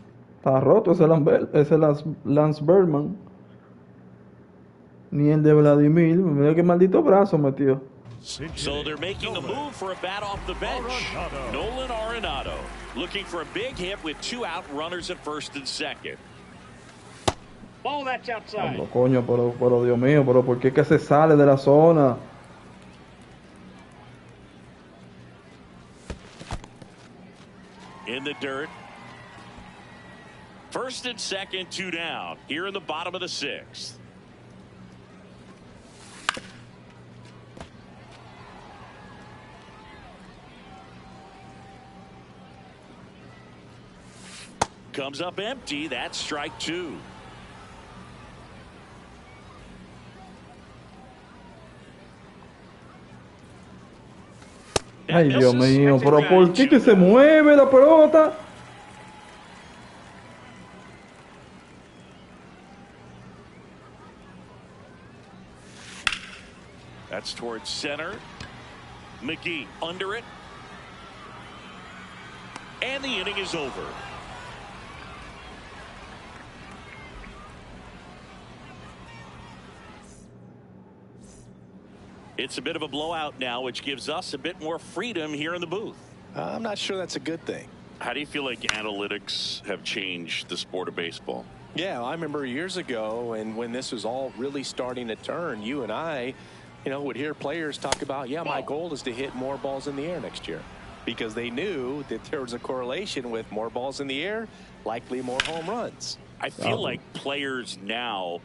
Está roto ese Lance Berman. Ni el de Vladimir. Mira qué maldito brazo metió. So they're making a move for a bat off the bench. Nolan Arenado looking for a big hit with two out, runners at first and second. Ball that's outside. No, coño, pero Dios mío, pero ¿por qué que se sale de la zona? In the dirt. First and second, two down. Here in the bottom of the sixth. Comes up empty. That's strike two. Ay, Dios mío, pero ¿por qué que se mueve la pelota? That's towards center. McGee under it. And the inning is over. It's a bit of a blowout now, which gives us a bit more freedom here in the booth. I'm not sure that's a good thing. How do you feel like analytics have changed the sport of baseball? Yeah, I remember years ago, and when this was all really starting to turn, you and I, would hear players talk about, yeah, my goal is to hit more balls in the air next year, because they knew that there was a correlation with more balls in the air, likely more home runs. I feel like players now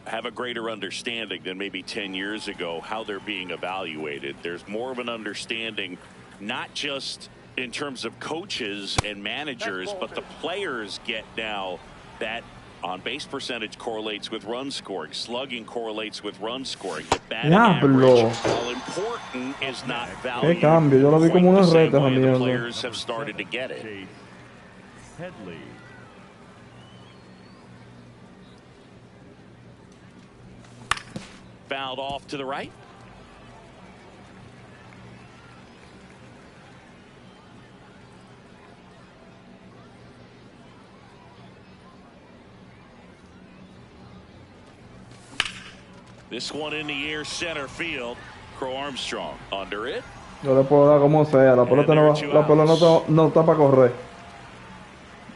have a greater understanding than maybe 10 years ago how they're being evaluated. There's more of an understanding, not just in terms of coaches and managers, but the players get now that on-base percentage correlates with run scoring, slugging correlates with run scoring. The batting average, while important, is not valued. Qué cambio, yo lo vi como una reta, The mierda. players have started to get it. Chase Headley. Fouled off to the right. This one in the air, center field. Crow Armstrong under it. Yo le puedo dar como sea, la pelota no está para correr.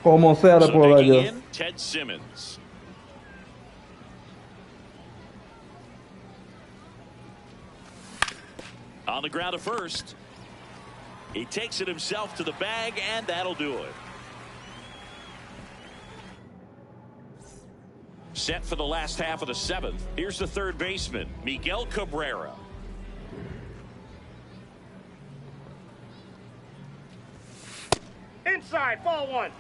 Como sea le So puedo dar digging yo. in, Ted Simmons. On the ground to first. He takes it himself to the bag, and that'll do it. Set for the last half of the seventh. Here's the third baseman, Miguel Cabrera. Inside, ball one.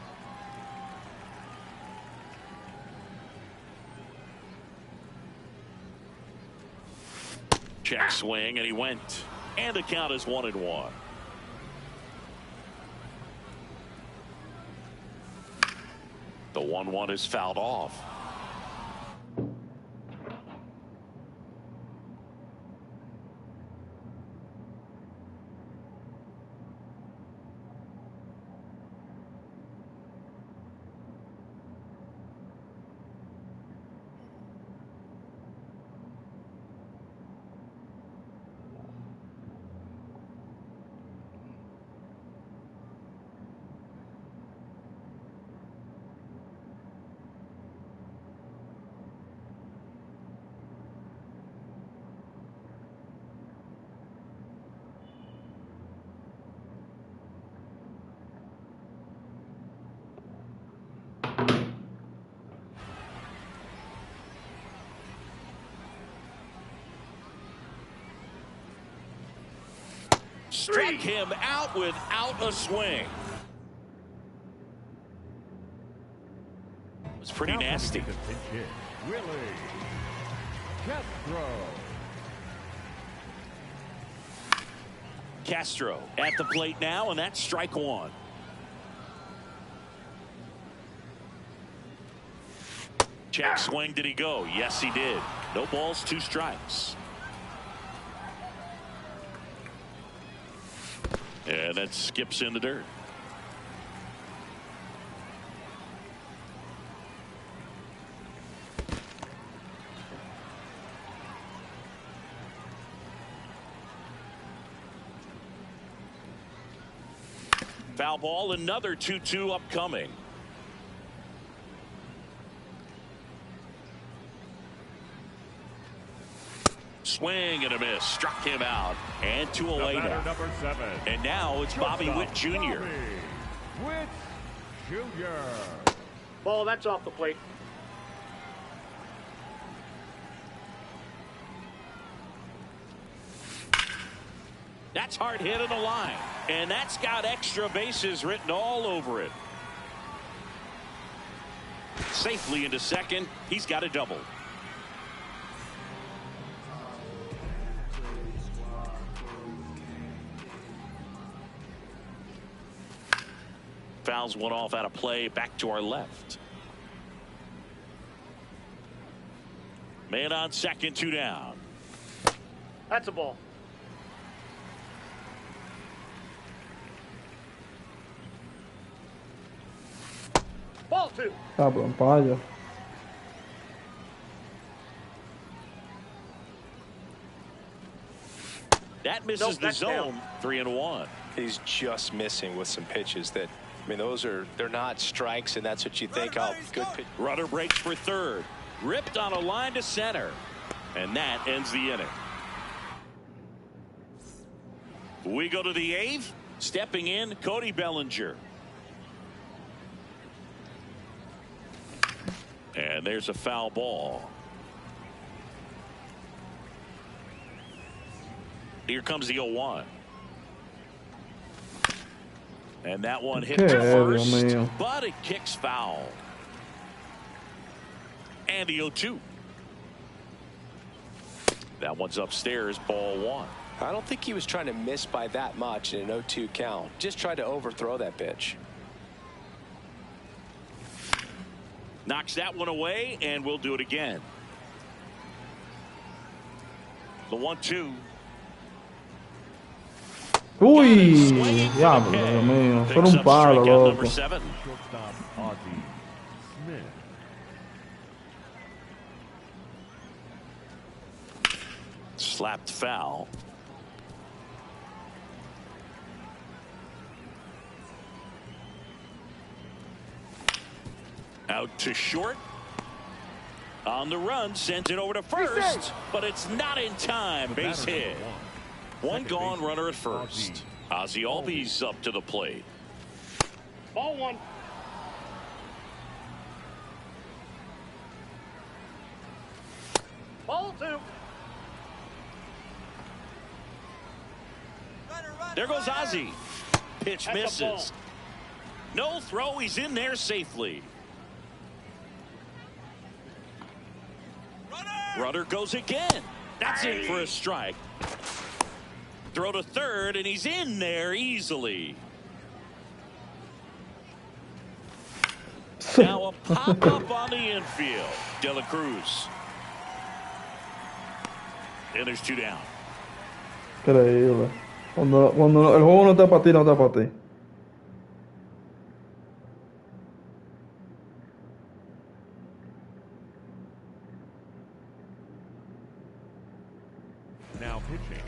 Check swing, and he went. And the count is 1-1. The 1-1 is fouled off. Struck him out without a swing. It was pretty nasty. Willie Castro at the plate now, and that's strike one. Check swing. Did he go? Yes, he did. No balls, 2 strikes. And that skips in the dirt. Foul ball, another 2-2 upcoming. Swing and a miss. Struck him out. And 2 away now. Number 7. And now it's Bobby Witt Jr. Witt Jr. Ball, that's off the plate. That's hard hit in the line. And that's got extra bases written all over it. Safely into second. He's got a double. Fouls one off out of play. Back to our left. Man on second, 2 down. That's a ball. Ball 2. Cabrón, paya. That misses the zone. Down. 3-1. He's just missing with some pitches that, I mean, they're not strikes, and that's what you think. Oh, good pitch. Runner breaks for third. Ripped on a line to center. And that ends the inning. We go to the 8th. Stepping in, Cody Bellinger. And there's a foul ball. Here comes the 0-1. And that one hit to first, but it kicks foul. And the 0-2. That one's upstairs, ball 1. I don't think he was trying to miss by that much in an 0-2 count. Just tried to overthrow that pitch. Knocks that one away, and we'll do it again. The 1-2. Uy, diablo, Dios mío, fue un palo, loco. Shortstop Ozzie Smith. Slapped foul. Out to short. On the run, sends it over to first, but it's not in time. Base hit. One gone, runner at first. Ozzie Albies up to the plate. Ball one. Ball two. There goes Ozzie. Pitch That's a misses. ball. No throw. He's in there safely. Runner goes again. That's in for a strike. Throw to third, and he's in there easily. Now a pop-up on the infield. De La Cruz. And there's two down. Increíble. Cuando el juego no está para ti, no está para ti. Now pitching,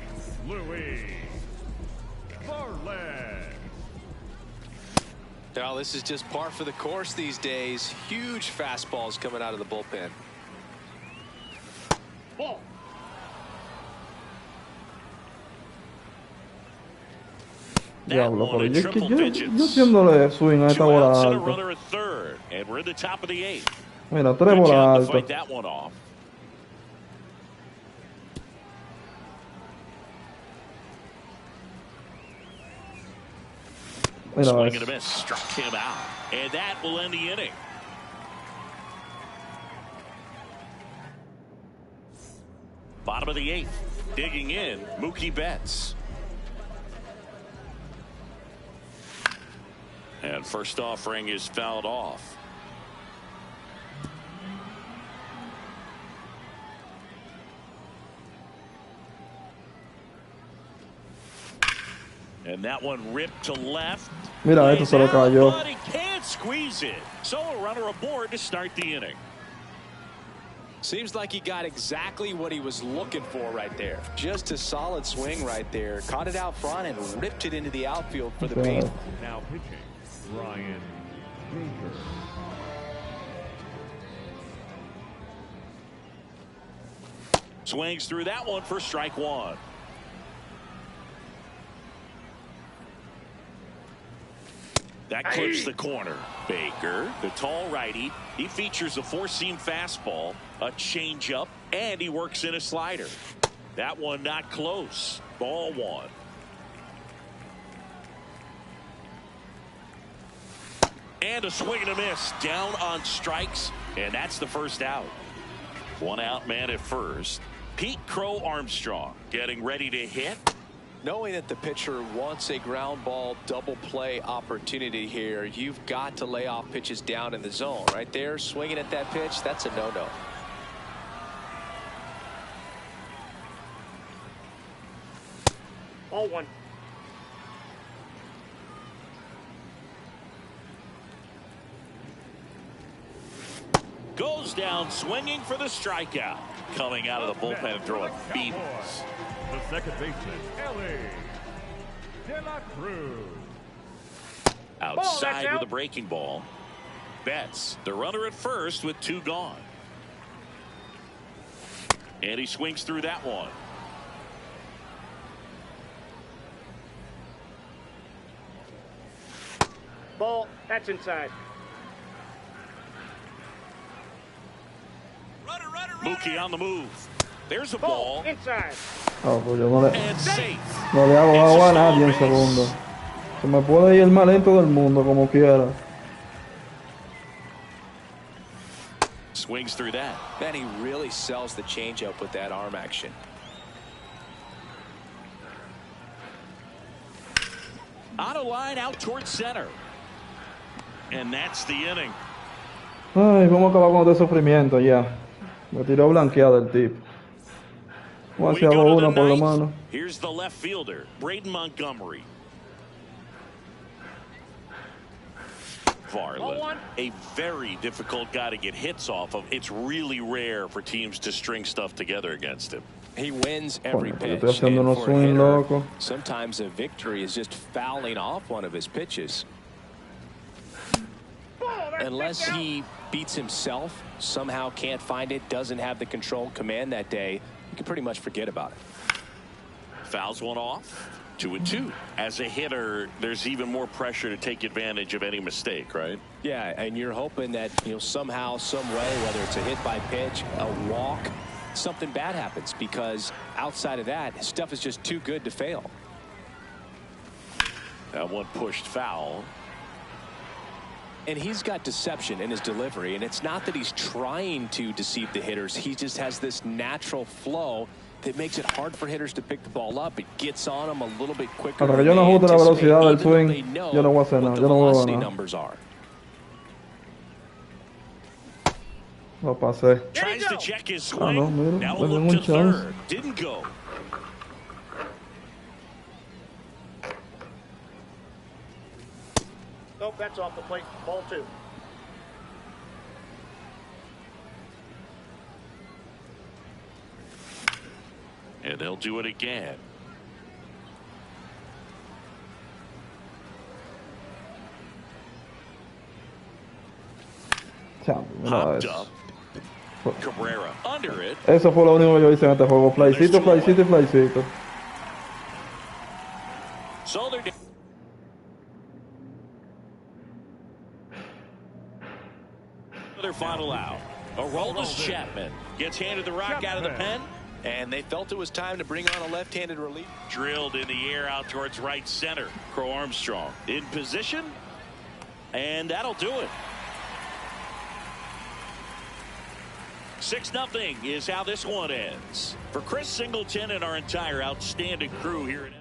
Louis Bartlett. Now this is just par for the course these days. Huge fastballs coming out of the bullpen. Ball. Diablo, pero yo haciéndole swing a esta Two bola outs and a alta. runner at third, and we're in the top of the eighth. Mira, tres Good job bolas to fight altas. that one off. Mira, Swing and a miss, struck him out, and that will end the inning. Bottom of the eighth, digging in, Mookie Betts. And first offering is fouled off. And that one ripped to left. Mira, esto se lo cayó. But he can't squeeze it. So a runner aboard to start the inning. Seems like he got exactly what he was looking for right there. Just a solid swing right there. Caught it out front and ripped it into the outfield for the Okay. base. Now pitching, Ryan Baker. Swings through that one for strike one. That clips the corner. Baker, the tall righty, he features a four-seam fastball, a changeup, and he works in a slider. That one not close. Ball one. And a swing and a miss. Down on strikes, and that's the first out. One out man at first. Pete Crow Armstrong getting ready to hit. Knowing that the pitcher wants a ground ball double play opportunity here, you've got to lay off pitches down in the zone. Right there, swinging at that pitch, that's a no-no. Ball one. Goes down swinging for the strikeout. Coming out of the bullpen throwing beatings. The second baseman, Ellie De La Cruz. Outside that's with out. a breaking ball. Betts, the runner at first with two gone. And he swings through that one. Ball. That's inside. Mookie on the move. There's a Ball. ball. Inside. Ah, pues yo no le And safe. hago It's agua a a nadie en stolen base. segundo. Se me puede ir el más lento del mundo, como quiera. Swings through that. Man, he really sells the changeup with that arm action. On a line out towards center. And that's the inning. Ay, vamos a acabar con este sufrimiento ya. Me tiró blanqueada el tipo. Vamos a We hacer go to una the por lo ninth. menos. Here's the left fielder, Braden Montgomery. Ball Varland, one. a very difficult guy to get hits off of. It's really rare for teams to string stuff together against him. He wins every Coño, pero pitch. estoy haciendo And unos for a swing, hitter, loco. sometimes a victory is just fouling off one of his pitches. Ball. That's Unless out. he beats himself, somehow can't find it, doesn't have the control command that day, you can pretty much forget about it. Fouls one off. 2-2. As a hitter, there's even more pressure to take advantage of any mistake, right? Yeah, and you're hoping that, somehow, some way, whether it's a hit by pitch, a walk, something bad happens, because outside of that, stuff is just too good to fail. That one pushed foul. And he's got deception in his delivery, and it's not that he's trying to deceive the hitters. He just has this natural flow that makes it hard for hitters to pick the ball up. It gets on them a little bit quicker. Hasta que yo no ajuste la velocidad del swing, yo no voy a hacer nada. Yo no voy a ganar. Numbers are. Lo pasé. Tries to check his swing. Ah, no, mira, Now le a den look un to chance. third. Didn't go. Nope, that's off the plate. Ball 2. And they'll do it again. Chamo, mira Popped eso. up. Cabrera under it. Eso fue lo único que yo hice en este juego. Flycito, flycito y flycito. So they're their final out. Aroldis Chapman gets handed the rock out of the pen. And they felt it was time to bring on a left-handed relief. Drilled in the air out towards right center. Crow Armstrong in position. And that'll do it. 6-0 is how this one ends. For Chris Singleton and our entire outstanding crew here at MLB.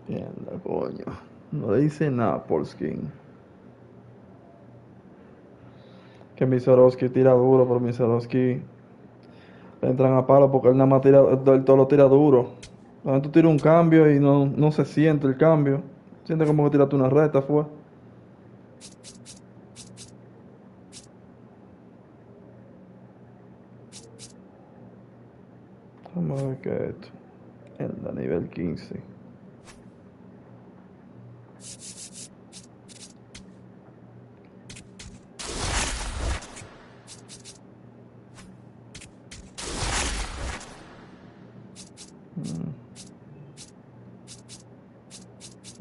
Mierda, coño. No le dice nada por skin. Que Misorowski tira duro, pero Misorowski le entran a palo porque él nada más tira, él todo lo tira duro. Cuando tú tiras un cambio y no se siente el cambio. Siente como que tiraste una recta, fue. Vamos a ver qué es esto. En la nivel 15.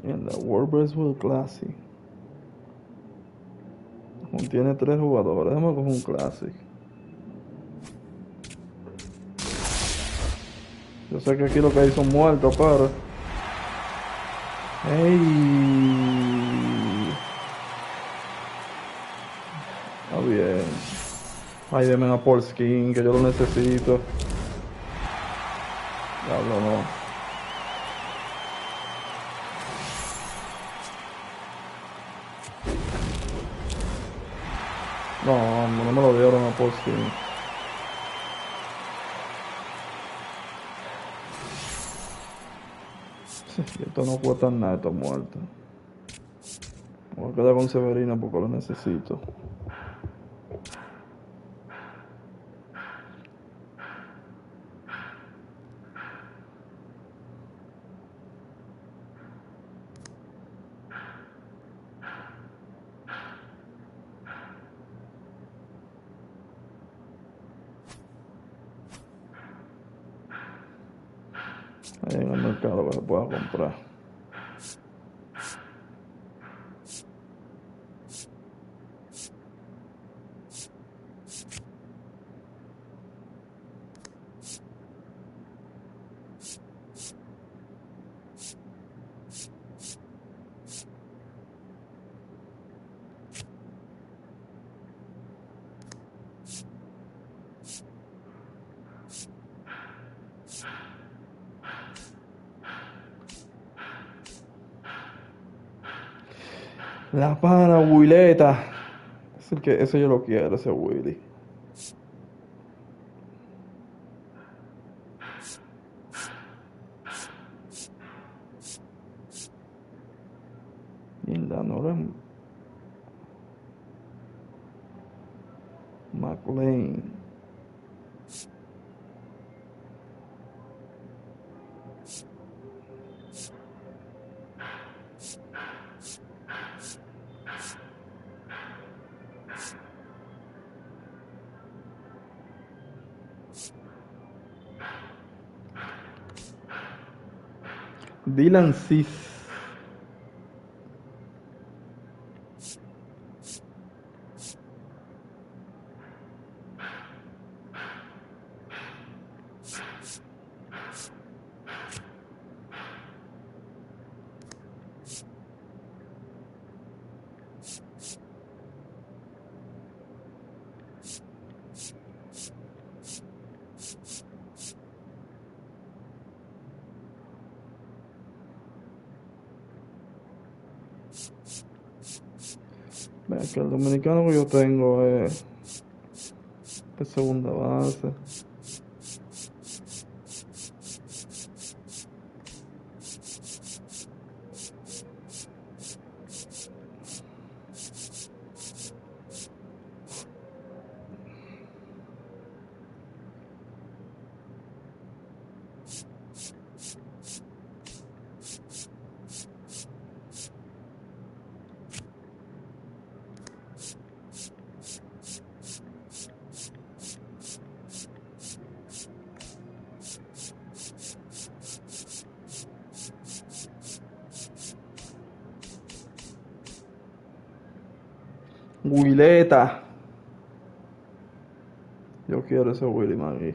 En la World Baseball Classic. Contiene 3 jugadores. Déjame coger un Classic. Yo sé que aquí lo que hay son muertos, pero... ¡Ey! Está bien. Ay, denme a Paul Skin, que yo lo necesito. Diablo, no. No me lo dieron a Paul Skin. Esto no cuesta nada, esto muerto. Me voy a quedar con Severino porque lo necesito. Ahí en el mercado que se pueda comprar. La pana Willeta. Es el que, ese yo lo quiero, ese Willy. Y la Nolan McLean. Dylan Cis. Vea que el dominicano que yo tengo es de segunda base. Wileta. Yo quiero ese Willy Magui.